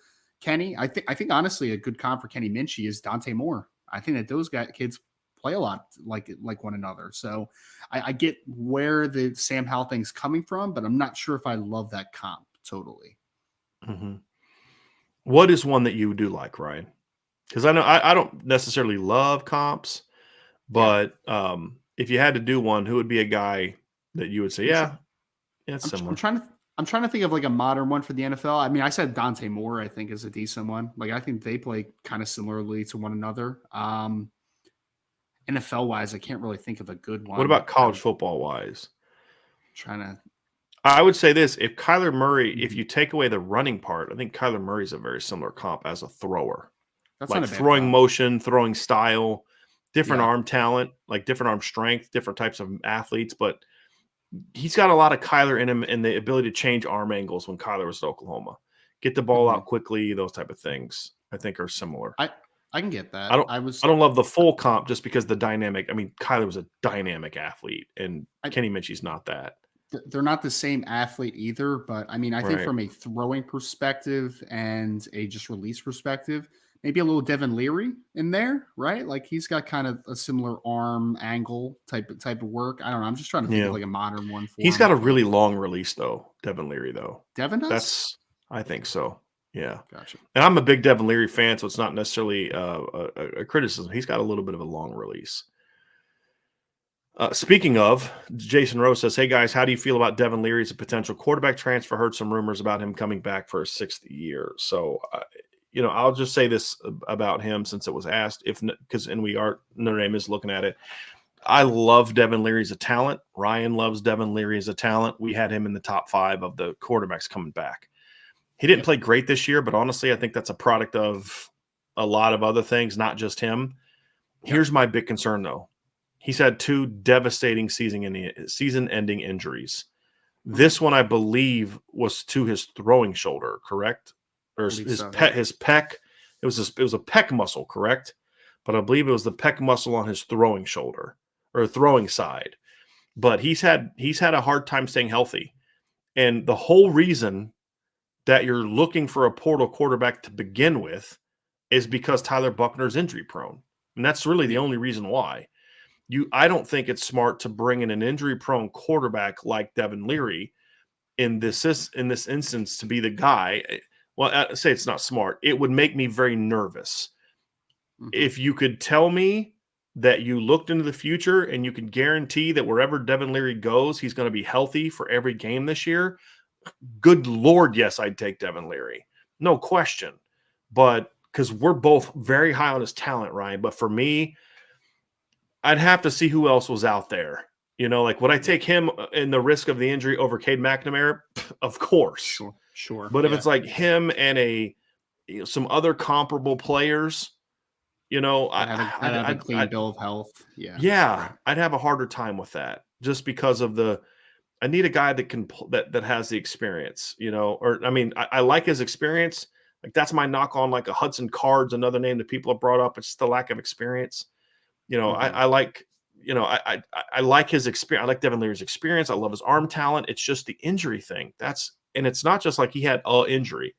Kenny. I think honestly a good comp for Kenny Minchey is Dante Moore. I think that those kids play a lot like one another. So I get where the Sam Howell thing's coming from, but I'm not sure if I love that comp totally. Mm-hmm. What is one that you do like, Ryan? Because I know I don't necessarily love comps, but if you had to do one, who would be a guy that you would say, it's similar? I'm trying to think of a modern one for the NFL. I mean, I said Dante Moore, I think, is a decent one. I think they play kind of similarly to one another. NFL wise, I can't really think of a good one. What about college football wise? I would say this: if Kyler Murray, if you take away the running part, I think Kyler Murray's a very similar comp as a thrower. That's not a bad throwing comp. Motion, throwing style, different arm talent, different arm strength, different types of athletes, but he's got a lot of Kyler in him and the ability to change arm angles when Kyler was at Oklahoma. Get the ball out quickly, those type of things, I think, are similar. I can get that. I don't love the full comp just because the dynamic. I mean, Kyler was a dynamic athlete, and Kenny Minchey's not that. They're not the same athlete either, but I mean, I think from a throwing perspective and a just release perspective, maybe a little Devin Leary in there, right? He's got kind of a similar arm angle type of work. I don't know. I'm just trying to think of a modern one for him. He's got a really long release though, Devin Leary though. Devin does? I think so. Yeah. Gotcha. And I'm a big Devin Leary fan, so it's not necessarily a criticism. He's got a little bit of a long release. Speaking of, Jason Rose says, hey, guys, how do you feel about Devin Leary as a potential quarterback transfer? Heard some rumors about him coming back for a sixth year. So, I'll just say this about him since it was asked, Notre Dame is looking at it. I love Devin Leary as a talent. Ryan loves Devin Leary as a talent. We had him in the top 5 of the quarterbacks coming back. He didn't play great this year, but honestly, I think that's a product of a lot of other things, not just him. Here's my big concern, though. He's had 2 devastating season-ending injuries. This one, I believe, was to his throwing shoulder, correct? Or his pec. It was a pec muscle, correct? But I believe it was the pec muscle on his throwing shoulder or throwing side. But he's had a hard time staying healthy, and the whole reason that you're looking for a portal quarterback to begin with is because Tyler Buckner's injury prone. And that's really the only reason why. I don't think it's smart to bring in an injury-prone quarterback like Devin Leary in this instance to be the guy. Well, I say it's not smart. It would make me very nervous. If you could tell me that you looked into the future and you could guarantee that wherever Devin Leary goes, he's going to be healthy for every game this year, good Lord, yes, I'd take Devin Leary. No question. But because we're both very high on his talent, Ryan. But for me, I'd have to see who else was out there. Like, would I take him in the risk of the injury over Cade McNamara? Of course. Sure. But if it's like him and some other comparable players, I'd have a clean bill of health. Yeah, right. I'd have a harder time with that just because of I need a guy that has the experience, or I mean, I like his experience. Like, that's my knock on like a Hudson Card's another name that people have brought up. It's the lack of experience. I like, I like his experience. I like Devin Leary's experience. I love his arm talent. It's just the injury thing. And it's not just like he had an injury.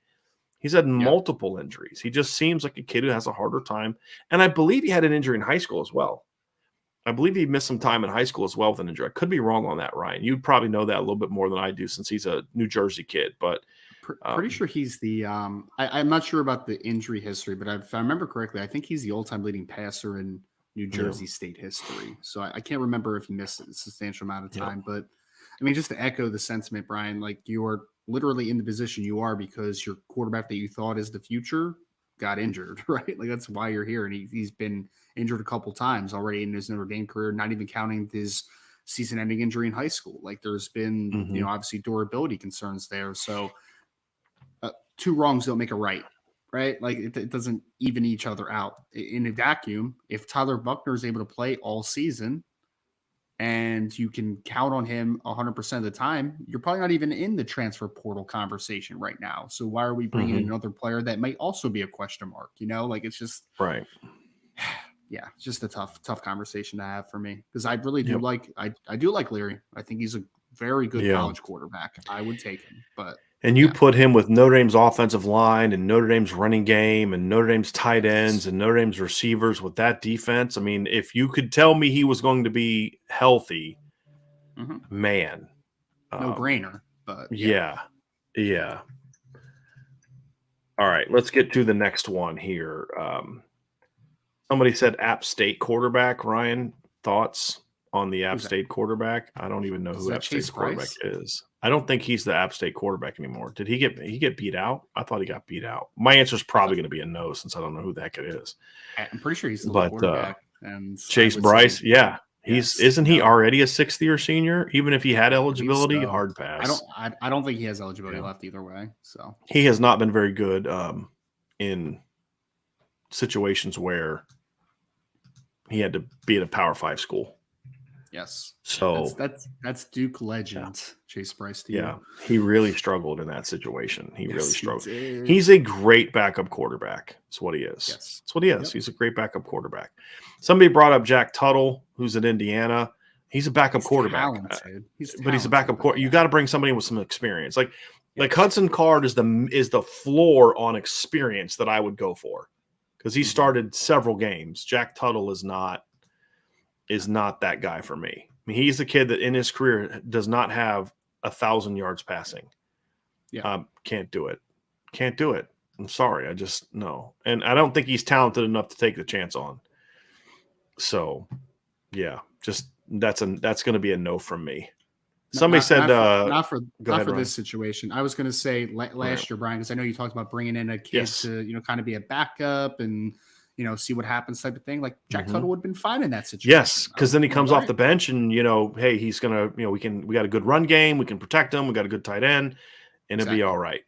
He's had multiple injuries. He just seems like a kid who has a harder time. And I believe he had an injury in high school as well. I believe he missed some time in high school as well with an injury. I could be wrong on that, Ryan. You probably know that a little bit more than I do since he's a New Jersey kid. But pretty sure he's the I'm not sure about the injury history, but if I remember correctly, I think he's the all-time leading passer in New Jersey state history. So I can't remember if he missed a substantial amount of time. But I mean, just to echo the sentiment, Brian, like, you are literally in the position you are because your quarterback that you thought is the future got injured, right? Like, that's why you're here. And he's been injured a couple times already in his Notre Dame career, not even counting his season-ending injury in high school. Like, there's been, obviously durability concerns there. So two wrongs don't make a right, right? Like, it doesn't even each other out. In a vacuum, if Tyler Buckner is able to play all season and you can count on him 100% of the time, you're probably not even in the transfer portal conversation right now. So why are we bringing in another player that might also be a question mark? Like, it's just right. Yeah, it's just a tough conversation to have for me, because I really do I do like Leary. I think he's a very good college quarterback. I would take him, but. And you put him with Notre Dame's offensive line and Notre Dame's running game and Notre Dame's tight ends and Notre Dame's receivers with that defense. I mean, if you could tell me he was going to be healthy, man. No brainer, but yeah. All right, let's get to the next one here. Somebody said App State quarterback. Ryan, thoughts on the App State quarterback? I don't even know who App State's quarterback is. I don't think he's the App State quarterback anymore. Did he get beat out? I thought he got beat out. My answer is probably going to be a no, since I don't know who the heck it is. I'm pretty sure he's the quarterback. And Chase Bryce, isn't he already a sixth-year senior? Even if he had eligibility, hard pass. I don't think he has eligibility left either way. So he has not been very good in situations where he had to be at a Power 5 school. Yes. So that's Duke legend, Chase Bryce. He really struggled in that situation. He really struggled. He's a great backup quarterback. That's what he is. Yes. That's what he is. Yep. He's a great backup quarterback. Somebody brought up Jack Tuttle, who's at Indiana. He's a backup quarterback. Talented. But he's a backup quarterback. You got to bring somebody with some experience. Like Hudson Card is the floor on experience that I would go for, because he started several games. Jack Tuttle is not that guy for me. I mean, he's the kid that in his career does not have 1,000 yards passing. Can't do it. I'm sorry. I just no. And I don't think he's talented enough to take the chance on. So, just that's going to be a no from me. Somebody said not for this situation. I was going to say last year, Brian, because I know you talked about bringing in a kid to kind of be a backup and see what happens type of thing. Like, Jack Tuttle would have been fine in that situation. Yes, because then he comes off the bench and, hey, he's going to, we got a good run game. We can protect him. We got a good tight end, and it'd be all right.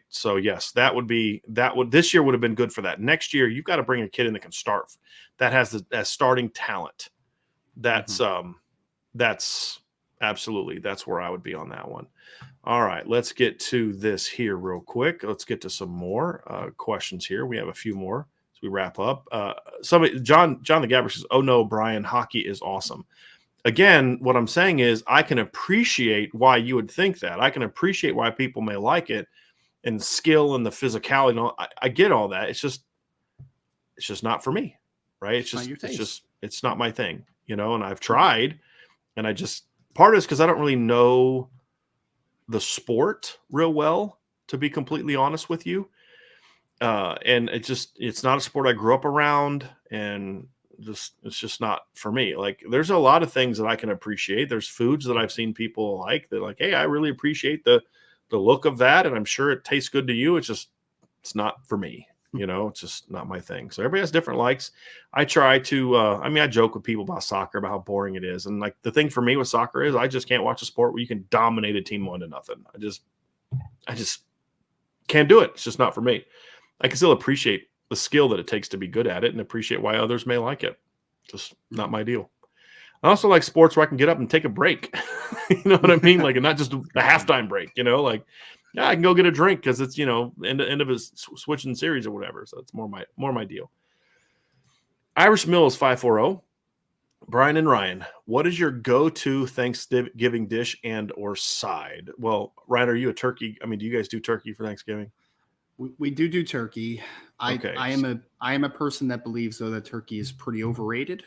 So, yes, this year would have been good for that. Next year, you've got to bring a kid in that can start, that has that starting talent. That's absolutely, that's where I would be on that one. All right, let's get to this here real quick. Let's get to some more questions here. We have a few more. We wrap up. John the Gabber says, "Oh no, Brian, hockey is awesome." Again, what I'm saying is I can appreciate why you would think that. I can appreciate why people may like it, and the skill and the physicality. And all. I get all that. It's just not for me. right? It's not your taste. It's not my thing, and I've tried, and part of it's because I don't really know the sport real well, to be completely honest with you. And it's not a sport I grew up around, and it's just not for me. Like, there's a lot of things that I can appreciate. There's foods that I've seen people like. They're like, hey, I really appreciate the look of that, and I'm sure it tastes good to you. It's not for me. It's just not my thing. So everybody has different likes. I try to, I joke with people about soccer, about how boring it is. And like, the thing for me with soccer is I just can't watch a sport where you can dominate a team 1-0. I just can't do it. It's just not for me. I can still appreciate the skill that it takes to be good at it and appreciate why others may like it. Just not my deal. I also like sports where I can get up and take a break. You know what I mean? Like, and not just a halftime break, like, yeah, I can go get a drink because it's, end of a switching series or whatever. So it's more my deal. Irish Mill is 540. Brian and Ryan, what is your go-to Thanksgiving dish and or side? Well, Ryan, are you a turkey? I mean, do you guys do turkey for Thanksgiving? We do turkey. Okay. I am a person that believes, though, that turkey is pretty overrated.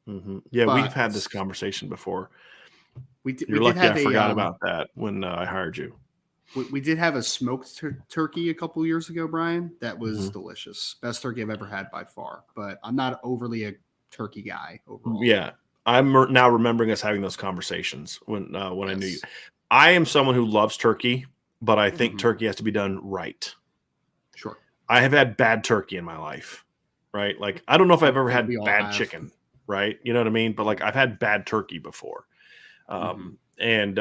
Mm-hmm. Yeah, we've had this conversation before. You're lucky I forgot about that when I hired you. We did have a smoked turkey a couple years ago, Brian. That was delicious. Best turkey I've ever had by far. But I'm not overly a turkey guy overall. Yeah, I'm now remembering us having those conversations when I knew you. I am someone who loves turkey, but I think turkey has to be done right. Sure. I have had bad turkey in my life, right? Like, I don't know if I've ever had bad chicken, right? You know what I mean? But like, I've had bad turkey before. And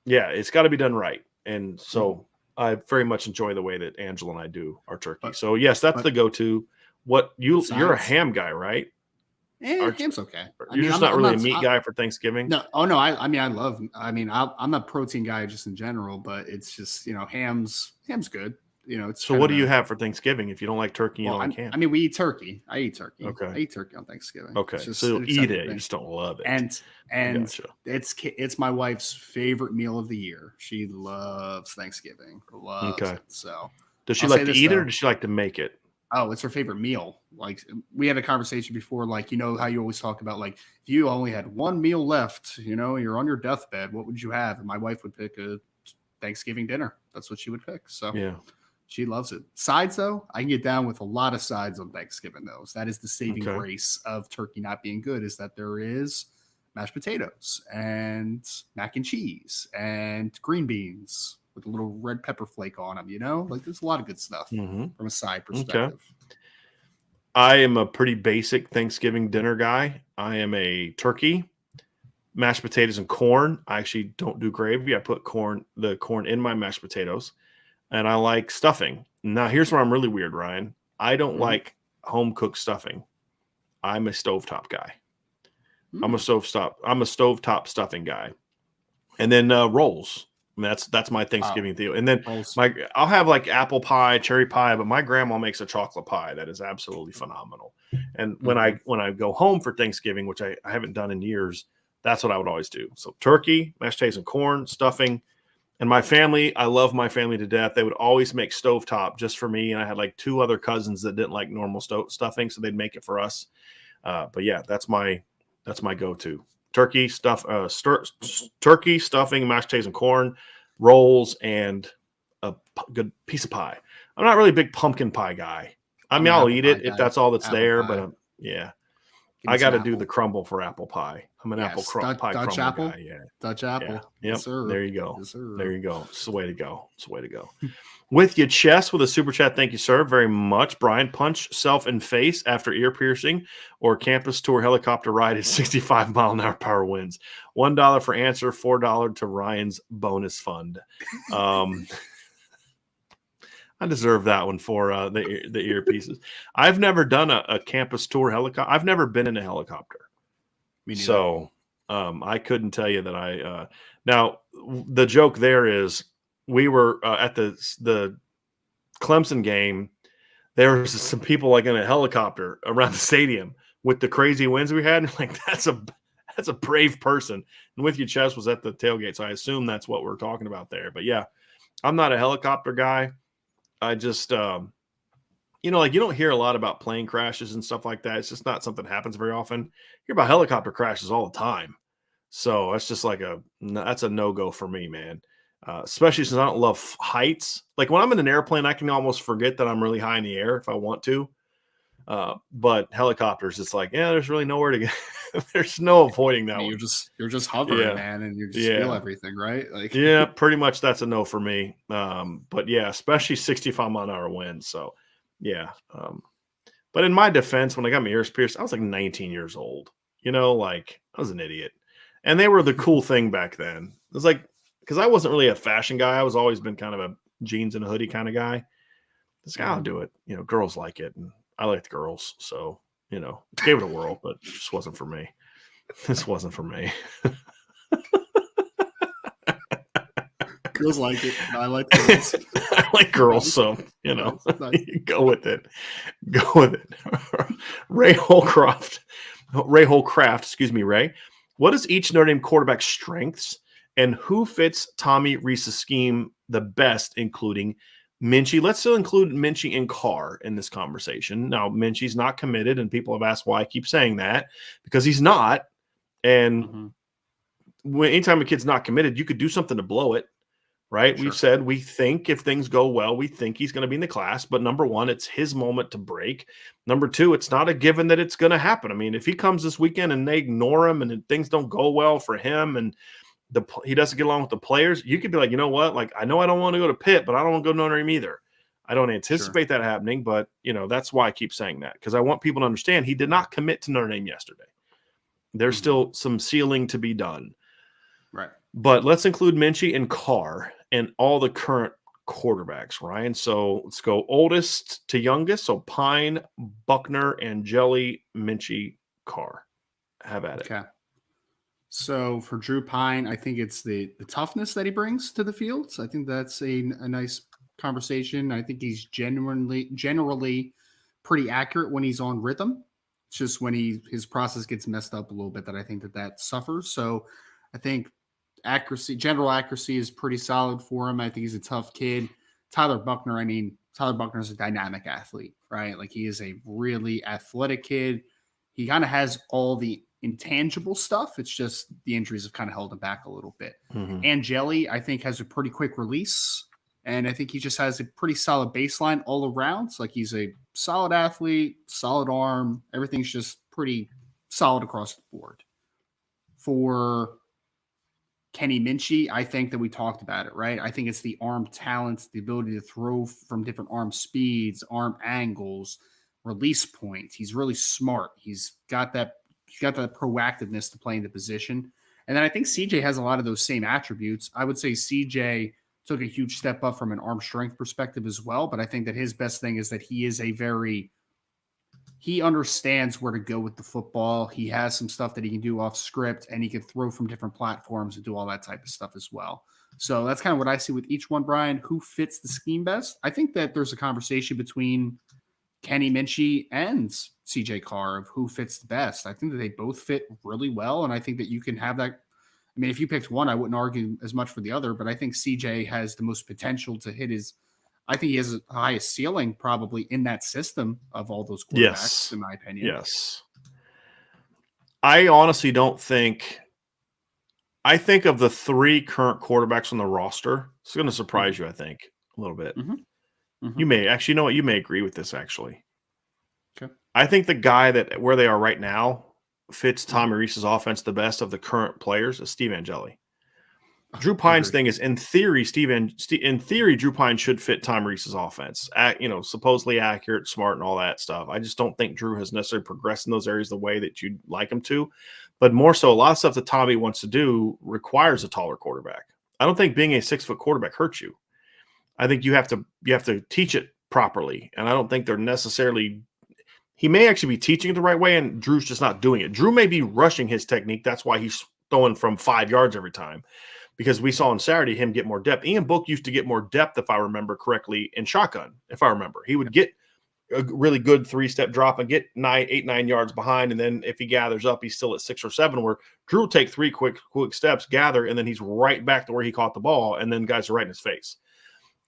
yeah, it's got to be done right. And so I very much enjoy the way that Angela and I do our turkey. So yes, that's the go-to. What you're a ham guy, right? Ham's okay. You're just not really a meat guy for Thanksgiving. No. Oh no. I'm a protein guy just in general, but it's just, ham's good. So what do you have for Thanksgiving if you don't like turkey? You don't like ham? I mean, we eat turkey. I eat turkey. Okay. I eat turkey on Thanksgiving. Okay. So you'll eat it. You just don't love it. And it's my wife's favorite meal of the year. She loves Thanksgiving. Loves it. So does she like to eat it, or does she like to make it? Oh, it's her favorite meal. Like, we had a conversation before, like, how you always talk about, like, if you only had one meal left, you're on your deathbed, what would you have? And my wife would pick a Thanksgiving dinner. That's what she would pick. So yeah, she loves it. Sides, though, I can get down with a lot of sides on Thanksgiving, though. So that is the saving grace of turkey not being good, is that there is mashed potatoes and mac and cheese and green beans with a little red pepper flake on them, like, there's a lot of good stuff from a side perspective. Okay. I am a pretty basic Thanksgiving dinner guy. I am a turkey, mashed potatoes, and corn. I actually don't do gravy. I put the corn in my mashed potatoes, and I like stuffing. Now, here's where I'm really weird, Ryan. I don't like home cooked stuffing. I'm a stovetop guy. I'm a stovetop stuffing guy. And then rolls. I mean, that's my Thanksgiving deal. And then I'll have like apple pie, cherry pie, but my grandma makes a chocolate pie that is absolutely phenomenal. And when I go home for Thanksgiving, which I haven't done in years, that's what I would always do. So turkey, mashed potatoes and corn, stuffing. And my family, I love my family to death. They would always make stovetop just for me. And I had like 2 other cousins that didn't like normal stuffing, so they'd make it for us. But yeah, that's my go-to. Turkey, turkey, stuffing, mashed potatoes and corn, rolls, and a good piece of pie. I'm not really a big pumpkin pie guy. I mean, I'll eat it if that's all that's there, but yeah. I got to do the crumble for apple pie. I'm an apple pie crumble guy. Yeah. Dutch apple. Yeah. Yep. Yes, sir. There you go. Yes, sir. There you go. It's the way to go. It's the way to go. With your chest with a super chat. Thank you, sir, very much. Brian, punch self in face after ear piercing or campus tour helicopter ride at 65 mile an hour power winds. $1 for answer, $4 to Ryan's bonus fund. I deserve that one for the earpieces. I've never done a campus tour helicopter. I've never been in a helicopter. So I couldn't tell you that I now the joke there is we were at the Clemson game. There was some people like in a helicopter around the stadium with the crazy winds we had. And like, that's a brave person. And With Your Chest was at the tailgate. So I assume that's what we're talking about there. But yeah, I'm not a helicopter guy. I just like you don't hear a lot about plane crashes and stuff like that. It's just not something that happens very often. You hear about helicopter crashes all the time. So that's just like that's a no-go for me, man. Especially since I don't love heights. Like when I'm in an airplane, I can almost forget that I'm really high in the air if I want to. But helicopters, it's like, yeah, there's really nowhere to get. There's no avoiding I that mean, one. you're just hovering, Yeah. man, and you just feel Yeah. everything, right? Like, Yeah, pretty much that's a no for me. But yeah, especially 65-mile-an-hour winds. So yeah. But in my defense, when I got my ears pierced, I was like 19 years old. Like I was an idiot. And they were the cool thing back then. It was like, because I wasn't really a fashion guy. I was always been kind of a jeans and a hoodie kind of guy. This guy, I'll do it. Girls like it. And I like the girls. So, gave it a whirl, but it just wasn't for me. This wasn't for me. girls like it. I like girls. I like girls. So, Nice. go with it. Go with it. Ray Holcroft, excuse me, Ray. What is each Notre Dame quarterback's strengths and who fits Tommy Rees's scheme the best, including Minchie? Let's still include Minchie and Carr in this conversation. Now, Minchie's not committed, and people have asked why I keep saying that, because he's not. And anytime a kid's not committed, you could do something to blow it. Right. Sure. We've said we think if things go well, we think he's going to be in the class. But number one, it's his moment to break. Number two, it's not a given that it's going to happen. I mean, if he comes this weekend and they ignore him and things don't go well for him and he doesn't get along with the players, you could be like, you know what? Like, I know I don't want to go to Pitt, but I don't want to go to Notre Dame either. I don't anticipate that happening. But, that's why I keep saying that, because I want people to understand he did not commit to Notre Dame yesterday. There's still some sealing to be done. Right. But let's include Minchie and Carr and all the current quarterbacks, Ryan. So let's go oldest to youngest. So Pine, Buckner, and Jelly, Minchie, Carr. Have at it. Okay. So for Drew Pine, I think it's the toughness that he brings to the field. So I think that's a nice conversation. I think he's generally pretty accurate when he's on rhythm. It's just when his process gets messed up a little bit that I think that suffers. So I think general accuracy is pretty solid for him. I think he's a tough kid. Tyler Buckner is a dynamic athlete, right? Like, he is a really athletic kid. He kind of has all the intangible stuff. It's just the injuries have kind of held him back a little bit. And Jelly, I think, has a pretty quick release. And I think he just has a pretty solid baseline all around. So, like, he's a solid athlete, solid arm. Everything's just pretty solid across the board. For Kenny Minchie, I think that we talked about it, right? I think it's the arm talents, the ability to throw from different arm speeds, arm angles, release points. He's really smart. He's got that proactiveness to play in the position. And then I think CJ has a lot of those same attributes. I would say CJ took a huge step up from an arm strength perspective as well, but I think that his best thing is that he understands where to go with the football. He has some stuff that he can do off script, and he can throw from different platforms and do all that type of stuff as well. So that's kind of what I see with each one, Brian. Who fits the scheme best? I think that there's a conversation between Kenny Minchie and CJ Carr of who fits the best. I think that they both fit really well, and I think that you can have that. I mean, if you picked one, I wouldn't argue as much for the other, but I think CJ has the most potential to hit I think he has the highest ceiling probably in that system of all those quarterbacks, in my opinion. Yes. I honestly don't think – I think of the three current quarterbacks on the roster, it's going to surprise you, I think, a little bit. You may – actually, you know what? You may agree with this, actually. Okay. I think the guy that where they are right now fits Tommy Rees's offense the best of the current players is Steve Angeli. Drew Pine's thing is, in theory, Drew Pine should fit Tom Rees's offense. Supposedly accurate, smart, and all that stuff. I just don't think Drew has necessarily progressed in those areas the way that you'd like him to. But more so, a lot of stuff that Tommy wants to do requires a taller quarterback. I don't think being a 6-foot quarterback hurts you. I think you have to teach it properly, and I don't think they're necessarily. He may actually be teaching it the right way, and Drew's just not doing it. Drew may be rushing his technique. That's why he's throwing from 5 yards every time. Because we saw on Saturday him get more depth. Ian Book used to get more depth, if I remember correctly, in shotgun, if I remember. He would get a really good 3-step drop and get 8-9 yards behind, and then if he gathers up, he's still at 6 or 7, where Drew will take 3 quick steps, gather, and then he's right back to where he caught the ball, and then guys are right in his face.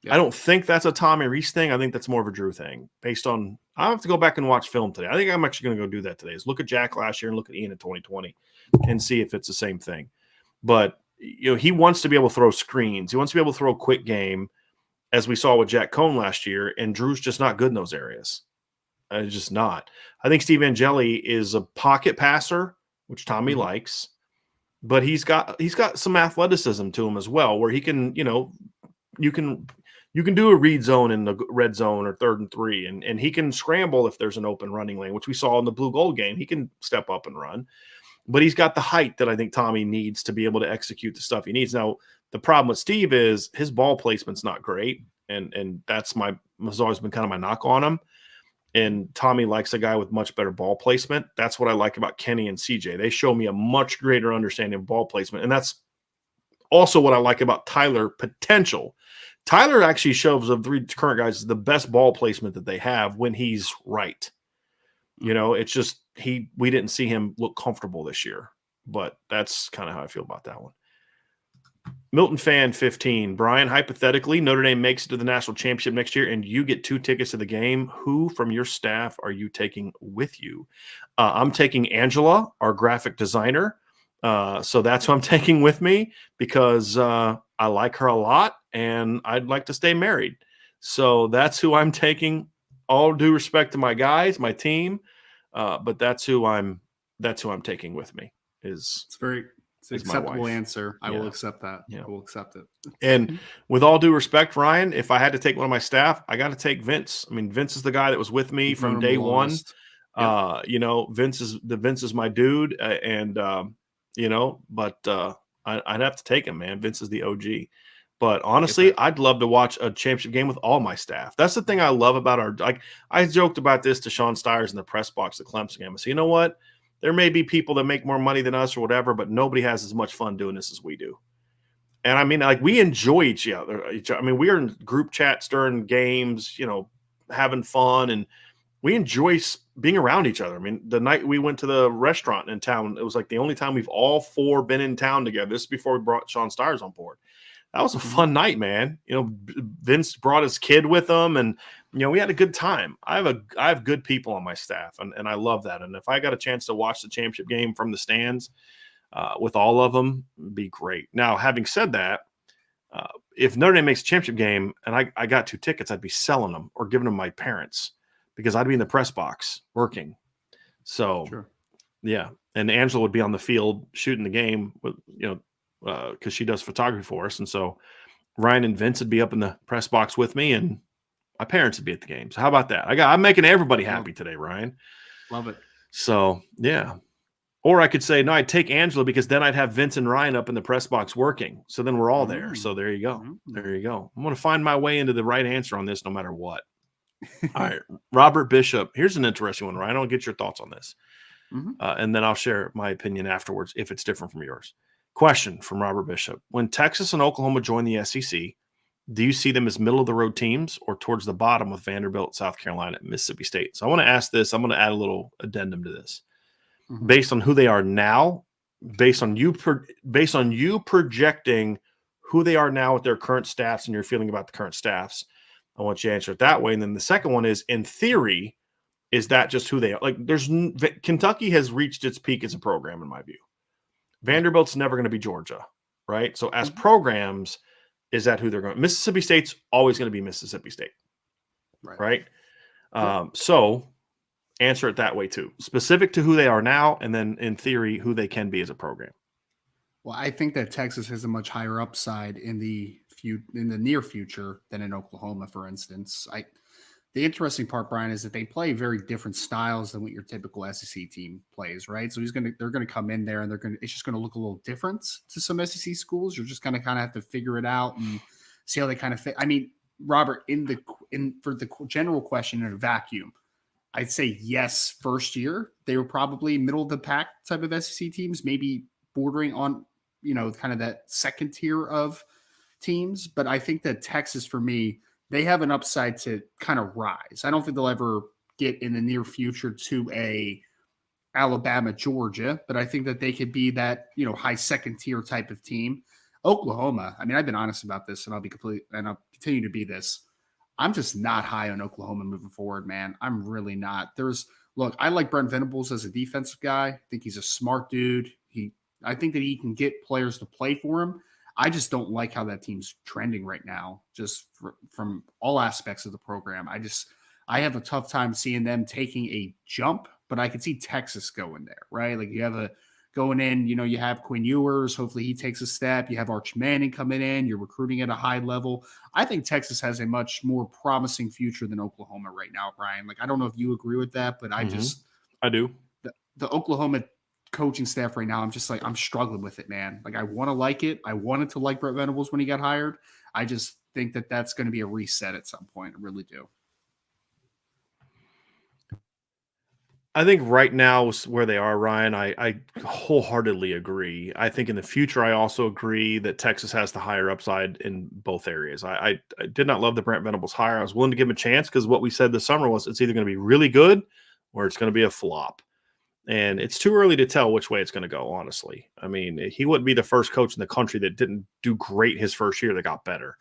I don't think that's a Tommy Reese thing. I think that's more of a Drew thing based on – I have to go back and watch film today. I think I'm actually going to go do that today is look at Jack last year and look at Ian in 2020 and see if it's the same thing. But, he wants to be able to throw screens. He wants to be able to throw a quick game, as we saw with Jack Cohn last year, and Drew's just not good in those areas. It's just not. I think Steve Angeli is a pocket passer, which Tommy likes, but he's got some athleticism to him as well, where he can, you can do a read zone in the red zone or 3rd and 3, and he can scramble if there's an open running lane, which we saw in the blue gold game. He can step up and run. But he's got the height that I think Tommy needs to be able to execute the stuff he needs. Now, the problem with Steve is his ball placement's not great, and has always been kind of my knock on him. And Tommy likes a guy with much better ball placement. That's what I like about Kenny and CJ. They show me a much greater understanding of ball placement, and that's also what I like about Tyler potential. Tyler actually shows of 3 current guys the best ball placement that they have when he's right. It's just we didn't see him look comfortable this year, but that's kind of how I feel about that one. Milton Fan 15. Brian, hypothetically, Notre Dame makes it to the national championship next year and you get 2 tickets to the game. Who from your staff are you taking with you? I'm taking Angela, our graphic designer. So that's who I'm taking with me because I like her a lot and I'd like to stay married. So that's who I'm taking. All due respect to my guys, my team, but that's who I'm taking with me. It's an acceptable answer. I will accept that. Yeah. I will accept it. And with all due respect, Ryan, if I had to take one of my staff, I got to take Vince. I mean, Vince is the guy that was with me from day one. Yep. Vince is my dude, but I'd have to take him, man. Vince is the OG. But honestly, I'd love to watch a championship game with all my staff. That's the thing I love about I joked about this to Sean Stiers in the press box at Clemson game. I said, you know what? There may be people that make more money than us or whatever, but nobody has as much fun doing this as we do. And I mean, we enjoy each other. I mean, we are in group chats during games, having fun, and we enjoy being around each other. I mean, the night we went to the restaurant in town, it was like the only time we've all 4 been in town together. This is before we brought Sean Stiers on board. That was a fun night, man. Vince brought his kid with him, and we had a good time. I have good people on my staff, and I love that. And if I got a chance to watch the championship game from the stands with all of them, it'd be great. Now, having said that, if Notre Dame makes a championship game and I got 2 tickets, I'd be selling them or giving them to my parents because I'd be in the press box working. So, sure. Yeah, and Angela would be on the field shooting the game with because she does photography for us. And so Ryan and Vince would be up in the press box with me and my parents would be at the game. So how about that? I'm making everybody happy today, Ryan. Love it. So yeah. Or I could say, no, I'd take Angela because then I'd have Vince and Ryan up in the press box working. So then we're all there. So there you go. There you go. I'm going to find my way into the right answer on this no matter what. All right. Robert Bishop. Here's an interesting one, Ryan. I'll get your thoughts on this. And then I'll share my opinion afterwards if it's different from yours. Question from Robert Bishop. When Texas and Oklahoma join the SEC, do you see them as middle-of-the-road teams or towards the bottom with Vanderbilt, South Carolina, and Mississippi State? So I want to ask this. I'm going to add a little addendum to this. Based on who they are now, based on you projecting who they are now with their current staffs and your feeling about the current staffs, I want you to answer it that way. And then the second one is, in theory, is that just who they are? Kentucky has reached its peak as a program, in my view. Vanderbilt's never going to be Georgia, right? So as programs, is that who they're going to? Mississippi State's always going to be Mississippi State, right? So answer it that way too. Specific to who they are now, and then in theory, who they can be as a program. Well, I think that Texas has a much higher upside in the near future than in Oklahoma, for instance. The interesting part, Brian, is that they play very different styles than what your typical SEC team plays, right? So they're going to come in there and it's just going to look a little different to some SEC schools. You're just going to kind of have to figure it out and see how they kind of fit. I mean, Robert, for the general question in a vacuum, I'd say yes. First year, they were probably middle of the pack type of SEC teams, maybe bordering on, kind of that second tier of teams. But I think that Texas, for me, they have an upside to kind of rise. I don't think they'll ever get in the near future to a Alabama, Georgia, but I think that they could be that, high second tier type of team. Oklahoma, I mean, I've been honest about this, and I'll continue to be this. I'm just not high on Oklahoma moving forward, man. I'm really not. Look, I like Brent Venables as a defensive guy. I think he's a smart dude. I think that he can get players to play for him. I just don't like how that team's trending right now, just from all aspects of the program. I have a tough time seeing them taking a jump, but I can see Texas going there, right? Like you have going in, you have Quinn Ewers. Hopefully he takes a step. You have Arch Manning coming in. You're recruiting at a high level. I think Texas has a much more promising future than Oklahoma right now, Brian. Like, I don't know if you agree with that, but I do. The Oklahoma coaching staff right now, I'm just like, I'm struggling with it, man. Like, I want to like it. I wanted to like Brett Venables when he got hired. I just think that that's going to be a reset at some point. I really do. I think right now where they are, Ryan, I wholeheartedly agree. I think in the future, I also agree that Texas has the higher upside in both areas. I did not love the Brent Venables hire. I was willing to give him a chance because what we said this summer was it's either going to be really good or it's going to be a flop. And it's too early to tell which way it's going to go, honestly. I mean, he wouldn't be the first coach in the country that didn't do great his first year that got better.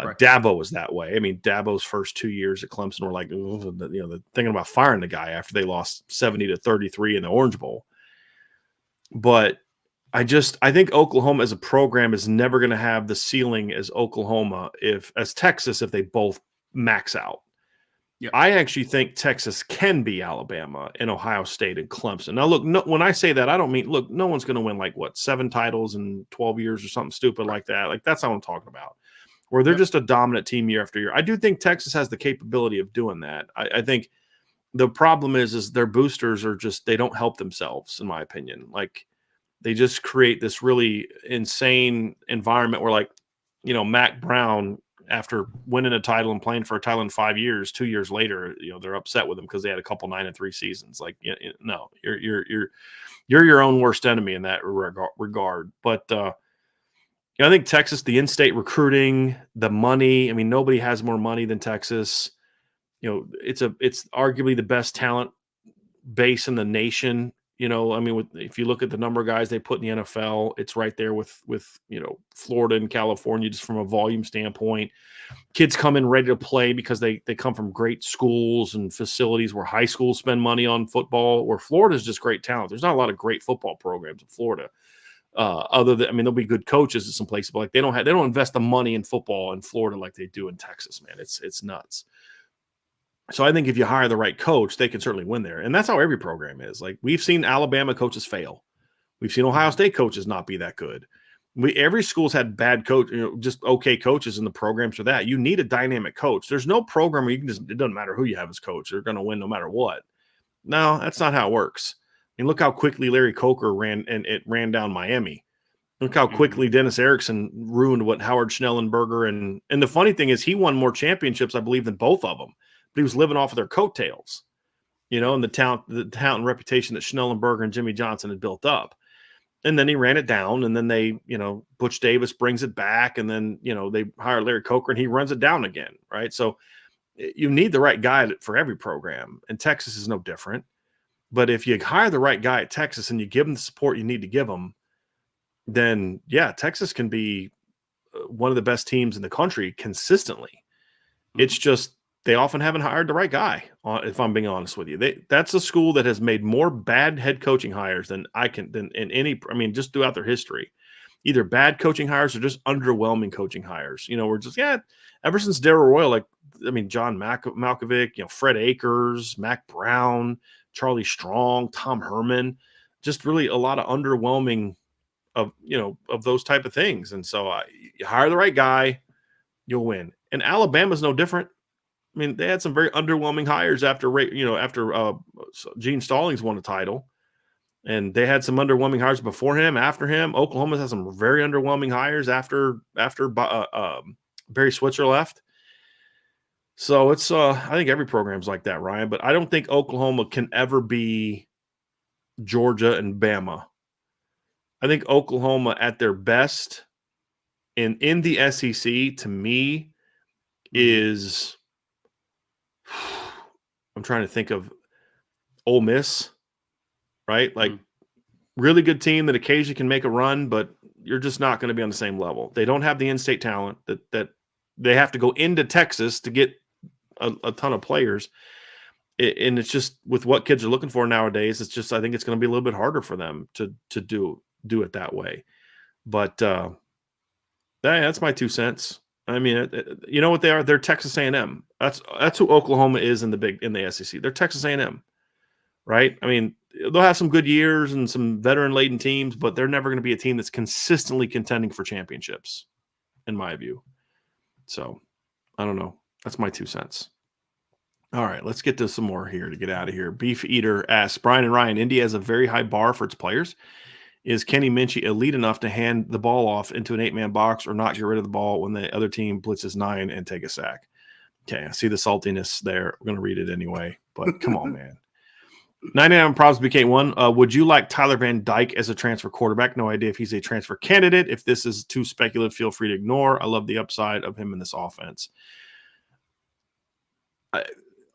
Right. Dabo was that way. I mean, Dabo's first 2 years at Clemson were like, they're thinking about firing the guy after they lost 70-33 in the Orange Bowl. But I think Oklahoma as a program is never going to have the ceiling as Oklahoma as Texas if they both max out. Yep. I actually think Texas can be Alabama and Ohio State and Clemson. Now, look, when I say that, I don't mean, no one's going to win 7 titles in 12 years or something stupid like that. Like, that's not what I'm talking about. Where they're just a dominant team year after year. I do think Texas has the capability of doing that. I think the problem is their boosters are they don't help themselves, in my opinion. Like, they just create this really insane environment where, Mac Brown, after winning a title and playing for a title in 5 years, 2 years later, they're upset with him because they had a couple 9-3 seasons. Like, no, you're your own worst enemy in that regard. But I think Texas, the in-state recruiting, the money. I mean, nobody has more money than Texas. It's arguably the best talent base in the nation. If you look at the number of guys they put in the NFL, it's right there with Florida and California, just from a volume standpoint. Kids come in ready to play because they come from great schools and facilities where high schools spend money on football, where Florida's just great talent. There's not a lot of great football programs in Florida. There'll be good coaches in some places, but they don't invest the money in football in Florida like they do in Texas, man. It's nuts. So I think if you hire the right coach, they can certainly win there. And that's how every program is. Like, we've seen Alabama coaches fail. We've seen Ohio State coaches not be that good. Every school's had bad coach, just okay coaches in the programs for that. You need a dynamic coach. There's no program where it doesn't matter who you have as coach. They're going to win no matter what. No, that's not how it works. I mean, look how quickly Larry Coker ran down Miami. Look how quickly Dennis Erickson ruined what Howard Schnellenberger and the funny thing is he won more championships, I believe, than both of them. But he was living off of their coattails, and the talent and reputation that Schnellenberger and Jimmy Johnson had built up. And then he ran it down, and then they, Butch Davis brings it back, and then, they hire Larry Coker and he runs it down again, right? So you need the right guy for every program, and Texas is no different. But if you hire the right guy at Texas and you give them the support you need to give them, then, yeah, Texas can be one of the best teams in the country consistently. It's just they often haven't hired the right guy, if I'm being honest with you. That's a school that has made more bad head coaching hires than in any – just throughout their history. Either bad coaching hires or just underwhelming coaching hires. We're just, ever since Darrell Royal, John Malkovich, Fred Akers, Mac Brown, Charlie Strong, Tom Herman, just really a lot of underwhelming of those type of things. And so you hire the right guy, you'll win. And Alabama's no different. They had some very underwhelming hires after Gene Stallings won a title, and they had some underwhelming hires before him, after him. Oklahoma's had some very underwhelming hires after Barry Switzer left. So it's I think every program's like that, Ryan, but I don't think Oklahoma can ever be Georgia and Bama. I think Oklahoma at their best in the SEC, to me, is I'm trying to think of Ole Miss, right? Like, really good team that occasionally can make a run, but you're just not going to be on the same level. They don't have the in-state talent that they have to go into Texas to get a ton of players. And it's just with what kids are looking for nowadays, it's just I think it's going to be a little bit harder for them to do it that way. But that's my 2 cents. I mean, you know what they are? They're Texas A&M. That's who Oklahoma is in the SEC. They're Texas A&M, right? I mean, they'll have some good years and some veteran-laden teams, but they're never going to be a team that's consistently contending for championships, in my view. So, I don't know. That's my 2 cents. All right, let's get to some more here to get out of here. Beef Eater asks, Brian and Ryan, Indy has a very high bar for its players. Is Kenny Minchie elite enough to hand the ball off into an 8-man box or not get rid of the ball when the other team blitzes 9 and take a sack? Okay, I see the saltiness there. We're going to read it anyway, but come on, man. 99 Problems became one. Would you like Tyler Van Dyke as a transfer quarterback? No idea if he's a transfer candidate. If this is too speculative, feel free to ignore. I love the upside of him in this offense.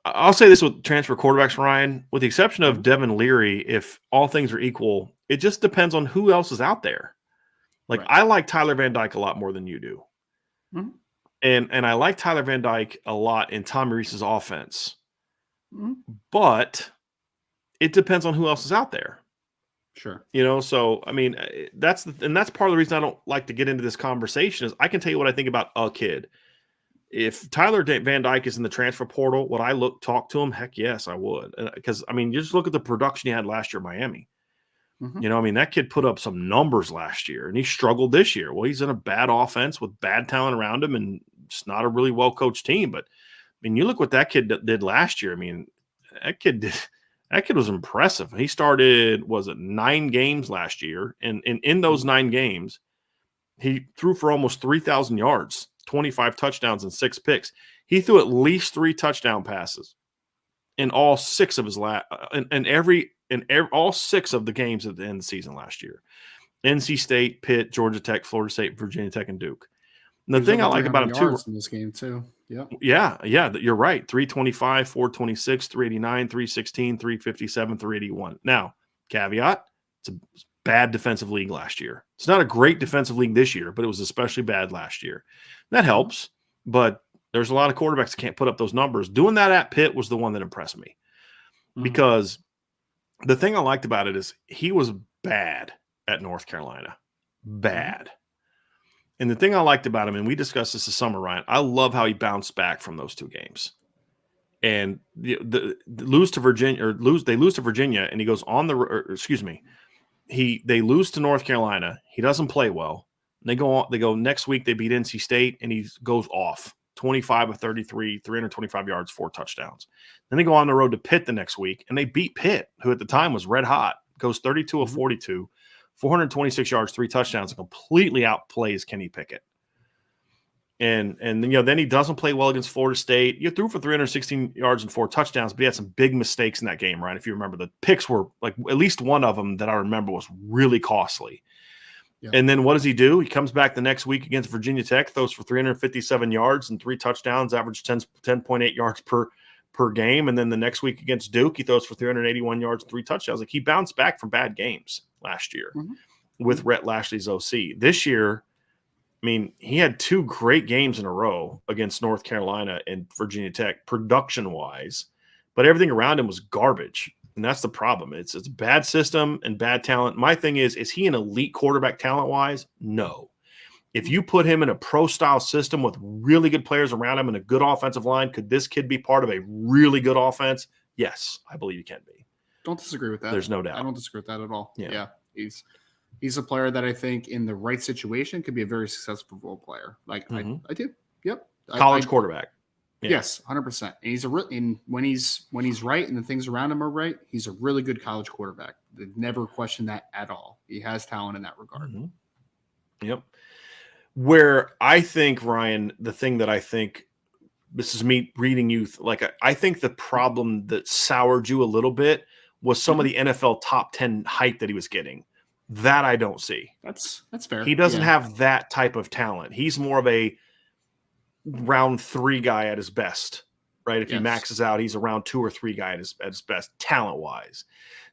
I'll say this with transfer quarterbacks, Ryan, with the exception of Devin Leary, if all things are equal, it just depends on who else is out there. Like, right. I like Tyler Van Dyke a lot more than you do. Mm-hmm. And I like Tyler Van Dyke a lot in Tommy Rees's offense. Mm-hmm. But it depends on who else is out there. Sure. You know, so, I mean, that's part of the reason I don't like to get into this conversation is I can tell you what I think about a kid. If Tyler Van Dyke is in the transfer portal, would I talk to him? Heck yes, I would. Because, I mean, you just look at the production he had last year at Miami. Mm-hmm. You know, I mean, that kid put up some numbers last year, and he struggled this year. Well, he's in a bad offense with bad talent around him and just not a really well-coached team. But, I mean, you look what that kid did last year. I mean, that kid was impressive. He started, 9 games last year, and in those 9 games, he threw for almost 3,000 yards. 25 touchdowns and 6 picks. He threw at least 3 touchdown passes in all 6 of his all 6 of the games at the end of the season last year. NC State, Pitt, Georgia Tech, Florida State, Virginia Tech, and Duke. And the thing I like about him too in this game too. Yeah, you're right. 325, 426, 389, 316, 357, 381. Now, caveat, it's a bad defensive league last year. It's not a great defensive league this year, but it was especially bad last year. That helps, but there's a lot of quarterbacks that can't put up those numbers. Doing that at Pitt was the one that impressed me because the thing I liked about it is he was bad at North Carolina. Bad. And the thing I liked about him, and we discussed this this summer, Ryan, I love how he bounced back from those 2 games. And they lose to Virginia, and he goes on they lose to North Carolina. He doesn't play well. They go next week, they beat NC State, and he goes off 25 of 33, 325 yards, 4 touchdowns. Then they go on the road to Pitt the next week, and they beat Pitt, who at the time was red hot, goes 32 of 42, 426 yards, 3 touchdowns, and completely outplays Kenny Pickett. And then he doesn't play well against Florida State. You threw for 316 yards and 4 touchdowns, but he had some big mistakes in that game, right? If you remember, the picks were like at least one of them that I remember was really costly. Yeah. And then what does he do? He comes back the next week against Virginia Tech, throws for 357 yards and 3 touchdowns, averaged 10.8 yards per game. And then the next week against Duke, he throws for 381 yards and 3 touchdowns. Like, he bounced back from bad games last year with Rhett Lashley's OC. This year, I mean, he had 2 great games in a row against North Carolina and Virginia Tech production-wise, but everything around him was garbage. And that's the problem. It's a bad system and bad talent. My thing is he an elite quarterback talent-wise? No. If you put him in a pro-style system with really good players around him and a good offensive line, could this kid be part of a really good offense? Yes, I believe he can be. Don't disagree with that. There's no doubt. I don't disagree with that at all. Yeah. He's a player that I think in the right situation could be a very successful football player. Like, I do. Yep. College quarterback. Yeah. Yes, 100%. And he's when he's right and the things around him are right, he's a really good college quarterback. They've never questioned that at all. He has talent in that regard. Yep. Where I think, Ryan, the thing that I think, this is me reading you, like, I think the problem that soured you a little bit was some of the NFL top 10 hype that he was getting. That I don't see. That's fair. He doesn't have that type of talent. He's more of a round 3 guy at his best, right? If he maxes out, he's a round 2 or 3 guy at his best, talent-wise.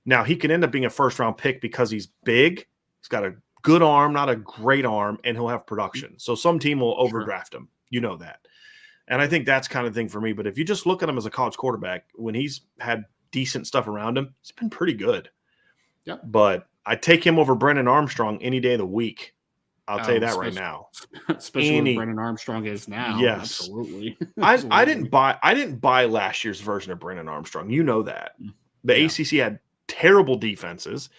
Now, he can end up being a first-round pick because he's big. He's got a good arm, not a great arm, and he'll have production. So some team will Sure. overdraft him. You know that. And I think that's kind of the thing for me. But if you just look at him as a college quarterback, when he's had decent stuff around him, he's been pretty good. Yep. But I take him over Brennan Armstrong any day of the week. I'll tell you that right now. Especially where Brennan Armstrong is now. Yes. Absolutely. I didn't buy last year's version of Brennan Armstrong. You know that. The ACC had terrible defenses.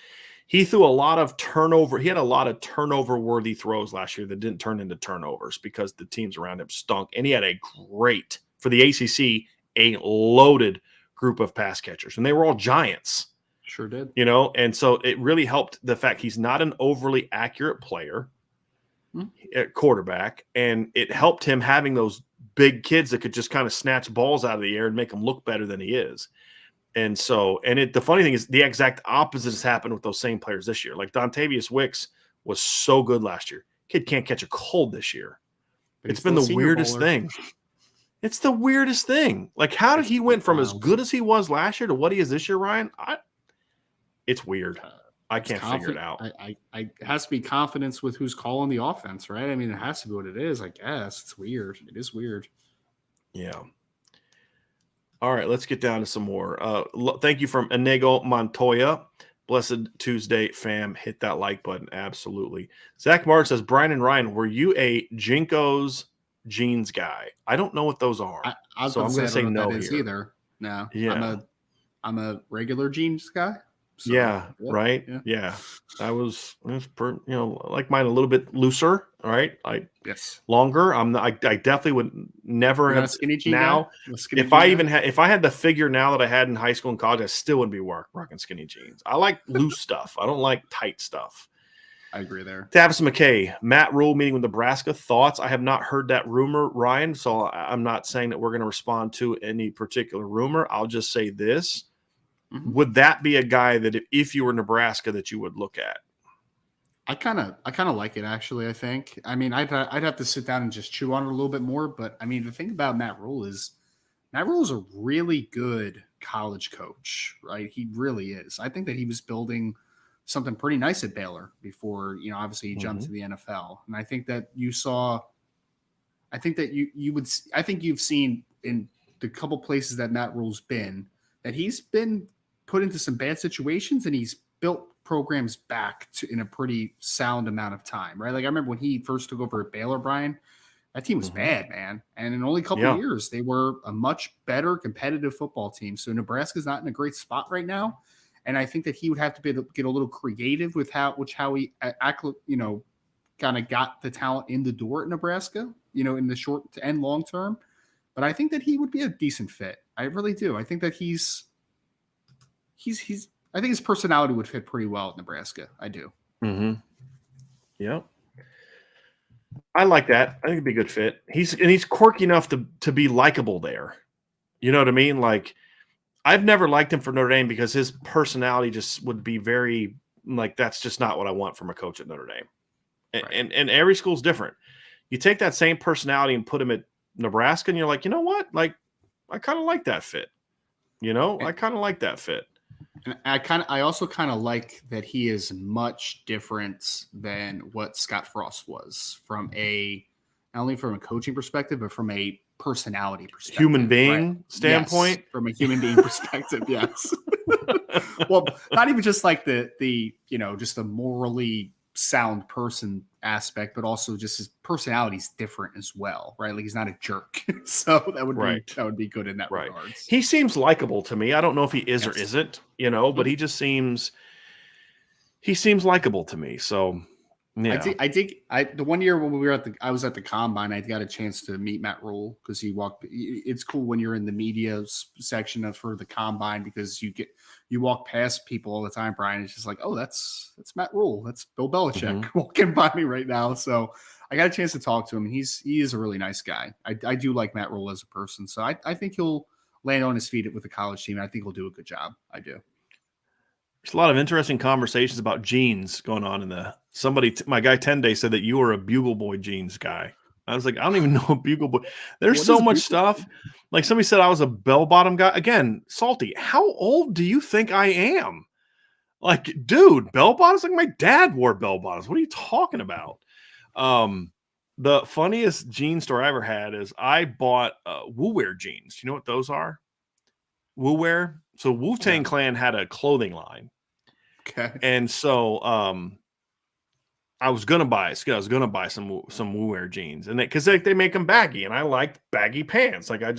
He threw a lot of turnover. He had a lot of turnover-worthy throws last year that didn't turn into turnovers because the teams around him stunk. And he had a great, for the ACC, a loaded group of pass catchers. And they were all giants. Sure did. You know, and so it really helped the fact he's not an overly accurate player at quarterback. And it helped him having those big kids that could just kind of snatch balls out of the air and make him look better than he is. And so, the funny thing is the exact opposite has happened with those same players this year. Like Dontavius Wicks was so good last year. Kid can't catch a cold this year. It's been the weirdest thing. It's the weirdest thing. Like, how did he went from as good as he was last year to what he is this year, Ryan? It's weird. I can't figure it out. It has to be confidence with who's calling the offense, right? I mean, it has to be what it is, I guess. It's weird. It is weird. Yeah. All right, let's get down to some more. Thank you from Inigo Montoya. Blessed Tuesday, fam. Hit that like button. Absolutely. Zach Martin says, Brian and Ryan, were you a Jinko's jeans guy? I don't know what those are. I'm going to say no here. Either. No. Yeah. I'm a regular jeans guy. So, right. Yeah. I was like mine a little bit looser. All right. Longer. I definitely would never have skinny jean now. If I had the figure now that I had in high school and college, I still wouldn't be rocking skinny jeans. I like loose stuff. I don't like tight stuff. I agree there. Tavis McKay, Matt Rule meeting with Nebraska. Thoughts? I have not heard that rumor, Ryan. So I'm not saying that we're going to respond to any particular rumor. I'll just say this. Mm-hmm. Would that be a guy that if you were Nebraska that you would look at? I kind of like it, actually. I think. I mean, I'd have to sit down and just chew on it a little bit more. But I mean, the thing about Matt Rule is a really good college coach, right? He really is. I think that he was building something pretty nice at Baylor before, obviously he jumped to the NFL. And I think that you've seen in the couple places that Matt Rule's been, that he's been put into some bad situations and he's built programs back in a pretty sound amount of time, right? Like I remember when he first took over at Baylor, Brian, that team was bad, man. And in only a couple of years, they were a much better competitive football team. So Nebraska's not in a great spot right now. And I think that he would have to be able to get a little creative with how he kind of got the talent in the door at Nebraska, in the short and long term. But I think that he would be a decent fit. I really do. I think that I think his personality would fit pretty well at Nebraska. I do. Mm-hmm. Yeah. I like that. I think it'd be a good fit. He's quirky enough to be likable there. You know what I mean? Like, I've never liked him for Notre Dame because his personality just would be very like, that's just not what I want from a coach at Notre Dame. Right. And every school's different. You take that same personality and put him at Nebraska and you're like, you know what? Like, I kind of like that fit. I kind of like that fit. And I also kind of like that he is much different than what Scott Frost was not only from a coaching perspective, but from a personality perspective. Human being standpoint? Yes, from a human being perspective, yes. Well, not even just like the just the morally sound person aspect, but also just his personality is different as well, right? Like he's not a jerk. So that would be good in that regard. He seems likable to me. I don't know if he is or isn't, but he just seems likable to me. So yeah. The 1 year when I was at the combine, I got a chance to meet Matt Rule because it's cool when you're in the media section for the combine because you walk past people all the time, Brian. It's just like, oh, that's Matt Rule. That's Bill Belichick walking by me right now. So I got a chance to talk to him. He is a really nice guy. I do like Matt Rule as a person. So I think he'll land on his feet with the college team. I think he'll do a good job. I do. There's a lot of interesting conversations about jeans going on my guy 10-Day said that you were a Bugle Boy jeans guy. I was like, I don't even know a Bugle Boy. There's so much stuff. Like somebody said I was a bell bottom guy. Again, Salty, how old do you think I am? Like, dude, bell bottoms? Like my dad wore bell bottoms. What are you talking about? The funniest jean store I ever had is I bought Woo Wear jeans. You know what those are? Woo Wear. So Wu-Tang Yeah. Clan had a clothing line. Okay. And so I was gonna buy some Woo Wear jeans, and because they make them baggy, and I like baggy pants. Like I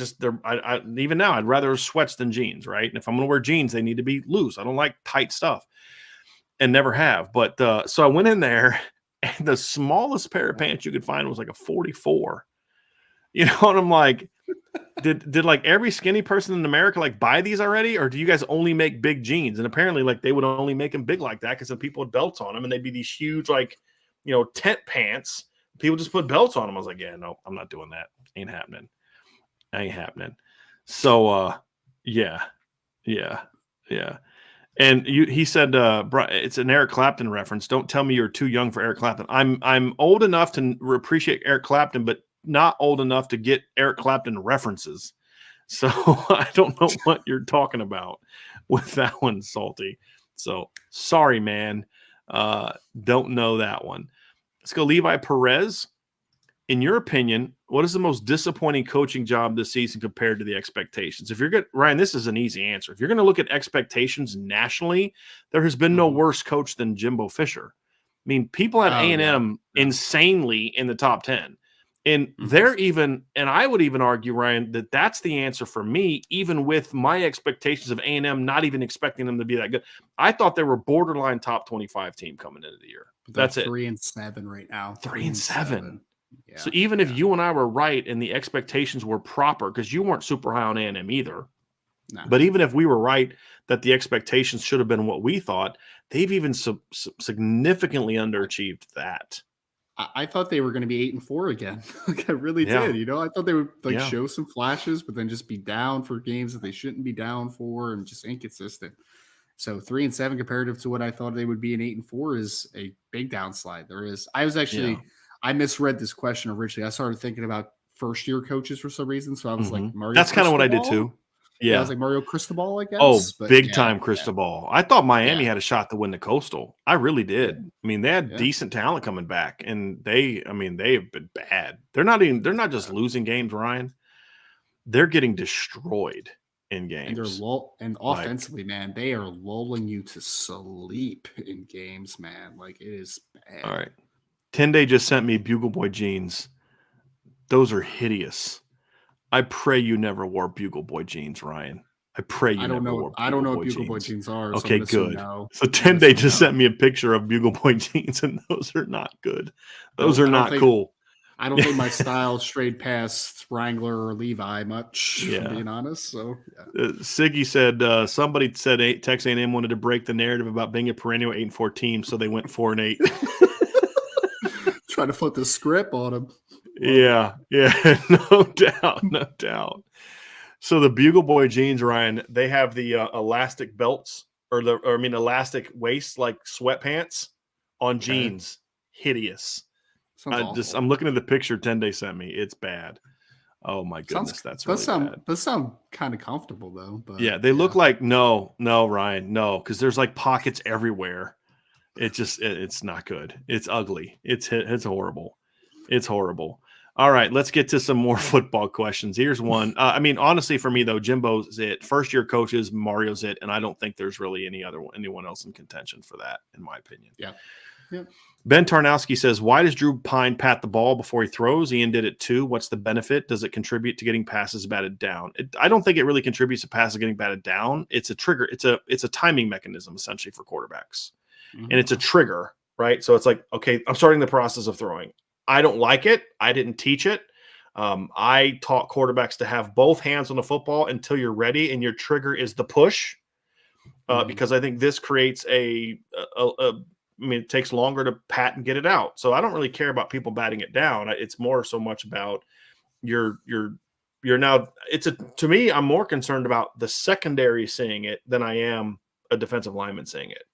even now I'd rather sweats than jeans, right? And if I'm gonna wear jeans, they need to be loose. I don't like tight stuff, and never have. But so I went in there, and the smallest pair of pants you could find was like a 44. You know, and I'm like, did like every skinny person in America like buy these already, or do you guys only make big jeans? And apparently, like they would only make them big like that because the people had belts on them, and they'd be these huge like tent pants. People just put belts on them. I was like, yeah, no, I'm not doing that. Ain't happening. So, yeah. And he said, it's an Eric Clapton reference. Don't tell me you're too young for Eric Clapton. I'm old enough to appreciate Eric Clapton, but not old enough to get Eric Clapton references. So I don't know what you're talking about with that one, Salty. So sorry, man. Don't know that one. Let's go Levi Perez. In your opinion, what is the most disappointing coaching job this season compared to the expectations? If you're good, Ryan, this is an easy answer. If you're going to look at expectations nationally, there has been no worse coach than Jimbo Fisher. I mean, people had A&M insanely in the top 10. And they're even, and I would even argue, Ryan, that that's the answer for me, even with my expectations of A&M not even expecting them to be that good. I thought they were borderline top 25 team coming into the year. That's it. 3-7 right now. 3-7. Yeah. So even if you and I were right and the expectations were proper, because you weren't super high on A&M either, but even if we were right that the expectations should have been what we thought, they've even significantly underachieved that. I thought they were going to be 8-4 again. Like I really did. You know, I thought they would show some flashes, but then just be down for games that they shouldn't be down for, and just inconsistent. So 3-7 comparative to what I thought they would be in 8-4 is a big downslide. I misread this question originally. I started thinking about first year coaches for some reason. So I was like, Mario. That's kind of what I did too. Yeah. I was like Mario Cristobal, I guess. Oh, big time Cristobal. I thought Miami had a shot to win the Coastal. I really did. Yeah. I mean, they had decent talent coming back, and they have been bad. They're not just losing games, Ryan. They're getting destroyed in games. And offensively, man, they are lulling you to sleep in games, man. Like it is bad. All right. 10-Day just sent me Bugle Boy jeans. Those are hideous. I pray you never wore Bugle Boy jeans, Ryan. I pray you never wore Bugle Boy jeans. I don't know what Bugle Boy jeans are. Okay, good. So 10-Day just sent me a picture of Bugle Boy jeans, and those are not good. Those are not cool. I don't think my style strayed past Wrangler or Levi much, if I'm being honest. So, Siggy said, somebody said Texas A&M wanted to break the narrative about being a perennial 8-4 team, so they went 4-8. Trying to flip the script on them. Yeah, no doubt. So the Bugle Boy jeans, Ryan, they have the elastic belts elastic waist like sweatpants on jeans. Hideous. I'm looking at the picture 10-Day sent me. It's bad. Oh my goodness, that's really bad. Does sound kind of comfortable though. But yeah, they look like no, Ryan, no, because there's like pockets everywhere. It's not good. It's ugly. It's horrible. It's horrible. All right, let's get to some more football questions. Here's one. I mean, honestly, for me though, Jimbo's it. First year coaches, Mario's it, and I don't think there's really anyone else in contention for that, in my opinion. Yeah. Ben Tarnowski says, "Why does Drew Pine pat the ball before he throws? Ian did it too. What's the benefit? Does it contribute to getting passes batted down?" I don't think it really contributes to passes getting batted down. It's a trigger. It's a timing mechanism essentially for quarterbacks. And it's a trigger, right? So it's like, okay, I'm starting the process of throwing. I don't like it. I didn't teach it. I taught quarterbacks to have both hands on the football until you're ready, and your trigger is the push, because I think this creates it takes longer to pat and get it out. So I don't really care about people batting it down. It's more so much about you're now. To me, I'm more concerned about the secondary seeing it than I am a defensive lineman seeing it.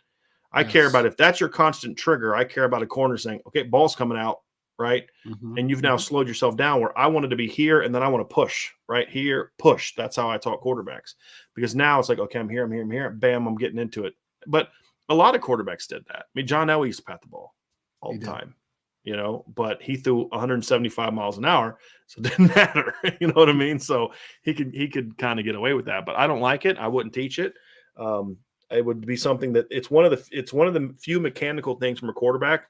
I care about if that's your constant trigger. I care about a corner saying, okay, ball's coming out, right? And you've now slowed yourself down where I wanted to be here and then I want to push, right here, push. That's how I taught quarterbacks. Because now it's like, okay, I'm here. Bam, I'm getting into it. But A lot of quarterbacks did that. I mean, John Elway used to pat the ball all He the did. time, but he threw 175 miles an hour, so it didn't matter. You know what I mean? So he could kind of get away with that, but I don't like it. I wouldn't teach it. It would be something that it's one of the few mechanical things from a quarterback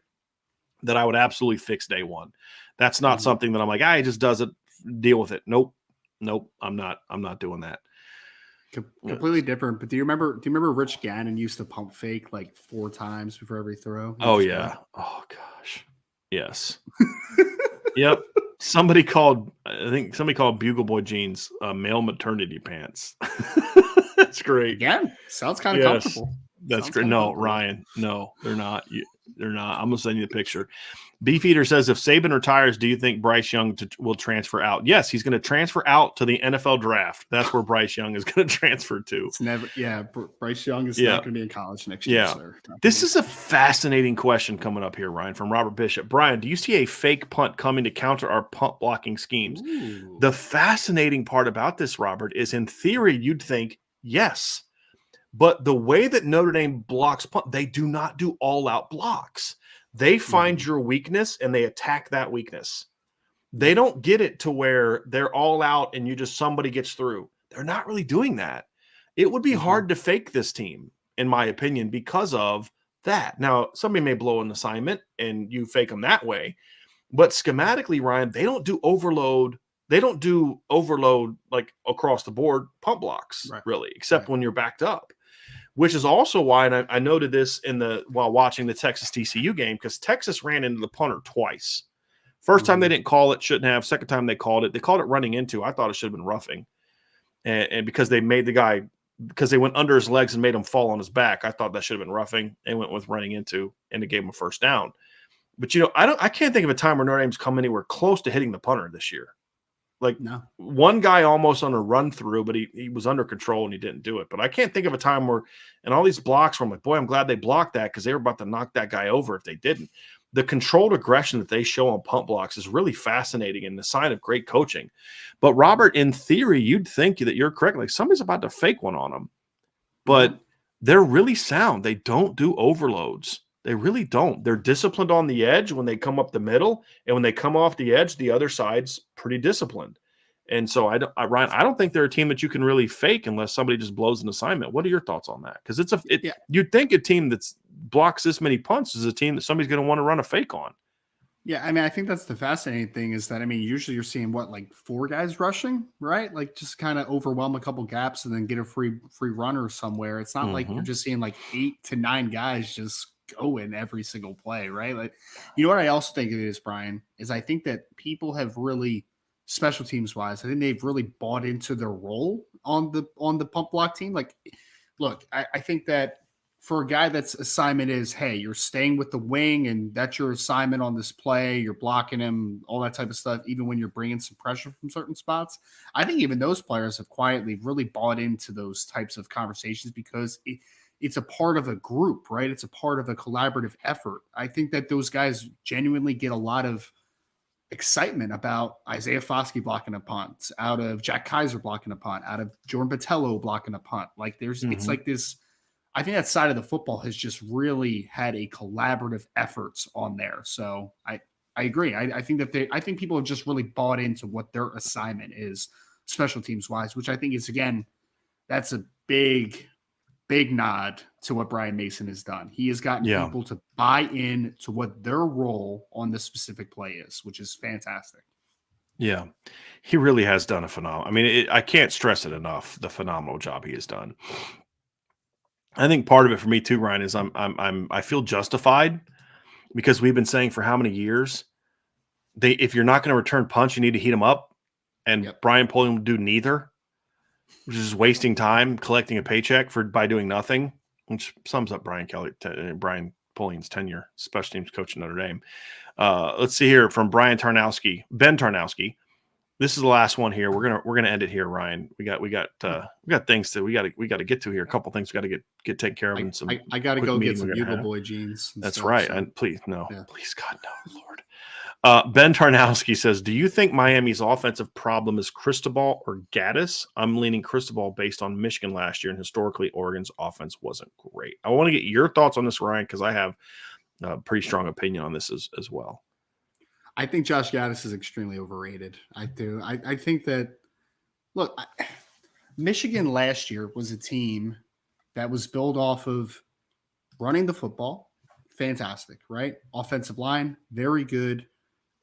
that I would absolutely fix day one. That's not something that I'm like, he just does it, deal with it. Nope. I'm not doing that. Completely different. But do you remember Rich Gannon used to pump fake like 4 times before every throw? Oh yeah. Oh gosh. Yes. Yep. Somebody called Bugle Boy jeans male maternity pants. That's great. Again, sounds kind of comfortable. That's great. No, Ryan. No, they're not. They're not. I'm gonna send you the picture. Beefeater says, if Saban retires, do you think Bryce Young will transfer out? Yes, he's going to transfer out to the NFL draft. That's where Bryce Young is going to transfer to. It's never. Yeah, Bryce Young is not going to be in college next year. Sir. This is a fascinating question coming up here, Ryan, from Robert Bishop. Brian, do you see a fake punt coming to counter our punt blocking schemes? Ooh. The fascinating part about this, Robert, is in theory you'd think yes. But the way that Notre Dame blocks punt, they do not do all-out blocks. They find your weakness and they attack that weakness. They don't get it to where they're all out and somebody gets through. They're not really doing that. It would be hard to fake this team, in my opinion, because of that. Now, somebody may blow an assignment and you fake them that way. But schematically, Ryan, they don't do overload. They don't do overload like across the board pump blocks, really, except when you're backed up. Which is also why, and I noted this while watching the Texas TCU game, because Texas ran into the punter twice. First time they didn't call it, shouldn't have. Second time they called it running into. I thought it should have been roughing, and because they made the guy, because they went under his legs and made him fall on his back, I thought that should have been roughing. They went with running into, and it gave him a first down. But I can't think of a time where Notre Dame's come anywhere close to hitting the punter this year. Like one guy almost on a run through, but he was under control and he didn't do it. But I can't think of a time where, and all these blocks where I'm like, boy, I'm glad they blocked that because they were about to knock that guy over if they didn't. The controlled aggression that they show on punt blocks is really fascinating and the sign of great coaching. But Robert, in theory, you'd think that you're correct. Like somebody's about to fake one on them, but they're really sound. They don't do overloads. They really don't. They're disciplined on the edge when they come up the middle, and when they come off the edge, the other side's pretty disciplined. And so, Ryan, I don't think they're a team that you can really fake unless somebody just blows an assignment. What are your thoughts on that? Because you'd think a team that blocks this many punts is a team that somebody's going to want to run a fake on. Yeah, I mean, I think that's the fascinating thing is that, I mean, usually you're seeing like 4 guys rushing, right? Like just kind of overwhelm a couple gaps and then get a free runner somewhere. It's not like you're just seeing like 8 to 9 guys just go in every single play, right? Like, you know what I also think it is, Brian, is I think that people have really, special teams wise, I think they've really bought into their role on the pump block team. Like, look, I think that for a guy that's assignment is, hey, you're staying with the wing and that's your assignment on this play, you're blocking him, all that type of stuff, even when you're bringing some pressure from certain spots. I think even those players have quietly really bought into those types of conversations because it's a part of a group, right? It's a part of a collaborative effort. I think that those guys genuinely get a lot of excitement about Isaiah Foskey blocking a punt, out of Jack Kaiser blocking a punt, out of Jordan Botelho blocking a punt. Like it's like this, I think that side of the football has just really had a collaborative efforts on there. So I agree. I think people have just really bought into what their assignment is special teams wise, which I think is, again, that's a big nod to what Brian Mason has done. He has gotten people to buy in to what their role on this specific play is, which is fantastic. Yeah, he really has done a phenomenal. I mean, I can't stress it enough, the phenomenal job he has done. I think part of it for me too, Ryan, is I feel justified because we've been saying for how many years if you're not going to return punch, you need to heat them up, and Brian Polian will do neither, which is wasting time collecting a paycheck by doing nothing, which sums up Brian Polian's tenure, special teams coach at Notre Dame. Let's see here from Ben Tarnowski. This is the last one here. We're gonna end it here, Ryan. We got things that we got to get to here. A couple things we got to get taken care of. I got to go get some Bugle Boy jeans. That's right. And please, no, please, God, no, Lord. Ben Tarnowski says, do you think Miami's offensive problem is Cristobal or Gaddis? I'm leaning Cristobal based on Michigan last year, and historically Oregon's offense wasn't great. I want to get your thoughts on this, Ryan, because I have a pretty strong opinion on this as well. I think Josh Gaddis is extremely overrated. I do. I think that, look, Michigan last year was a team that was built off of running the football. Fantastic, right? Offensive line, very good.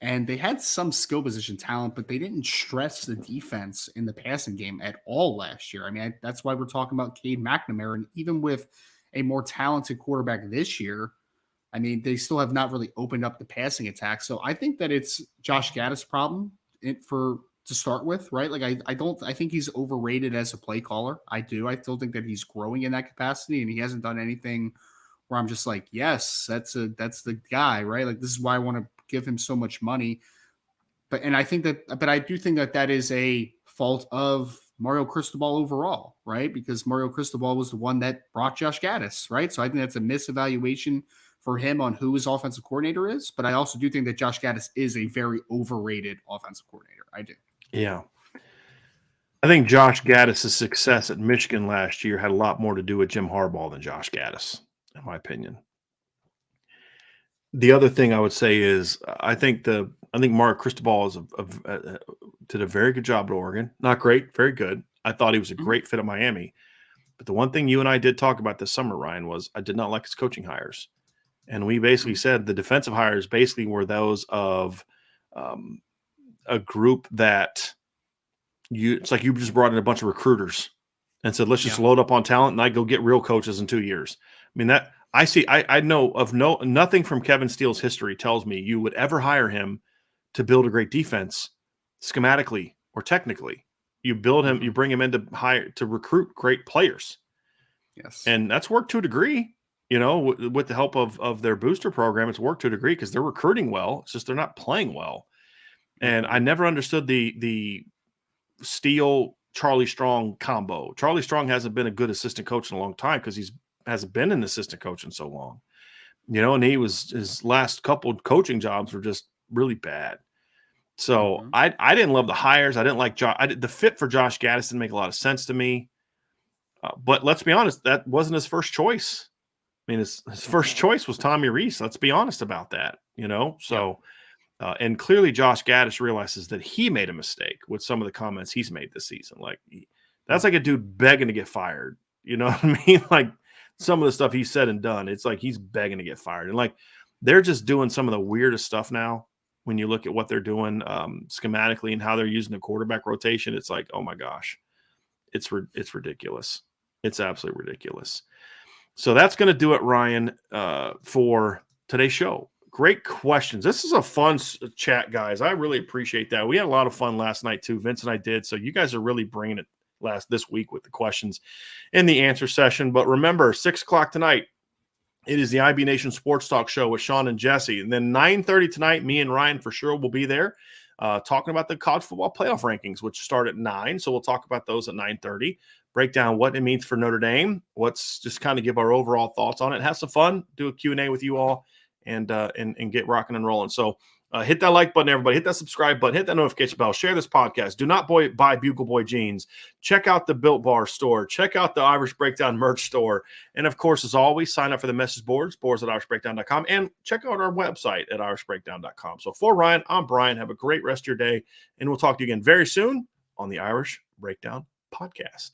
And they had some skill position talent, but they didn't stress the defense in the passing game at all last year. I mean, that's why we're talking about Cade McNamara. And even with a more talented quarterback this year, I mean, they still have not really opened up the passing attack. So I think that it's Josh Gaddis' problem to start with, right? Like I think he's overrated as a play caller. I do. I still think that he's growing in that capacity, and he hasn't done anything where I'm just like, yes, that's the guy, right? Like this is why I want to give him so much money. But I do think that is a fault of Mario Cristobal overall, right? Because Mario Cristobal was the one that brought Josh Gaddis, right? So I think that's a misevaluation for him on who his offensive coordinator is. But I also do think that Josh Gaddis is a very overrated offensive coordinator. I do. Yeah. I think Josh Gaddis' success at Michigan last year had a lot more to do with Jim Harbaugh than Josh Gaddis, in my opinion. The other thing I would say is I think Mark Cristobal did a very good job at Oregon. Not great, very good. I thought he was a great fit at Miami. But the one thing you and I did talk about this summer, Ryan, was I did not like his coaching hires. And we basically said the defensive hires basically were those of a group that it's like you just brought in a bunch of recruiters and said, let's just load up on talent and I go get real coaches in 2 years. I mean, that I know of nothing from Kevin Steele's history tells me you would ever hire him to build a great defense schematically or technically. You build him, you bring him in to recruit great players. Yes. And that's worked to a degree. With the help of their booster program, it's worked to a degree because they're recruiting well. It's just they're not playing well. And I never understood the Steele Charlie Strong combo. Charlie Strong hasn't been a good assistant coach in a long time because he hasn't been an assistant coach in so long. And his last couple of coaching jobs were just really bad. So I didn't love the hires. I didn't like the fit for Josh Gaddis didn't make a lot of sense to me. But let's be honest, that wasn't his first choice. I mean, his first choice was Tommy Rees. Let's be honest about that, So, and clearly Josh Gaddis realizes that he made a mistake with some of the comments he's made this season. Like, that's like a dude begging to get fired. You know what I mean? Like, some of the stuff he said and done, it's like he's begging to get fired. And, like, they're just doing some of the weirdest stuff now when you look at what they're doing schematically and how they're using the quarterback rotation. It's like, oh, my gosh, it's ridiculous. It's absolutely ridiculous. So that's going to do it, Ryan, for today's show. Great questions. This is a fun chat, guys. I really appreciate that. We had a lot of fun last night, too. Vince and I did. So you guys are really bringing it this week with the questions in the answer session. But remember, 6 o'clock tonight, it is the IB Nation Sports Talk Show with Sean and Jesse. And then 9:30 tonight, me and Ryan for sure will be there talking about the college football playoff rankings, which start at 9. So we'll talk about those at 9:30. Break down what it means for Notre Dame. What's just kind of give our overall thoughts on it. Have some fun. Do a Q&A with you all and get rocking and rolling. So hit that like button, everybody. Hit that subscribe button. Hit that notification bell. Share this podcast. Do not buy Bugle Boy jeans. Check out the Built Bar store. Check out the Irish Breakdown merch store. And, of course, as always, sign up for the message boards at irishbreakdown.com. And check out our website at irishbreakdown.com. So for Ryan, I'm Brian. Have a great rest of your day. And we'll talk to you again very soon on the Irish Breakdown podcast.